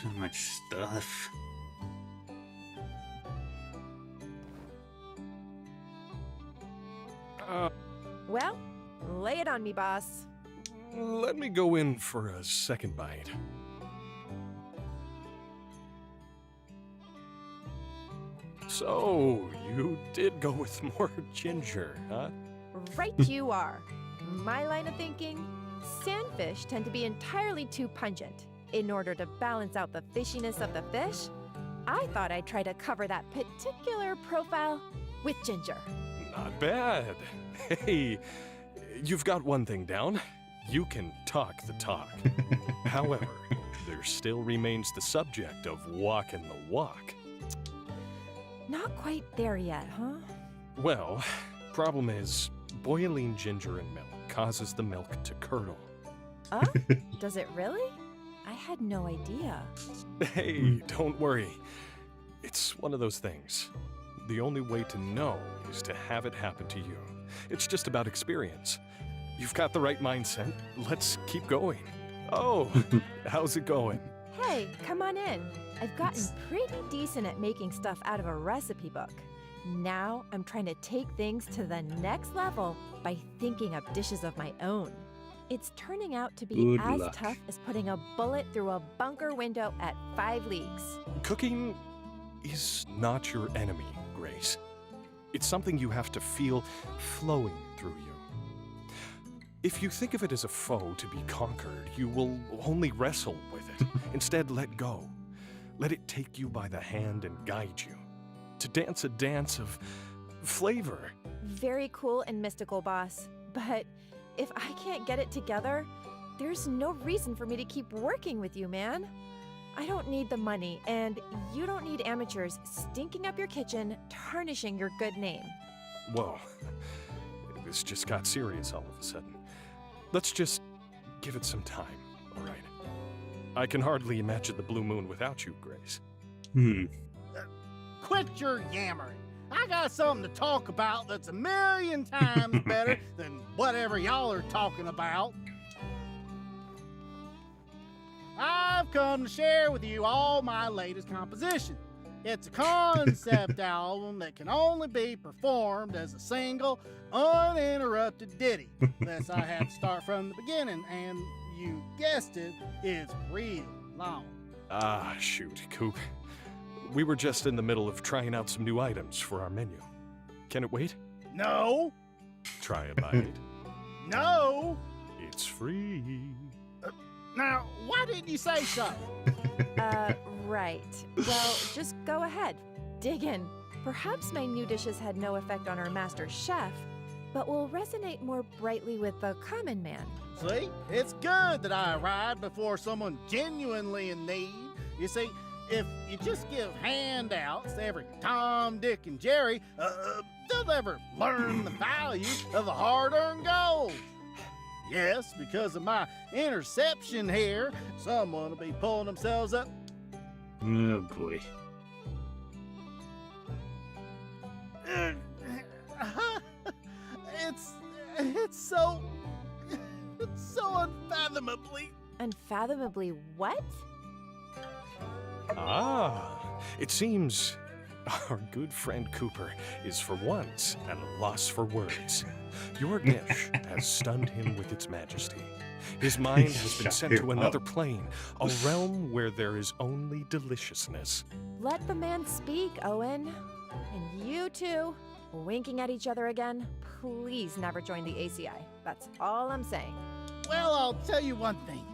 So much stuff. Well, lay it on me, boss. Let me go in for a second bite. So, you did go with more ginger, huh? Right you are. My line of thinking, sandfish tend to be entirely too pungent. In order to balance out the fishiness of the fish, I thought I'd try to cover that particular profile with ginger. Not bad. Hey, you've got one thing down. You can talk the talk. However, there still remains the subject of walking the walk. Not quite there yet, huh? Well, problem is, boiling ginger in milk causes the milk to curdle. Does it really? I had no idea. Hey, don't worry. It's one of those things. The only way to know is to have it happen to you. It's just about experience. You've got the right mindset. Let's keep going. Oh, how's it going? Hey, come on in. I've gotten pretty decent at making stuff out of a recipe book. Now I'm trying to take things to the next level by thinking up dishes of my own. It's turning out to be Good as luck. tough as putting a bullet through a bunker window at 5 leagues. Cooking is not your enemy, Grace. It's something you have to feel flowing through you. If you think of it as a foe to be conquered, you will only wrestle with it. Instead, let go. Let it take you by the hand and guide you. To dance a dance of flavor. Very cool and mystical, boss. But if I can't get it together, there's no reason for me to keep working with you, man. I don't need the money, and you don't need amateurs stinking up your kitchen, tarnishing your good name. Whoa. This just got serious all of a sudden. Let's just give it some time, all right? I can hardly imagine the Blue Moon without you, Grace. Quit your yammering. I got something to talk about that's a million times better than whatever y'all are talking about. I've come to share with you all my latest composition. It's a concept album that can only be performed as a single, uninterrupted ditty. Unless I have to start from the beginning, and you guessed it, it's real long. Ah, shoot, Coop. We were just in the middle of trying out some new items for our menu. Can it wait? No. Try a bite. No. It's free. Now, why didn't you say so? Right. Well, just go ahead. Dig in. Perhaps my new dishes had no effect on our master chef, but will resonate more brightly with the common man. See, it's good that I arrived before someone genuinely in need. You see, if you just give handouts to every Tom, Dick, and Jerry, they'll never learn the value of the hard-earned gold. Yes, because of my interception here, someone will be pulling themselves up. Oh boy. It's so unfathomably. Unfathomably what? Ah, it seems our good friend Cooper is for once at a loss for words. Your dish has stunned him with its majesty. His mind has been sent to another plane, a realm where there is only deliciousness. Let the man speak, Owen. And you two, winking at each other again, please never join the ACI. That's all I'm saying. Well, I'll tell you one thing.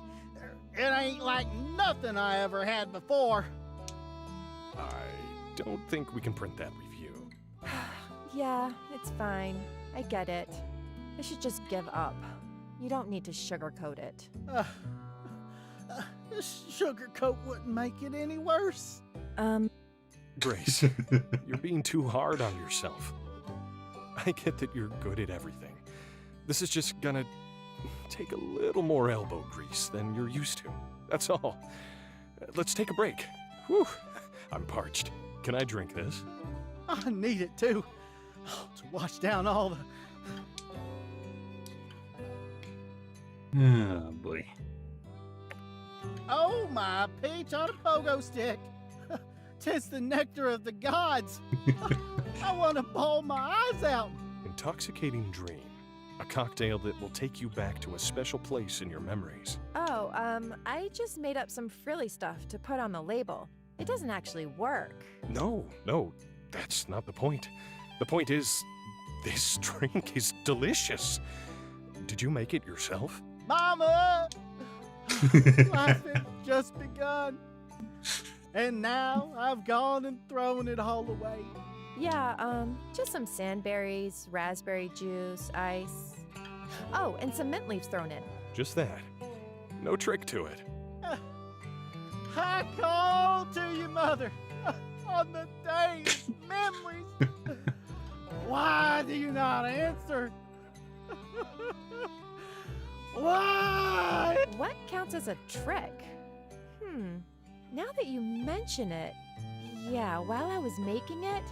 It ain't like nothing I ever had before. I don't think we can print that review. Yeah, it's fine. I get it. I should just give up. You don't need to sugarcoat it. Sugarcoat wouldn't make it any worse. Grace, you're being too hard on yourself. I get that you're good at everything. This is just gonna take a little more elbow grease than you're used to. That's all. Let's take a break. Whew, I'm parched. Can I drink this? I need it too. To wash down all the... Oh boy. Oh, my peach on a pogo stick. 'Tis the nectar of the gods. I want to bawl my eyes out. Intoxicating Dream. A cocktail that will take you back to a special place in your memories. Oh, I just made up some frilly stuff to put on the label. It doesn't actually work. No, that's not the point. The point is, this drink is delicious. Did you make it yourself? Mama! Life had just begun. And now I've gone and thrown it all away. Yeah, just some sandberries, raspberry juice, ice. Oh, and some mint leaves thrown in. Just that. No trick to it. I called to you, Mother, on the day of memories. Why do you not answer? Why? What counts as a trick? Now that you mention it, yeah, while I was making it,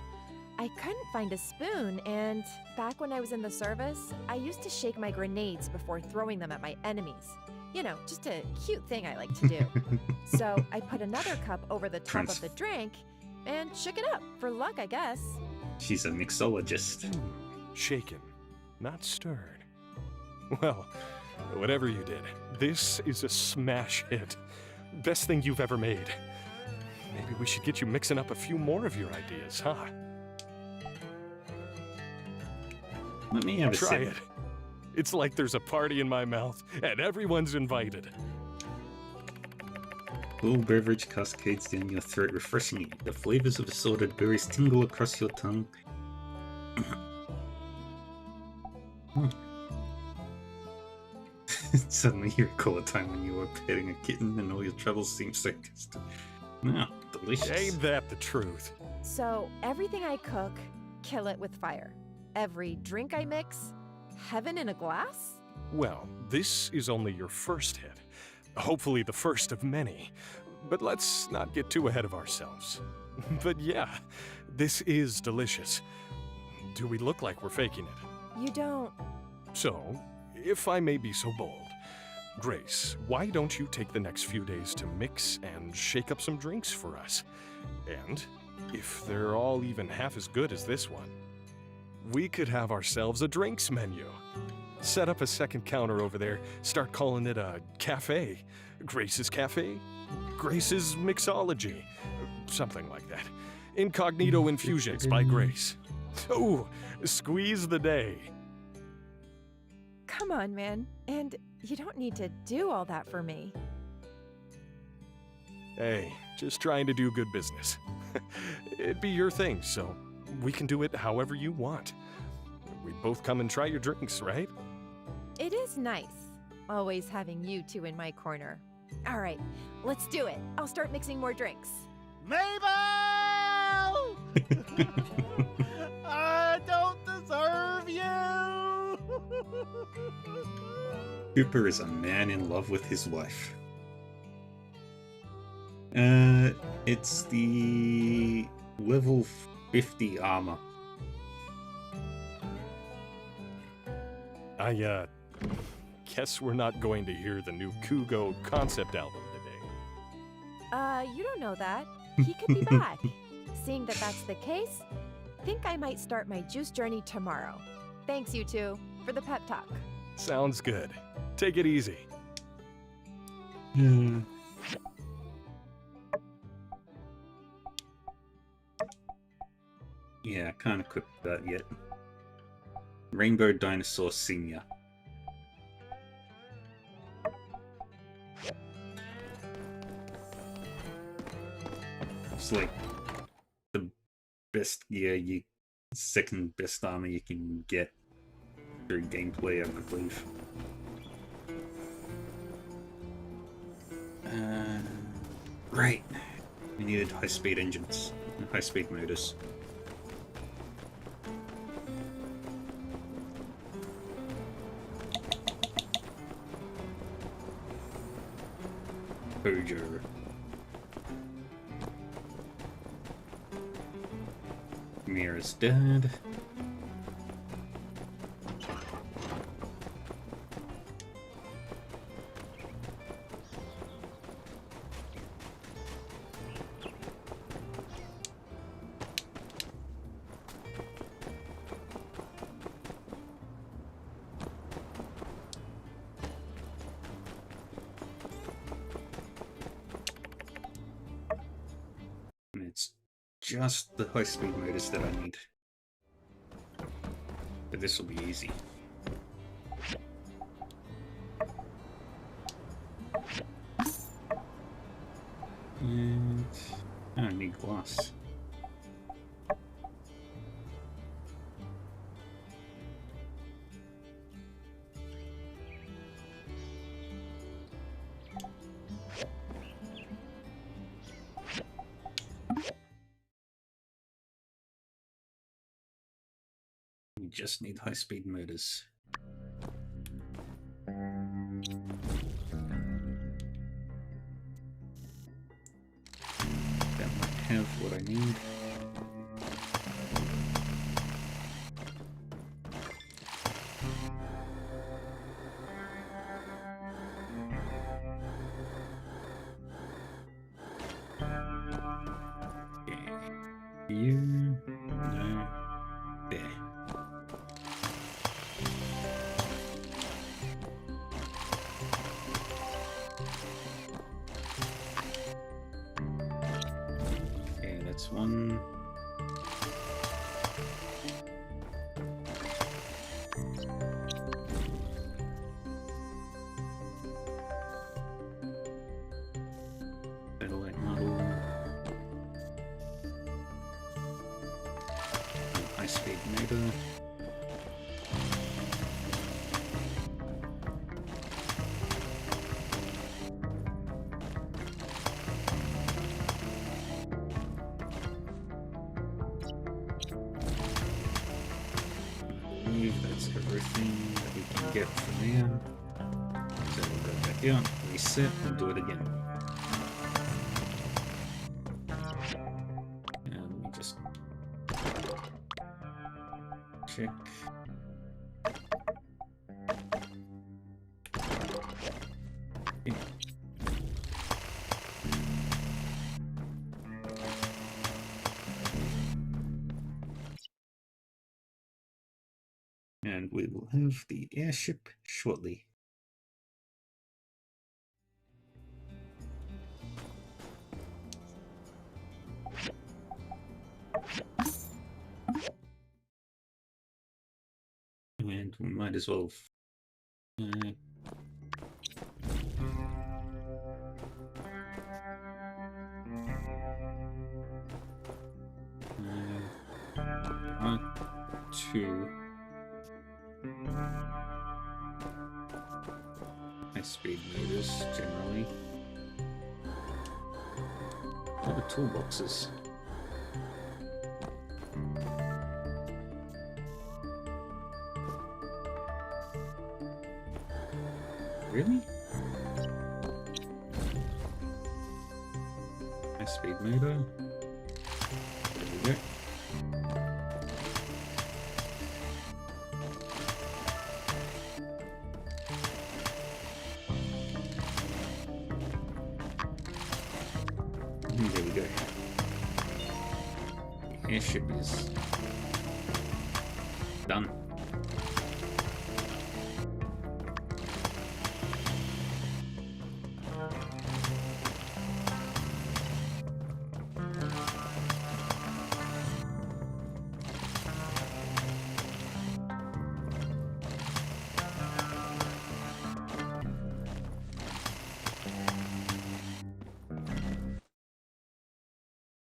I couldn't find a spoon, and back when I was in the service, I used to shake my grenades before throwing them at my enemies. You know, just a cute thing I like to do. So I put another cup over the top of the drink and shook it up, for luck, I guess. She's a mixologist. Shaken, not stirred. Well, whatever you did, this is a smash hit. Best thing you've ever made. Maybe we should get you mixing up a few more of your ideas, huh? Let me have a Try sip. it. It's like there's a party in my mouth, and everyone's invited. Cool beverage cascades down your throat refreshingly. The flavors of assorted berries tingle across your tongue. Suddenly you recall a time when you were petting a kitten and all your troubles seem so distant. No, delicious. Ain't that the truth? So, everything I cook, kill it with fire. Every drink I mix, heaven in a glass? Well, this is only your first hit. Hopefully the first of many. But let's not get too ahead of ourselves. But yeah, this is delicious. Do we look like we're faking it? You don't. So, if I may be so bold, Grace, why don't you take the next few days to mix and shake up some drinks for us? And if they're all even half as good as this one, we could have ourselves a drinks menu. Set up a second counter over there, start calling it a cafe. Grace's Cafe? Grace's Mixology. Something like that. Incognito Infusions by Grace. Oh, squeeze the day. Come on, man. And you don't need to do all that for me. Hey, just trying to do good business. It'd be your thing, so we can do it however you want. We both come and try your drinks, right? It is nice, always having you two in my corner. All right, let's do it. I'll start mixing more drinks. Mabel! I don't deserve you! Cooper is a man in love with his wife. It's the level 50 armor. I guess we're not going to hear the new Kugo concept album today. You don't know that. He could be back. Seeing that that's the case, think I might start my juice journey tomorrow. Thanks, you two, for the pep talk. Sounds good. Take it easy. Yeah, I can't equip that yet. Rainbow Dinosaur Senior. It's like the best gear second best armor you can get through gameplay, I believe. Right. We needed high-speed engines and high-speed motors. Hojo. Mira's dead. And it's just the high-speed motors that I need. But this will be easy. And I don't need glass. We just need high-speed motors. That might have what I need. You no there. Okay, that's one. Satellite model. High-speed motor. That's everything that we can get from there. So we'll go back out, reset, and do it again. And we just check. Okay. And we will have the airship shortly. And we might as well two high-speed motors generally. What are toolboxes? Really? High-speed motor. There we go. There we go. The airship is done.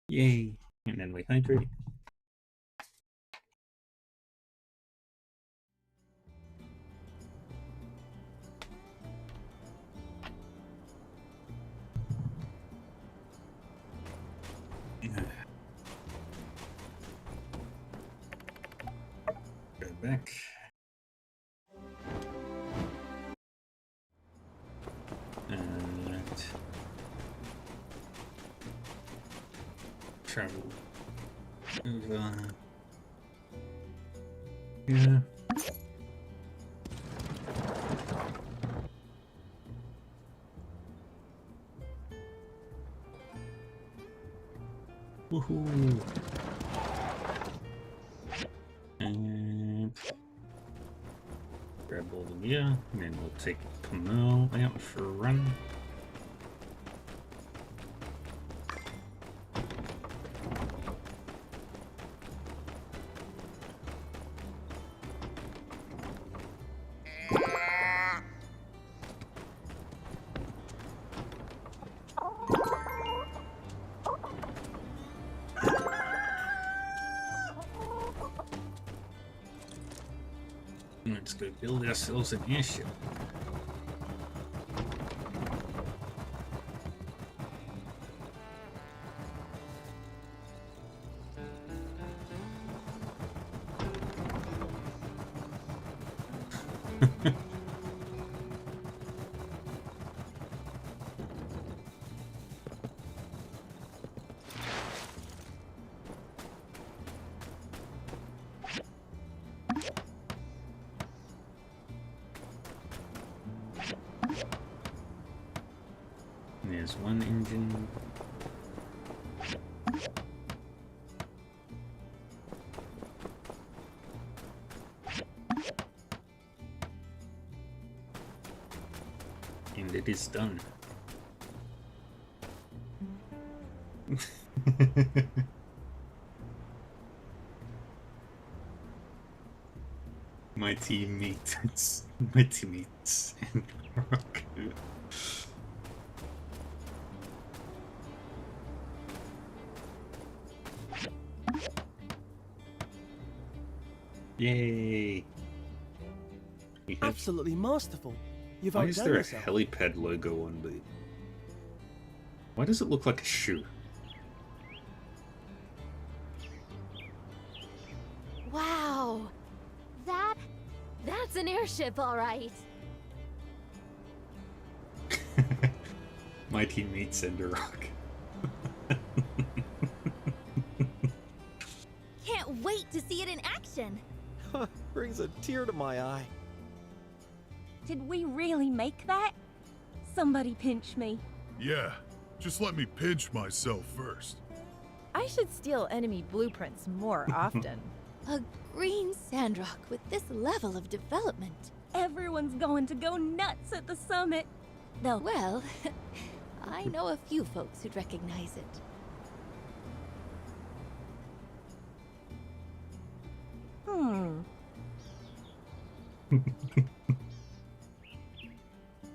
Yay! And then we hydrate. Go back. And travel over. Yeah. Woohoo! And grab all the gear, and then we'll take Camille out for a run. Let's go build ourselves an airship. There's one engine. And it is done. My teammates and rock. Yay! Absolutely masterful. You've Why is outdone there a yourself. helipad logo on the... Why does it look like a shoe? Wow! That That's an airship, all right. My teammate Sandrock. Can't wait to see it in action. Brings a tear to my eye. Did we really make that? Somebody pinch me. Yeah, just let me pinch myself first. I should steal enemy blueprints more often. A green Sandrock with this level of development. Everyone's going to go nuts at the summit. They'll... Well, I know a few folks who'd recognize it.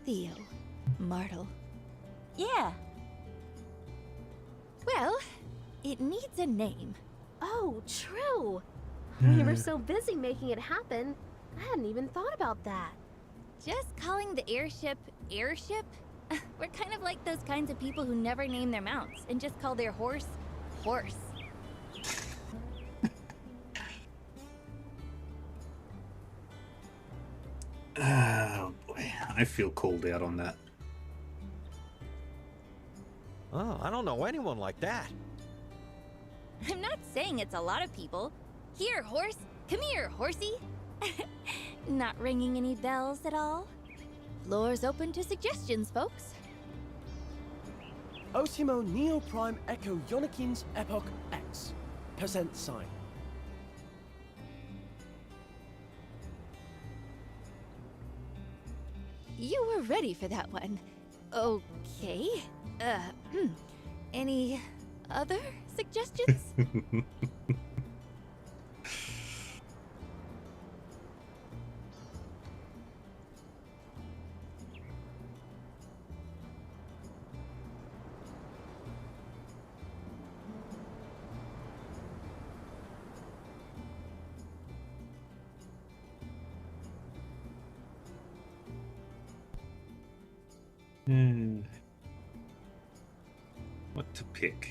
Theo. Martel. Yeah. Well, it needs a name. Oh, true. We were so busy making it happen, I hadn't even thought about that. Just calling the airship airship? We're kind of like those kinds of people who never name their mounts and just call their horse horse. Oh boy, I feel called out on that. Oh, I don't know anyone like that. I'm not saying it's a lot of people. Here, horse. Come here, horsey. Not ringing any bells at all? Floor's open to suggestions, folks. Osimo Neo Prime Echo Yonikins Epoch X. % sign. You were ready for that one. Okay. Any other suggestions? What to pick?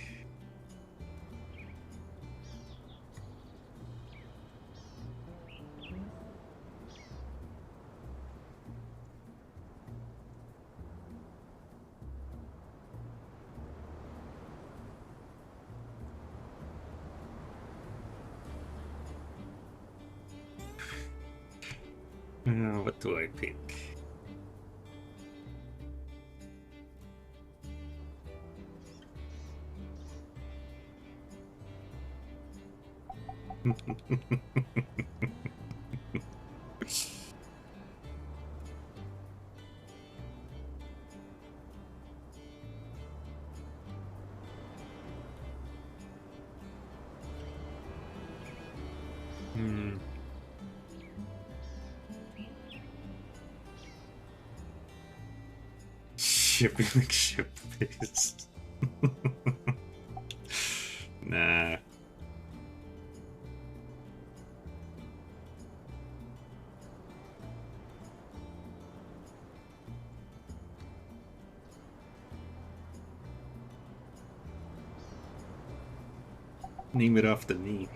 What do I pick? Shipping ship based. Nah. Name it after me.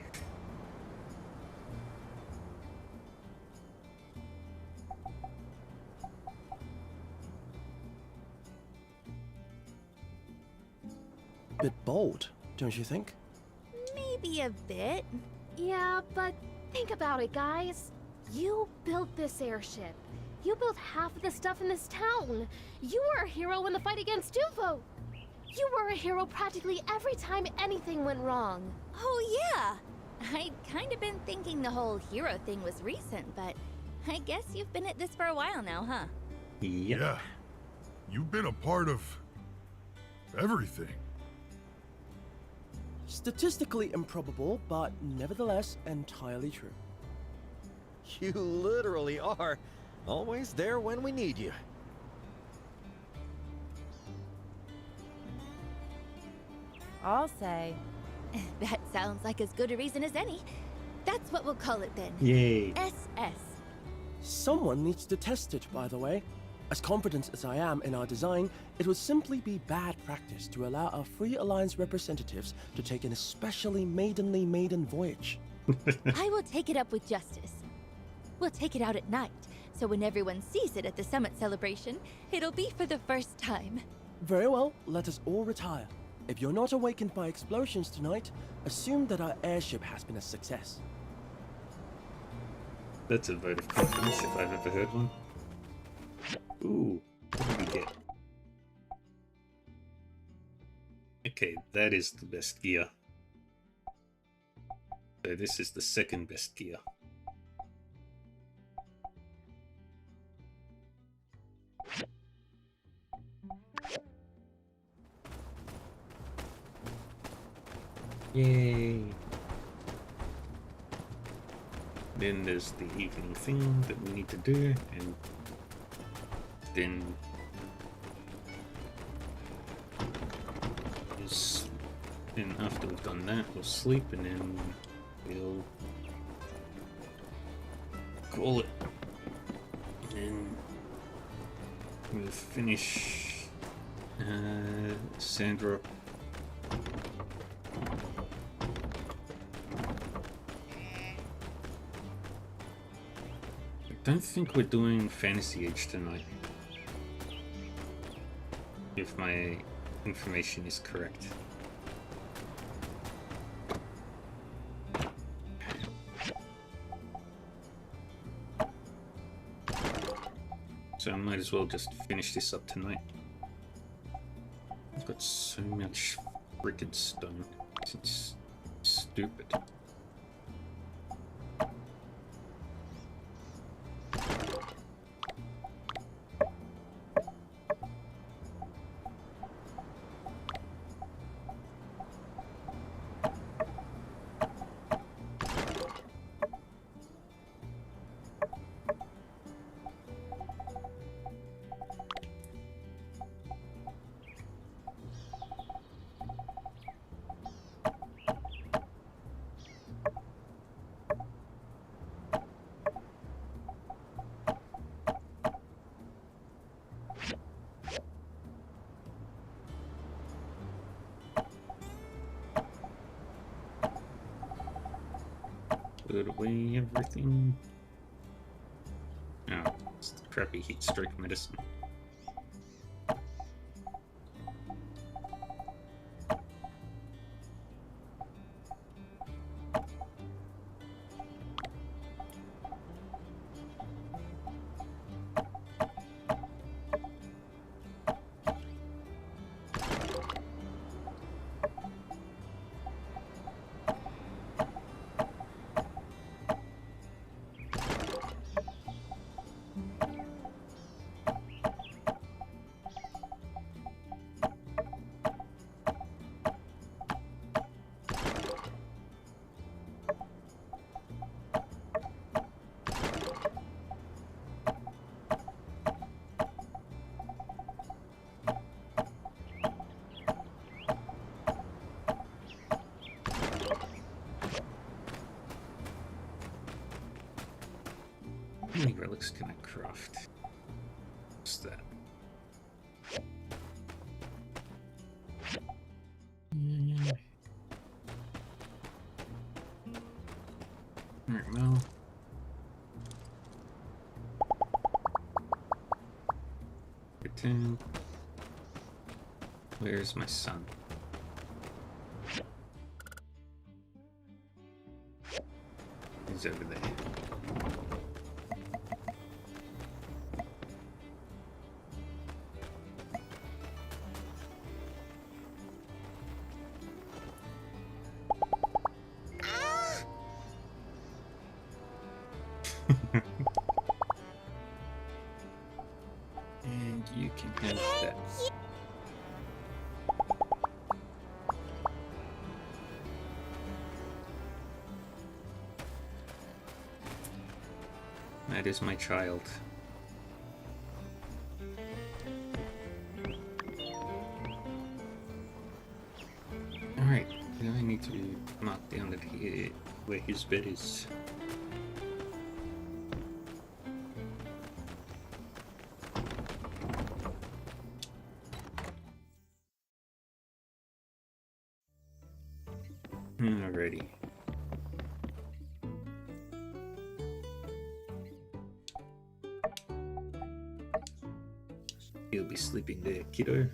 Bit bold, don't you think? Maybe a bit. Yeah, but think about it, guys. You built this airship. You built half of the stuff in this town. You were a hero in the fight against Duvo. You were a hero practically every time anything went wrong. Oh, yeah. I'd kind of been thinking the whole hero thing was recent, but I guess you've been at this for a while now, huh? Yep. Yeah. You've been a part of everything. Statistically improbable, but nevertheless entirely true. You literally are always there when we need you. I'll say. That sounds like as good a reason as any. That's what we'll call it then. Yay. SS. Someone needs to test it, by the way. As confident as I am in our design, it would simply be bad practice to allow our Free Alliance representatives to take an especially maiden voyage. I will take it up with Justice. We'll take it out at night, so when everyone sees it at the summit celebration, it'll be for the first time. Very well, let us all retire. If you're not awakened by explosions tonight, assume that our airship has been a success. That's a vote of confidence if I've ever heard one. Ooh, what did we get? Okay, that is the best gear. So this is the second best gear. Yay! Then there's the evening thing that we need to do, and then after we've done that, we'll sleep, and then we'll call it, and then we'll finish Sandrock. I don't think we're doing Fantasy Age tonight, if my information is correct. So I might as well just finish this up tonight. I've got so much frickin' stone. It's stupid. Put away everything. Oh, it's the crappy heat stroke medicine. How many relics can I craft? What's that? Alright, well. Return. Where's my son? He's over there. And you can have that. That is my child. Alright, now I need to mark down that where his bed is. Alrighty. You'll be sleeping there, kiddo.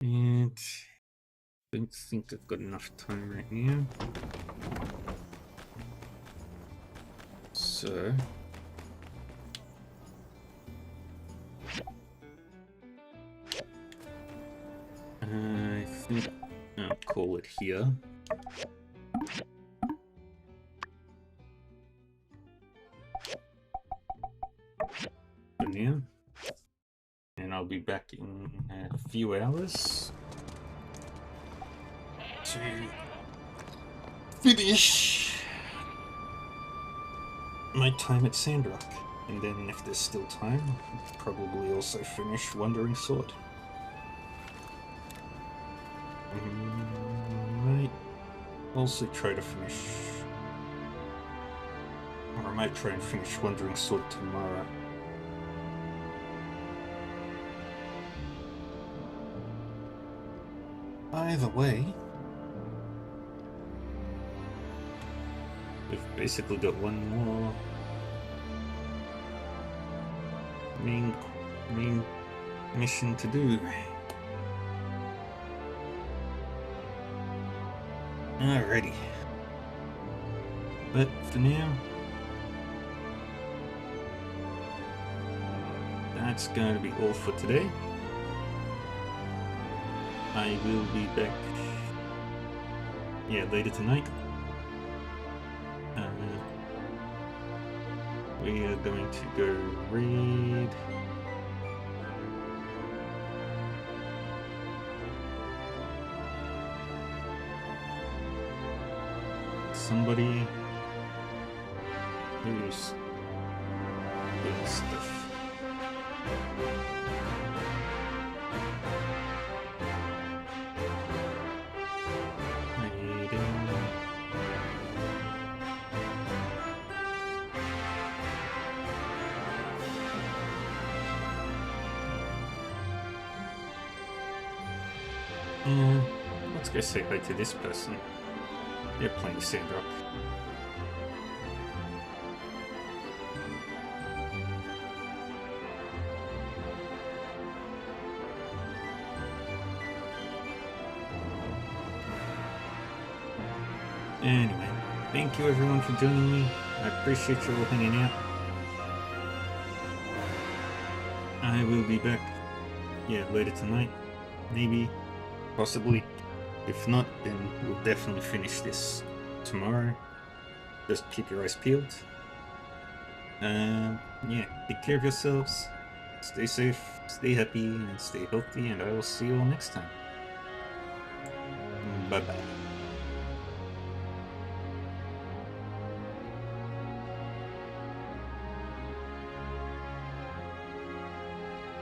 And I don't think I've got enough time right now. So I think I'll call it here. For now. And I'll be back in a few hours to finish my time at Sandrock. And then if there's still time, I'll probably also finish Wandering Sword. Might also try to finish, or I might try and finish Wandering Sword tomorrow. By the way, we've basically got one more main mission to do. Alrighty. But for now, that's going to be all for today. I will be back, later tonight. We are going to go read somebody who's doing stuff. Let's go say hi to this person. They're playing Sandrock. Anyway, thank you everyone for joining me. I appreciate you all hanging out. I will be back, later tonight. Maybe, possibly. If not, then we'll definitely finish this tomorrow. Just keep your eyes peeled. Take care of yourselves. Stay safe, stay happy, and stay healthy, and I will see you all next time. Bye-bye.